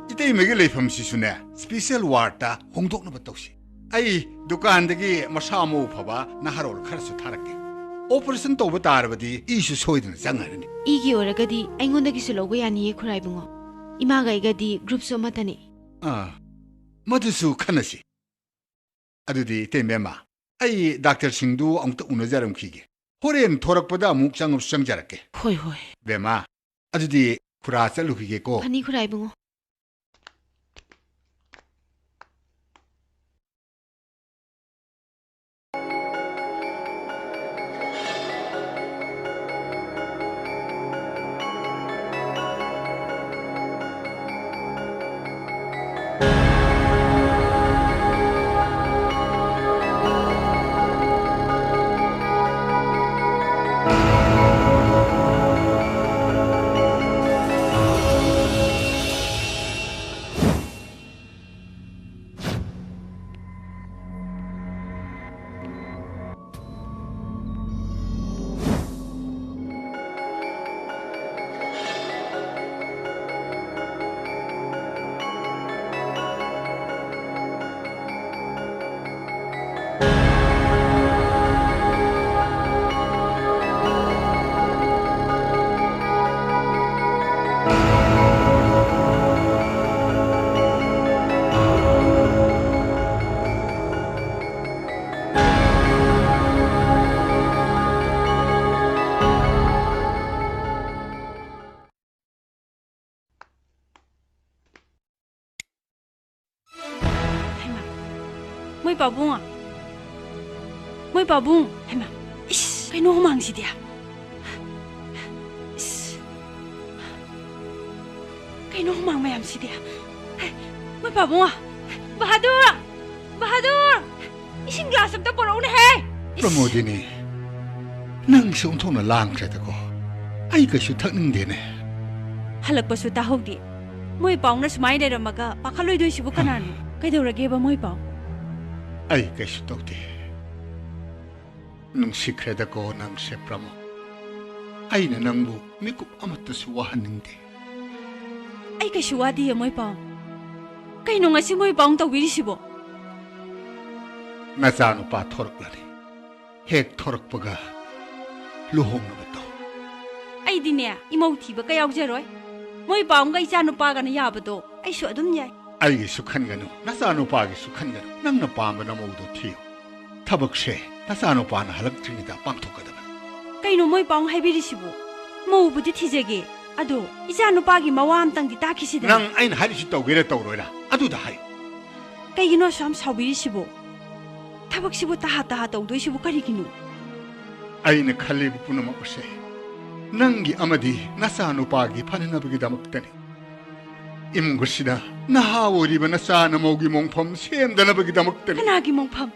이때이마게 레이펌시수네 스페셜 와르타 홍독나바 떡시 아이 두칸데기 마사모 파바 나하롤 카라스 타락게 오퍼레이션 또바 따르바디 이슈 소이드나 장하르니 이기 오라가디 아잉온다기스 로고 야니에 쿠라이붕어 이마가 이가디 그룹 소마타니 मधुसु खनसी अदुदी तेमेमा आई doctor Sindhu अमुत उनजरम खीगे होरेन थोरकपदा अमुक चंग चंगजरके होय होय बेमा अदुदी खुरा चलुखीगे को funny खुराइबुंगो Moi pabung à? Moi pabung, hay mà? Cái nô mang gì đấy à? Cái nô mang mày làm gì đấy à? Moi pabung à? Bahadur, Bahadur, ising glass of the borrow ne hey. Pramodini, nang sung thong na lang kaya ko. Ay ka shoot thak ning din eh. Halak pa shoot tahog di. Moi pabung na sumay na ramaga. Pakaloy doy sibu kanan. Kay daw rage ba moi pabung? Ay ka shoot tog di. Nung secret ako nang se pramo. Ay na nang bu mikup amat na suwahan ning di. Ay ka suwa di ya moi pabung. Kay nung nga si moi pabung tawiri sibo. Nasano pa thorak lani. Hek thorak paga. Luhong na bato. Ay di niya, imaw tiba kayaw jaroy. Moi pabung kay sano pa ka na yabado. Ay suwa dun niya. Ay sukhan gano. Nasano pa gi sukhan gano. Nang napamba na maudo tiyo. Tabak siya. Nasano pa na halag trinita pangtok ka daban. Kay no moi pabung haibiri sibo. Mau budi tijege. Ado, isano pa gi mawam tang di takisida. Nang ay na hali si tawgira tawroy na. Ado dahay. Kay gino siyam sawiri sibo. Tabak sibo taha-taha tawdoy sibo karigino. Ay na kalibu po naman ko siya. Nanggi amadi nasano pagi pananabagi damaktani. Imong ko sila nahawari ba nasana maugi mong pam siyenda na bagi damaktani. Kanagi mong pam.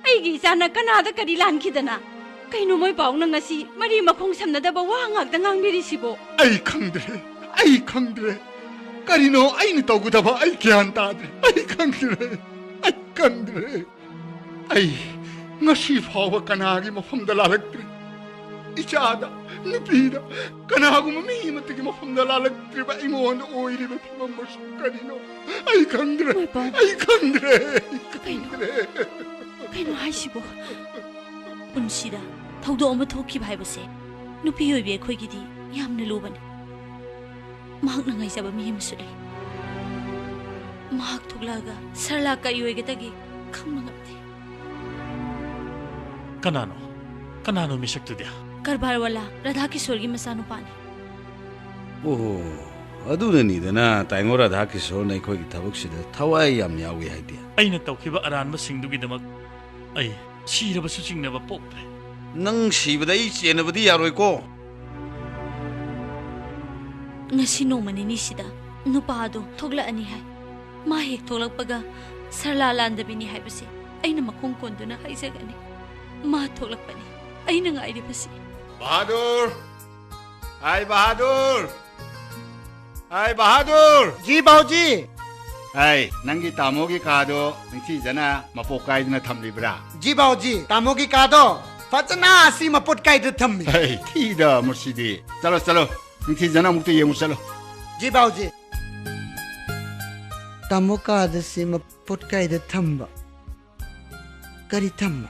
Ay gisana kanada kadilan kita na. Kay numoy paong na nga si mari makong samna da ba wangag dangang mirisibo. Ay kangdre. Ay kangdre. Karino ay nitaw da ba ay kiyantadre. Ay kangdre. Ay kangdre. Ay ngasi pawa kanagi mapamdalalagdre. Ichada, nupida, kanago mamihimatagi mapamdalalagdre ba imo ano oiri ba pimamas karino. Ay kangdre. Ay kangdre. Ay kangdre. Kayno haisibo. Unsida, thawdo ama thokki bhaibase. Nupi hoibe khoigidi yamna lobani. Mahak na ngaisaba mihim sule. Mahak thuglaga sarla kai hoigetagi khangna ngapte. कनानो कनानो मिसक तुदिया कारबार वाला राधा किशोर की मसानु पानी ओहो अदुननीदना ताइंगो राधा किशोर नै खोइ थबकसिदा थवाइ याम याउगे हाइदि अइना तौखिबा अरानबा सिंदुगिदमक अइ सिरबसु चिंगनबा पोक्रे नंग सिबदै चेनबदि यारोइको ngasi nomani ni sida nupa do thogla ani hai ma hek tholakpaga sarla landabini hai basi aina makong konduna haijagani ma tholakpani aina ngai ri basi बहादुर आई बहादुर जी बाबूजी आई नंगी तामोगी कादो नंसी जना मपोकाइदना थमलिब्रा जी बाबूजी तामोगी कादो फजना सी मपोट काइद थम्मी आई ठीदा मुर्शिदी चलो चलो नंसी जना मुक्ति ये चलो जी बाबूजी तामो काद सी मपोट काइद थम्बा करी थम्मा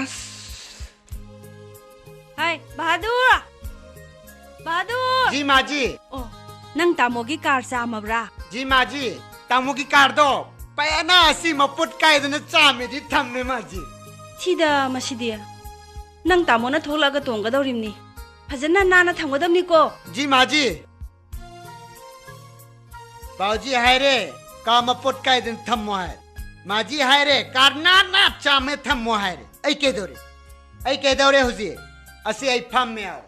अस हाय बहादुर बहादुर जी माँ जी ओ नंग तामोगी कार चामब्रा जी माँ जी तामोगी कार दो पैना सी मपुट कायदना चामेदी थम्मे माँ जी थिदा मसिदिया नंग तामोना थोलागा तोंगदौरिमनी फजना नाना थमगदमनी को जी माँ जी बाबूजी हाय रे का मपुट कायदन थम्मो है माँ जी हाय रे कार नाना चामे थम्मो है रे ऐ के दौरे हुजी असी आई फम में आओ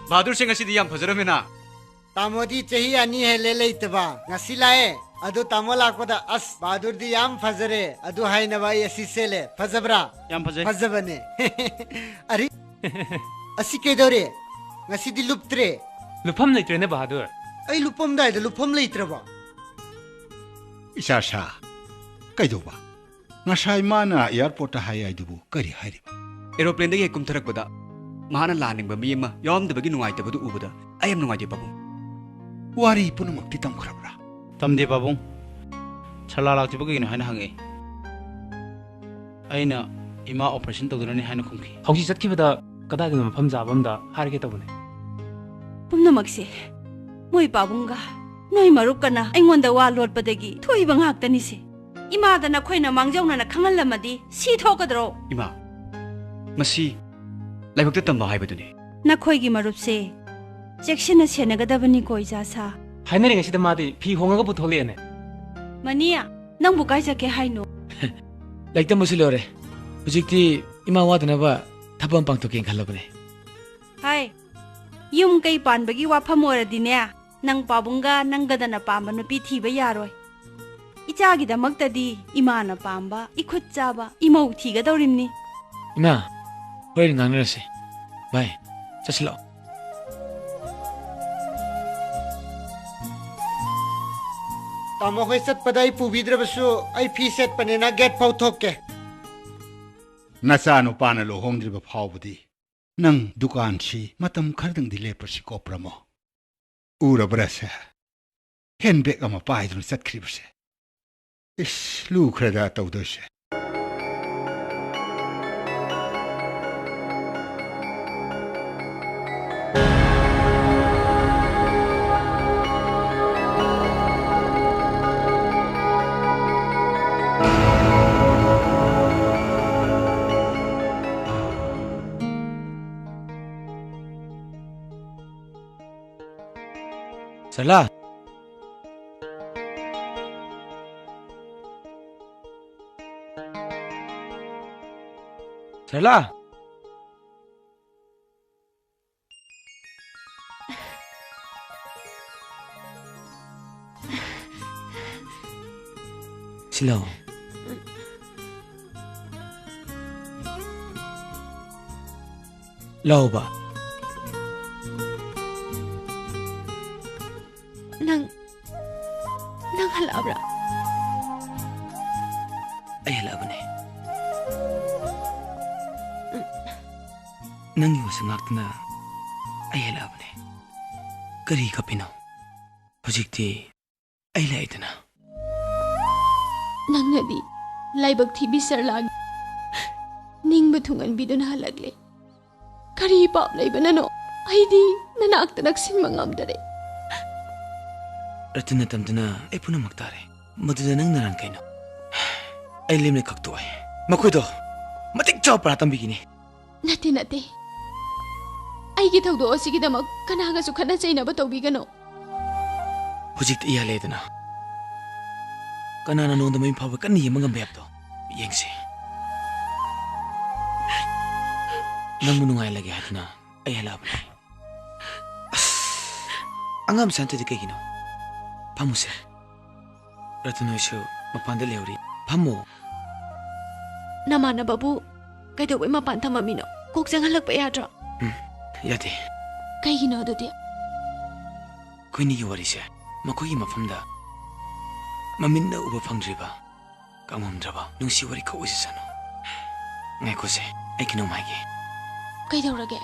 बहादुर सिंह असिदी याम फजरमेना तामोदी चही अनि है ले लेतबा ngasi lae adu tamo lakpada as bahadur di yam fazare adu haina bai asi sele fazabra yam fazai fazabane ari asi ke dore ngasi di luptre lupam leitrene bahadur ai lupam dai da lupam leitraba isa sha kaidoba ngasai mana airport hai ai dubu kari hari aeroplane दे कुमथरकबदा माना लानिंगबा मियमा यॉमदबगी नुंगाइतबदु उबदा आयम नुंगाइदे बाबू wari punumakti tamkhrabra tamde babung chala laktibugi no haina hange aina ima operation tawdurani haina khumki hausi chatkibada kadagi mafam jabamda harge tabune pumnamakse moi pabunga noi marup kana aingonda wa lotpadagi thoiba ngaktani se imada na khoina mangjauna na khangal lamadi si thokadro इमा मसी लाइबक्ते तंबा हाइबदुने na khoigi marup se section senagadabani koi jasa hainari ngasida madi phi hongaga puthole ne mania nang bukai jake haino like तम मुसिलोरे हुजिकती इमा वादनबा थपम पांगतोके खलबने hai yum kai panbagi wafam oradine nang pabunga nangadana pamba nupi thiba yaroi ichagi damaktadi imana pamba ikhut chaba imau thiga dawrimni इमा होय ngangrase bye chaslo tamo khoi sat padai pubidra basu ai phi set panena get pau thokke nasa no pana lo hongdriba phawbudi nang dukan si matam khardang di lepersi kopramo ura brasa henbek ama paidun satkribse is lu khrada tawdose Sarla Sarla slow लाओबा nang halabra ay halabane nangi wasangakna ay halabane kari kapino hojikti ay laitana nangnadi laibak thibi sarlag ningba thungan biduna halagle kari pap laibanano aidi nanakta naksin mangamdare रत्न तमदना ए पुना मक्तारे मदुदा नंग Naran canoe ए लेमने खक्तो है मखोइदो मतिक चाव प्रातम bikini नते नते आइगे थौदो असिगिदमक कनागा सु खना चैनबा तौबिगनो हुजिक इया लेदना कनाना नोंद मै फाव कन्नी यमंगम बेबतो येंगसे नंग नुंगाय लगे हातना ए हलाबने अंगम संते दिकेगिनो फामुसे रत्नोइसु मपान दे लेउरी फामो नमाना बाबू कैदोबै मपान थममिनो कोक जंगलक याद्रो यादे कैगिनो दुदि कोइनी वरिसे मकोई मफमदा ममिन्ना उबा फंग्रिबा काममद्रबा नुंसी वरि खौइसे सनो ngaikhose ai kino maige कैदौरगे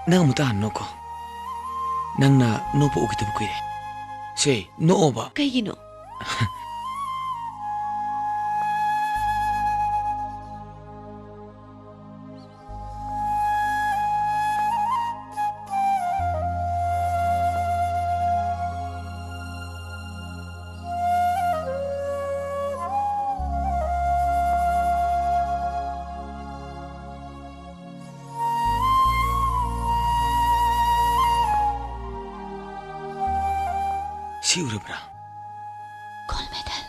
nang muta noko nang na no po ukita bukuire se no oba कैगिनो siurabra gold medal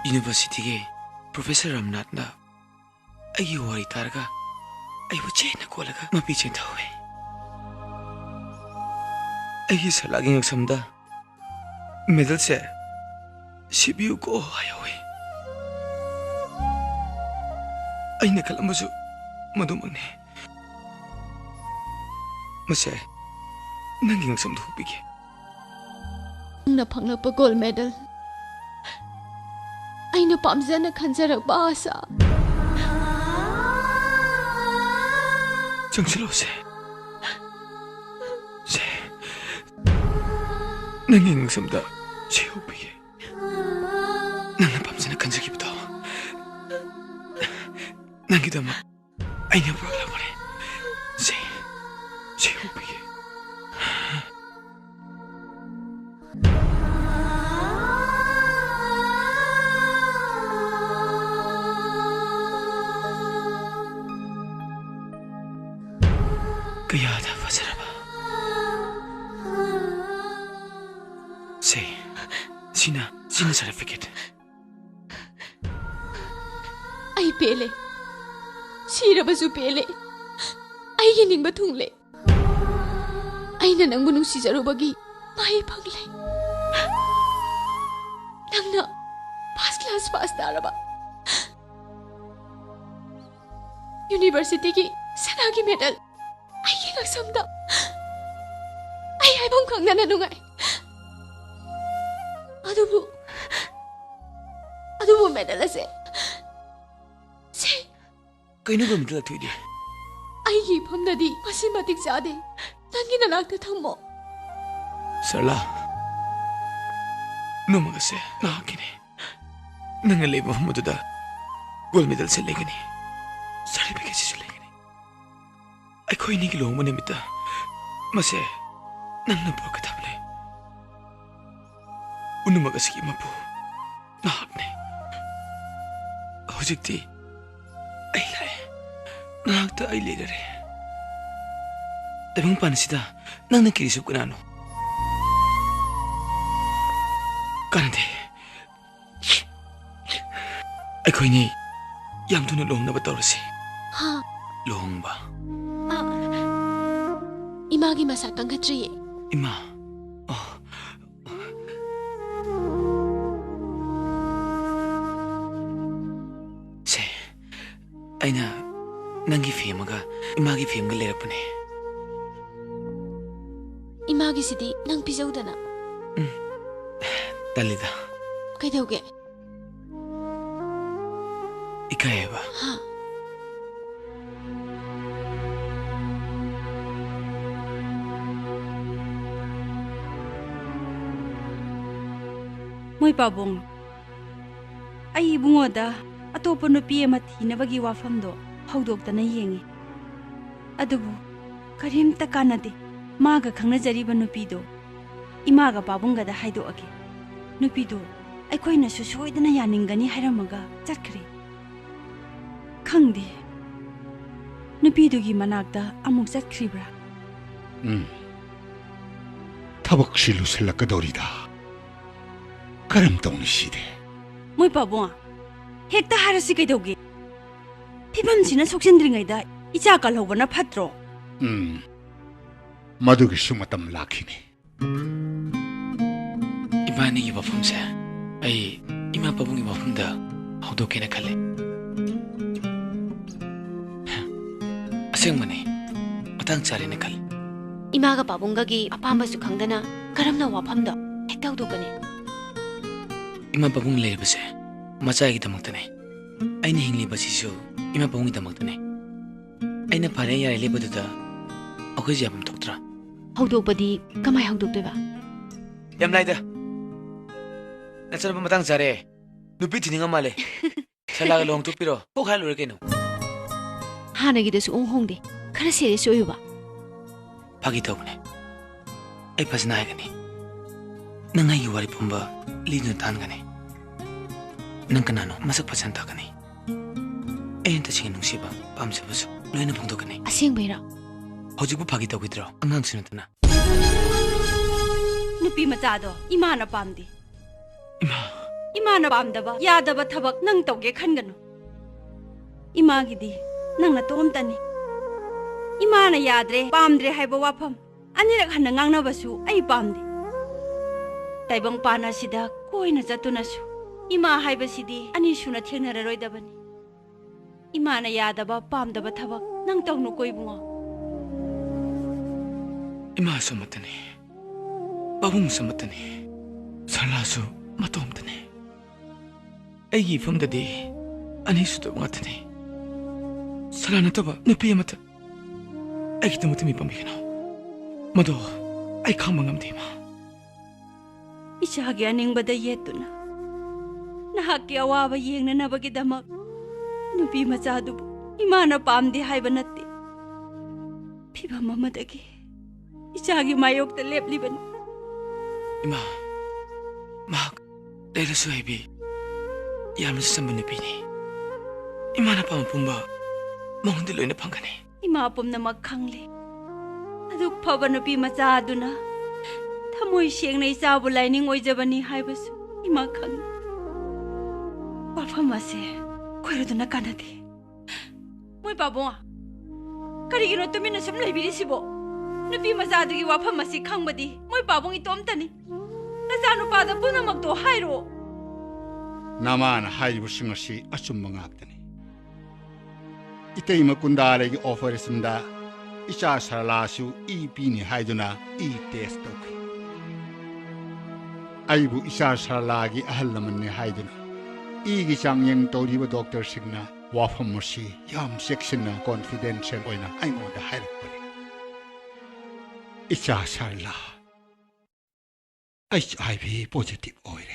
university ge professor ramnath na ꯑꯩꯒꯤ ꯋꯥꯔꯤ ꯇꯥꯔꯒ ꯑꯩꯕꯨ ꯆꯦꯟꯅ ꯀꯣꯜꯂꯒ ꯃꯄꯤ ꯆꯦꯟꯊꯧꯋꯦ ꯑꯩꯒꯤ ꯁꯂꯥꯒꯤ ꯉꯛꯁꯝꯗ ꯃꯦꯗꯜꯁꯦ ꯁꯤꯕꯤꯌꯨꯀꯣ ꯍꯥꯏꯍꯧꯋꯦ ꯑꯩꯅ ꯈꯜꯂꯝꯕꯁꯨ ꯃꯗꯨꯃꯛꯅꯤ ꯃꯁꯦ ꯅꯪꯒꯤ ꯉꯛꯁꯝꯗ ꯍꯨꯛꯄꯤꯒꯦ ꯅꯪꯅ ꯐꯪꯂꯛꯄ ꯒꯣꯜ ꯃꯦꯗꯜ ꯑꯩꯅ ꯄꯥꯝꯖꯅ ꯈꯟꯖꯔꯛꯄ ꯑꯥꯁꯥ 정신없이 낭의 응삼다 제호비에 나는 밤새나 간적이부터 난기도 막 아이냐 보라고 그래 제호비에 그야다 바자라봐 Sina certificate. Ay pele. Sira basu pele. Ay yening batung le. Ay na nang bunung si Jaro bagi. May pagle. Nang na pass class pass daraba. University ki sanagi medal. Ay yenag samda. Ay bang kang nananungay. adubu medal ase kaino ba medal thuidi ai gi phamnadi masimatik jade nangi nanakta thammo sarla numagase nakine nanga leba humuda gold medal se legani certificate se legani ai khoi ni gi lo mane mita mase nangna ba ka thable unumagase gi mapu nakne hojikti ai lai nakta ai legare tabang pansida nangna kirisuk kunano kande ai khoi ni yam thuna lomna ba tawrasi ha lomba imagi masa kangkatri ima aina nangi femaga imagi femga lerapune imagi sidi nang pijaudana talida kaidauge ikayeba ha moi pabong ai bungoda atopa nupi ama thinabagi wafamdo haudoktana yengi adubu karimta kanade maga khangnajariba nupido imaga pabunga da haido age nupido aikoina su soidana yaningani hairamaga chatkri khangde nupidugi manakta amuk chatkribra tabak shilu selakadorida karam tawni side moi pabong hekta harasi kaidoge phibamsina sokjindringaida icha kalhobana phatro madugi sumatam lakhini ibani gi bafumse ai ima pabungi bafumda hawdokena khale asengmane matang charene khal imaga pabunga gi apamba su khangdana karamna wafamda hekta hawdokane ima pabung leibase macai gi damaktane aina hingli basisu ima pabung gi damaktane aina phare yare lebaduda akhoi jabam thoktra hawdokpadi kamai hawdoktoiba yam laida nacharba matang chare nupi thininga male salaga long tu piro ko khal ure keno hanagi desu onghongde khara serious oyuba phagi tawne ai phasna gani nangai yu wari pumba linu tan gani nang kanano masak pasan ta gani enta ching nung siba pamse basu loina phongdo gani aseng beira hojibu phagi tawgidro angang sinatana nupi machado imana pamdi imana pamdaba yadaba thabak nang tawge khanganu इमागिदी नंगना तोमतनी इमाना याद्रे पामद्रे हाइबा वाफम अनिरक हन्न ngangnabasु ai pamdi taibang pana sida koina jatunasu ima haibasidi ani suna thengnararoidabani imana yadaba pamdaba thabak nang tawnu koibungo ima sumatani babung sumatani sarlasu matomtani aigi famdadi ani sudu ngatani sarana taba nupi amata aigi tamutimi pamikano mado ai khama ngamdi ma ichagi aningbada yetuna nahaki awaba yengnanabagidamag nupi machadubu imana pamdi haiba natte phibam amadagi ichagi mayokta leplibani ima mak leirasu haibi yamna samba nupini imana pam pumba mongondi loina phangani ima pumna mak khangle aduk phaba nupi machaduna thamoi sengna ichabu laining oijabani haibasu ima khang wafamase koiroduna kanadi moi babo karigino tumina sum laibiri sibo nupi machadugi wafamasi khangbadi moi babong itomtani nazanu pada punamak to hairo namana haibu singasi achumma ngaktani itei makundalegi operation da icha sarlasu ipini haiduna test tokhi aibu icha sarlagi ahallamanne haiduna igi changyeng toriba doctor singna wafamasi yam section na confidential oina aingoda hairakpani icha sarla HIV positive oire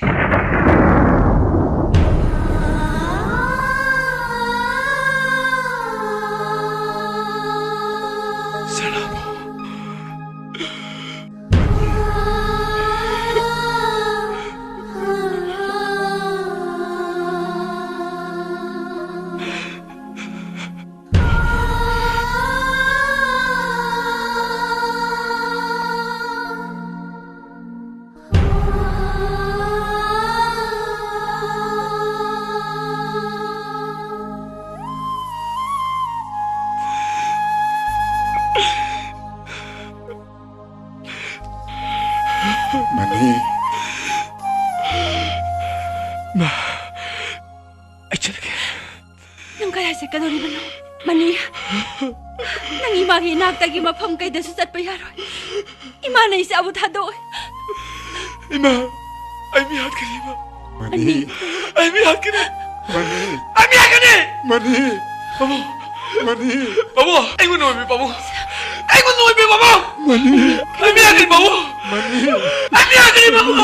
Mani. Ma. Achalke. Nang kaya se kadori bano. Mani. Nang imagi naktagi mafam kay da susat pa yaroy. Ima na isa abu thado. Ima. Ay mi hat kani ma. Mani. Ay mi hat kani. Mani. Ay mi hat kani. Mani. Babo. Mani. Babo. Ay mo no mi babo. Ay mo no mi babo. Mani. Ay mi hat kani babo. Mani. Ay mi hat kani babo.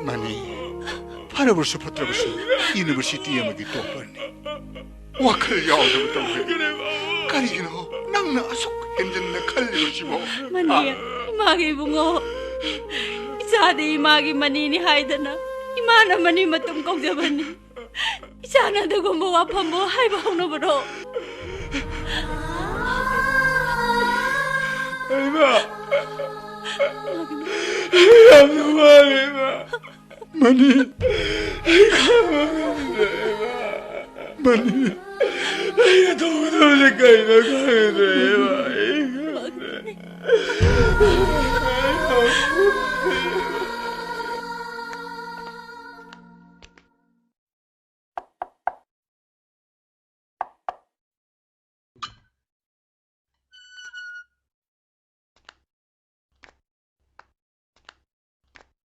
Mani, Parabursu Patrabusu, University Amagi Topani. Wakal Yawdam Topi. Karino, Nana Asuk, and then the Kalishimo. Mani, Imagi bungo. Isadi Imagi Manini Haidana. Imana Mani Matum Kogabani. Isana the Gumbo Apambo, Haiba. Mani. Mani. Ay, todo se cae, no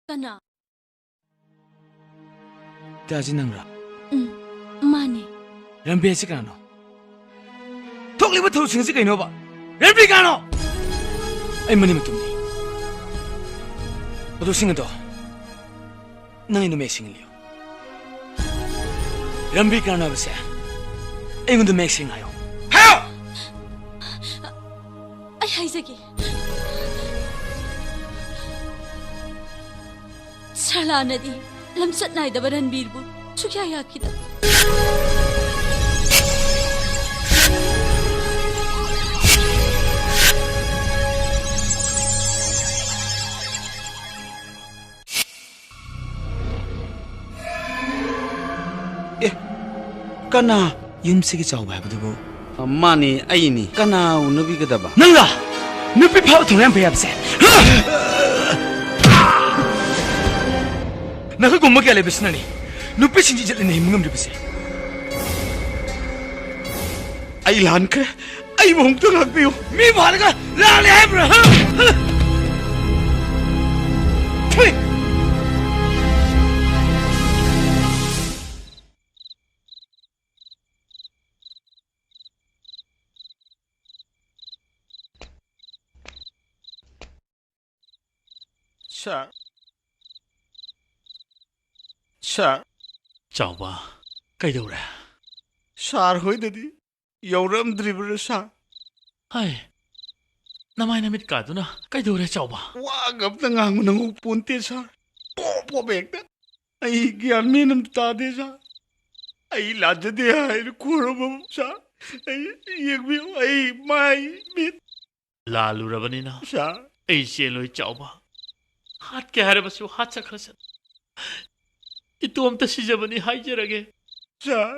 Kana? Daji nangra. Mani. Rambi si kano. Tokli ba thau sing si kaino ba. Rambi kano. Ay mani matumni. Odo sing do. Nang ino me sing liyo. Rambi kano ba se. Ay ngundu me sing ayo. Hayo. Ay haizagi. Sarla nadi. Lamsat na ida baran birbu. Sukya yakida. कना ꯌꯨꯝ ꯁꯤꯒꯤ ꯆꯥꯎꯕ ꯍꯥꯏꯕꯗꯨꯕꯨ मानी अईनी कना उनबीगदबा ꯅꯪꯂꯥ ꯅꯨꯄꯤ ꯐꯥꯎ ꯊꯣꯡ ꯌꯥꯝ ꯐꯩ ꯍꯥꯏꯕꯁꯦ ꯅꯈꯣꯏꯒꯨꯝꯕ ꯀꯌꯥ ꯂꯩꯕꯁꯤꯅꯅꯤ ꯅꯨꯄꯤꯁꯤꯡꯁꯤ ꯆꯠꯂꯤꯅ ꯍꯤꯡꯕ ꯉꯝꯗ꯭ꯔꯤꯕꯁꯦ अई लानखरे अई मुंग तो लागबियो मी भालगा लाले हाइब्रा सर चावबा कईदौरे सर होइददी यौरमद्रिब्र सर हाय नमाय नमित कादुना कईदौरे चावबा वागब नंगांग नंगु पुनते सर पो बेकता अई ज्ञान मेनम तादे सर अई लाजदे हाय कोरब सर अई येगबी अई माई मित लालुरबनिना सर अई चेलोय चावबा हाथ के हारे बसु हाथ सखरस इतोमता सिजबनी हाइजरगे सर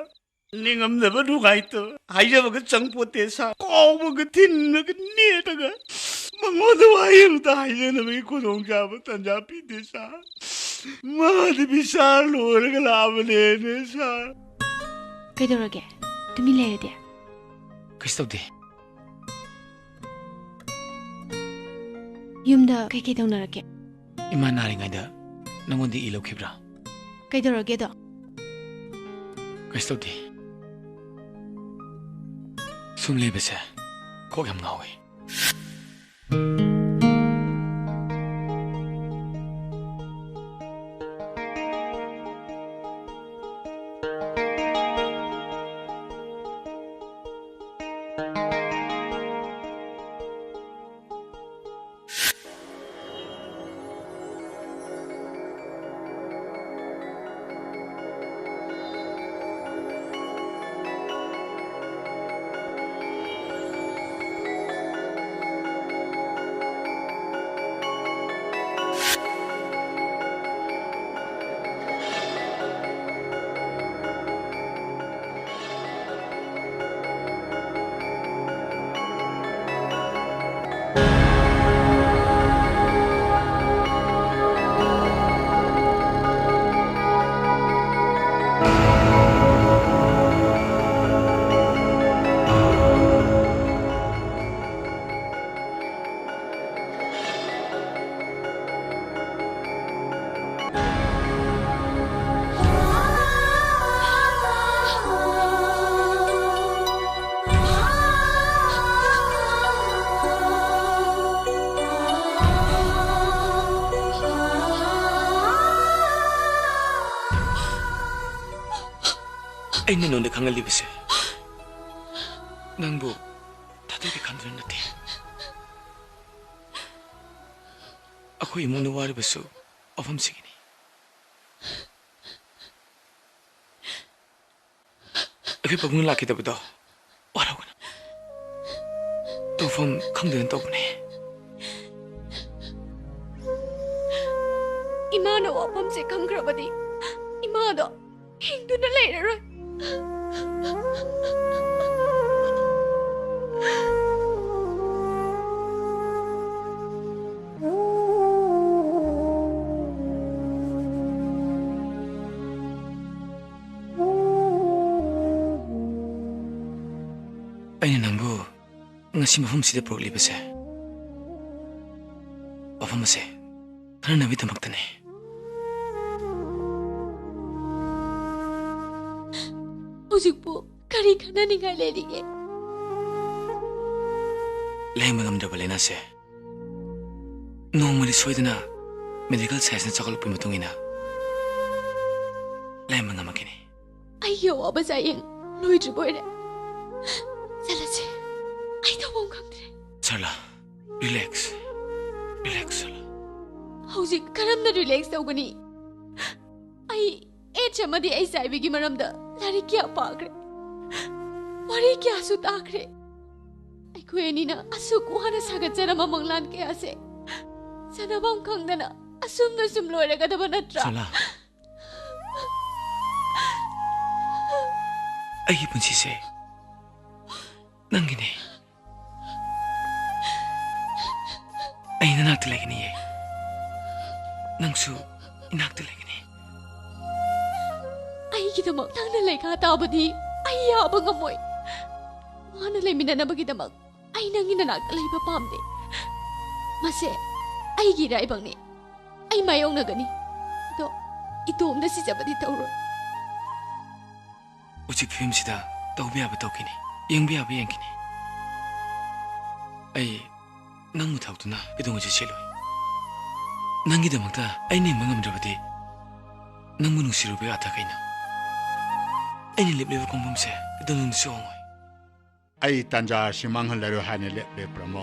निंगमदब नुगाइतो हाइजबग चंगपोते सर कोबग थिनग नेटग मंगोद वायमता हाइजनबे खुदोंग जाब तंजा पीते सर माद बिसार लोरग लाबने ने सर कईदौरगे तुमी लेरदे कइस तौदे ꯌꯨꯝꯗ ꯀꯩ ꯇꯧꯅꯔꯛꯀꯦ इमा नारिङाइदा नंगोंदि इ लौखिब्रा ꯀꯩꯗꯧꯔꯒꯦꯗꯣ कइस तौदे सुम लेबसे कोक याम गावे ꯑꯩꯅ ꯅꯣꯟꯗ ꯈꯪꯍꯜꯂꯤꯕꯁꯦ ꯅꯪꯕꯨ ꯊꯥꯗꯣꯛꯀꯦ ꯈꯟꯗꯨꯅ ꯅꯠꯇꯦ ꯑꯩꯈꯣꯏ ꯏꯃꯨꯡꯅ ꯋꯥꯔꯤꯕꯁꯨ ꯋꯥꯐꯝꯁꯤꯒꯤꯅꯤ ꯑꯩꯈꯣꯏ ꯄꯥꯕꯨꯡꯅ ꯂꯥꯛꯈꯤꯗꯕꯗꯣ ꯋꯥꯔꯧꯒꯅꯨ ꯇꯧꯐꯝ ꯈꯪꯗꯅ ꯇꯧꯕꯅꯦ 이마는 와밤새 강그라바디 이마도 힘드는 레이러로 ꯑꯩꯅ ꯅꯪꯕꯨ ꯉꯁꯤ ꯃꯐꯝꯁꯤꯗ ꯄꯨꯔꯛꯂꯤꯕꯁꯦ ꯋꯥꯐꯝ ꯑꯁꯦ ꯈꯟꯅꯅꯕꯒꯤꯗꯃꯛꯇꯅꯤ ꯍꯧꯖꯤꯛꯄꯨ ꯀꯔꯤ ꯈꯟꯅꯅꯤꯡꯉꯥꯏ ꯂꯩꯔꯤꯒꯦ ꯂꯥꯌꯦꯡꯕ ꯉꯝꯗ꯭ꯔꯕ ꯂꯥꯏꯅꯥꯁꯦ ꯅꯣꯡꯃꯗꯤ ꯁꯣꯏꯗꯅ ꯃꯦꯗꯤꯀꯦꯜ ꯁꯥꯏꯟꯁꯅ ꯆꯥꯎꯈꯠꯂꯛꯄꯒꯤ ꯃꯇꯨꯡ ꯏꯟꯅ ꯂꯥꯌꯦꯡꯕ ꯉꯝꯃꯛꯈꯤꯅꯤ ꯑꯩꯒꯤ ꯑꯋꯥꯕ ꯆꯥꯌꯦꯡ ꯂꯣꯏꯗ꯭ꯔꯤꯕ ꯑꯣꯏꯔꯦ ꯆꯠꯂꯁꯤ ꯑꯩ ꯇꯧꯐꯝ ꯈꯪꯗ꯭ꯔꯦ ꯁꯔꯂꯥ ꯔꯤꯂꯦꯛꯁ ꯔꯤꯂꯦꯛꯁ ꯁꯔꯂꯥ ꯍꯧꯖꯤꯛ ꯀꯔꯝꯅ ꯔꯤꯂꯦꯛꯁ ꯇꯧꯒꯅꯤ ꯑꯩ एच अमदी ऐ साइबी की मरम द लारी क्या पाखरे वारी क्या सु ताखरे आई कोएनी ना असु कुहाना सागत जरमा मंगलान के आसे सनबम खंगदना असुम न सुम लोरे गदब नत्रा सला ꯑꯩꯒꯤ ꯄꯨꯟꯁꯤꯁꯦ ꯅꯪꯒꯤꯅꯦ ꯑꯩ ꯅꯅꯥꯛꯇ ꯂꯩꯒꯅꯤꯌꯦ ꯅꯪꯁꯨ ꯏꯅꯥꯛꯇ ꯂꯩꯒꯅꯤ ꯑꯩꯒꯤꯗꯃꯛ ꯅꯪꯅ ꯂꯩꯈꯥ ꯇꯥꯕꯗꯤ ꯑꯩ ꯌꯥꯕ ꯉꯝꯃꯣꯏ ꯃꯥꯅ ꯂꯩꯃꯤꯟꯅꯅꯕꯒꯤꯗꯃꯛ ꯑꯩ ꯅꯪꯒꯤ ꯅꯅꯥꯛꯇ ꯂꯩꯕ ꯄꯥꯝꯗꯦ ꯃꯁꯦ ꯑꯩꯒꯤ ꯏꯔꯥꯏꯕꯛꯅꯤ ꯑꯩ ꯃꯥꯌꯣꯛꯅꯒꯅꯤ ꯑꯗꯣ ꯏꯇꯣꯝꯗ ꯁꯤꯖꯕꯗꯤ ꯇꯧꯔꯣꯏ ꯍꯧꯖꯤꯛ ꯐꯤꯂꯝꯁꯤꯗ ꯇꯧꯕ ꯌꯥꯕ ꯇꯧꯈꯤꯅꯤ ꯌꯦꯡꯕ ꯌꯥꯕ ꯌꯦꯡꯈꯤꯅꯤ ꯑꯩ ꯅꯪꯕꯨ ꯊꯧꯗꯨꯅ ꯀꯩꯗꯧꯉꯩꯁꯨ ꯆꯦꯜꯂꯣꯏ ꯅꯪꯒꯤꯗꯃꯛꯇ ꯑꯩꯅ ꯌꯦꯡꯕ ꯉꯝꯗ꯭ꯔꯕꯗꯤ ꯅꯪꯕꯨ ꯅꯨꯡꯁꯤꯔꯨꯕ ꯑꯥꯊ ꯀꯩꯅꯣ ꯑꯩꯅ ꯂꯦꯞꯂꯤꯕ ꯈꯣꯡꯐꯝꯁꯦ ꯀꯩꯗꯧꯅꯨꯡꯗꯁꯨ ꯍꯣꯡꯉꯣꯏ ꯑꯩ ꯇꯥꯟꯖꯥꯁꯤ ꯃꯥꯡꯍꯜꯂꯔꯣꯏ ꯍꯥꯏꯅ ꯂꯦꯞꯂꯦ ꯄ꯭ꯔꯃꯣ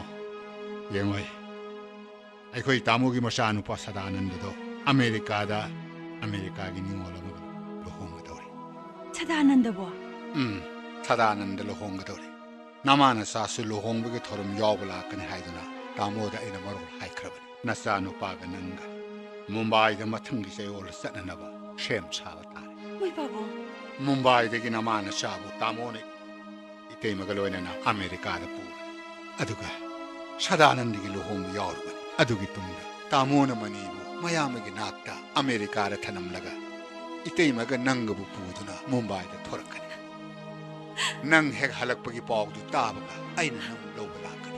ꯌꯦꯡꯉꯣꯏ ꯑꯩꯈꯣꯏ ꯇꯥꯃꯣꯒꯤ ꯃꯆꯥꯅꯨꯄꯥ ꯁꯗꯥꯅꯟꯗꯗꯣ ꯑꯃꯦꯔꯤꯀꯥꯒꯤ ꯅꯤꯉꯣꯜ ꯑꯃꯒ ꯂꯨꯍꯣꯡꯒꯗꯧꯔꯤ ꯁꯗꯥꯅꯟꯗꯕꯣ ꯁꯗꯥꯅꯟꯗ ꯂꯨꯍꯣꯡꯒꯗꯧꯔꯤ ꯅꯃꯥꯅꯆꯥꯁꯨ ꯂꯨꯍꯣꯡꯕꯒꯤ ꯊꯧꯔꯝ ꯌꯥꯎꯕ ꯂꯥꯛꯀꯅꯤ ꯍꯥꯏꯗꯨꯅ ꯇꯥꯃꯣꯗ ꯑꯩꯅ ꯃꯔꯣꯜ ꯍꯥꯏꯈ꯭ꯔꯕꯅꯤ ꯅꯆꯥꯅꯨꯄꯥꯒ ꯅꯪꯒ ꯃꯨꯝꯕꯥꯏꯗ ꯃꯊꯪꯒꯤ ꯆꯌꯣꯜ ꯆꯠꯅꯅꯕ ꯁꯦꯝ ꯁꯥꯕ ꯇꯥꯔꯦ ꯃꯣꯏ ꯄꯥꯕꯨꯡ ꯃꯨꯝꯕꯥꯏꯗꯒꯤ ꯅꯃꯥꯅꯆꯥꯕꯨ ꯇꯥꯃꯣꯅ 이때마가 로에나 아메리카다 부르 아두가 사다난디기 루홍 야오르바니 아두기 뚱다 따모나 마니부 마야마기 낙다 아메리카라 타남라가 이때마가 낭가부 부두나 뭄바이다 토락하니 낭 핵 할락바기 빠우두 따바가 아이는 낭 로바라카니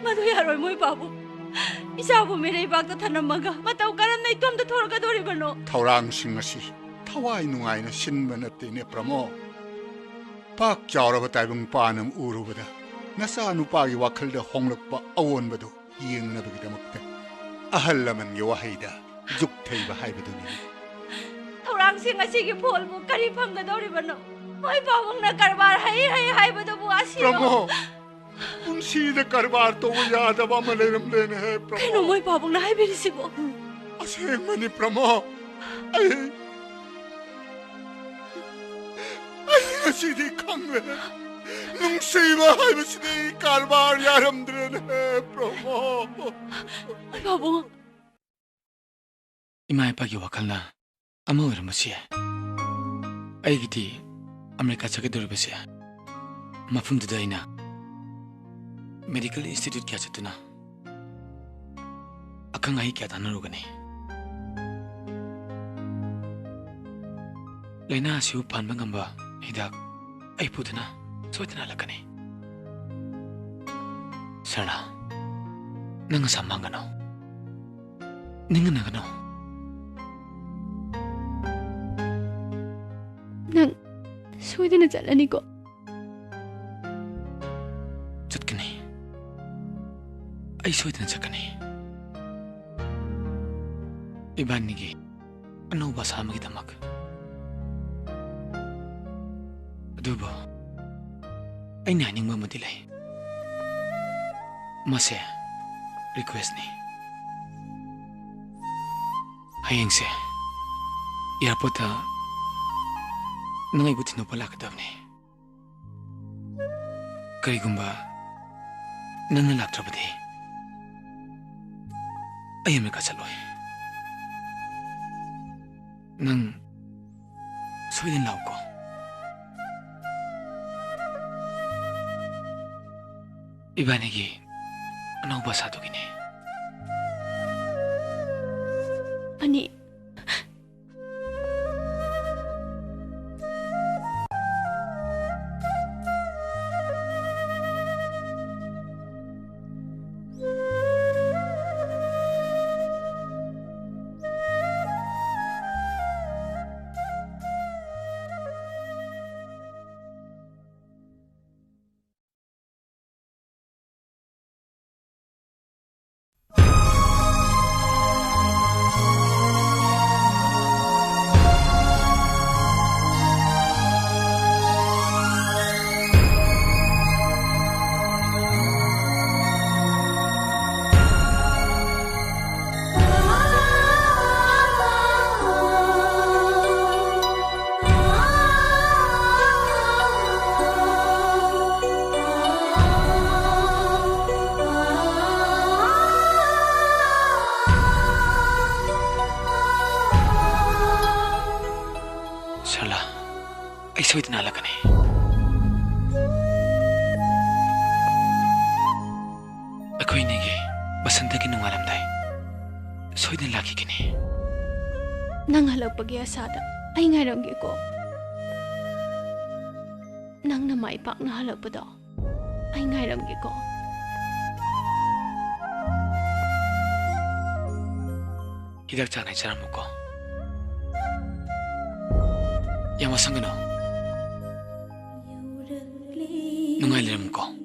마도 야로이 모이 바보 이사부 메레이 박다 타남마가 마타우 까란나 이톰다 토락하도리바노 타우랑싱아시 타와이 누아이나 신만았대네 프라모 pak chauraba taibung panam urubada nasa nupagi wakhalda honglakpa awonbadu yengnabagidamukta ahallaman gi wahayda jukthaiba haibaduni thorangsin asigi pholbu kari phanggadoribano moi pawangna karbar hai haibadu bu asi pramo unsida karbar to yadaba maleram lene hai pramo keno moi pawangna haibirisibo asengmani pramo Sidi kangwe nung siwa hai sidi karbar yaram drene promo ai babu imai pagi wakalna ama oramasi ai gidi america chake doribasi mafum du daina medical institute kya chatuna akang ai kya danarugani laina siu phanba ngamba hidak ai pudana soitana lakani sarna nanga samangano ninga nagano nang soidana chalani ko chatkani ai soidana chakani ibanigi anauba samagi damak dubo aina haning mamadi lai mase request ni hayeng se airport nangai buti no pala kadavne kai gumba nana laktrabadi ayame ka chaloi nang soiden lauko ibanigi anauba sadugine ani soidana lakani ꯑꯩꯈꯣꯏꯅꯤꯒꯤ ꯕꯁꯟꯇꯒꯤ ꯅꯣꯡꯉꯥꯜꯂꯝꯗꯥꯏ ꯁꯣꯏꯗꯅ ꯂꯥꯛꯈꯤꯒꯅꯤ. ꯅꯪ ꯍꯜꯂꯛꯄꯒꯤ ꯑꯁꯥꯗ ꯑꯩ ꯉꯥꯏꯔꯝꯒꯦꯀꯣ. ꯅꯪꯅ ꯃꯥꯏ ꯄꯥꯛꯅ ꯍꯜꯂꯛꯄꯗꯣ ꯑꯩ ꯉꯥꯏꯔꯝꯒꯦꯀꯣ. Hidak chang hai charam ko. Yang wasang gano. Nungai liram ko.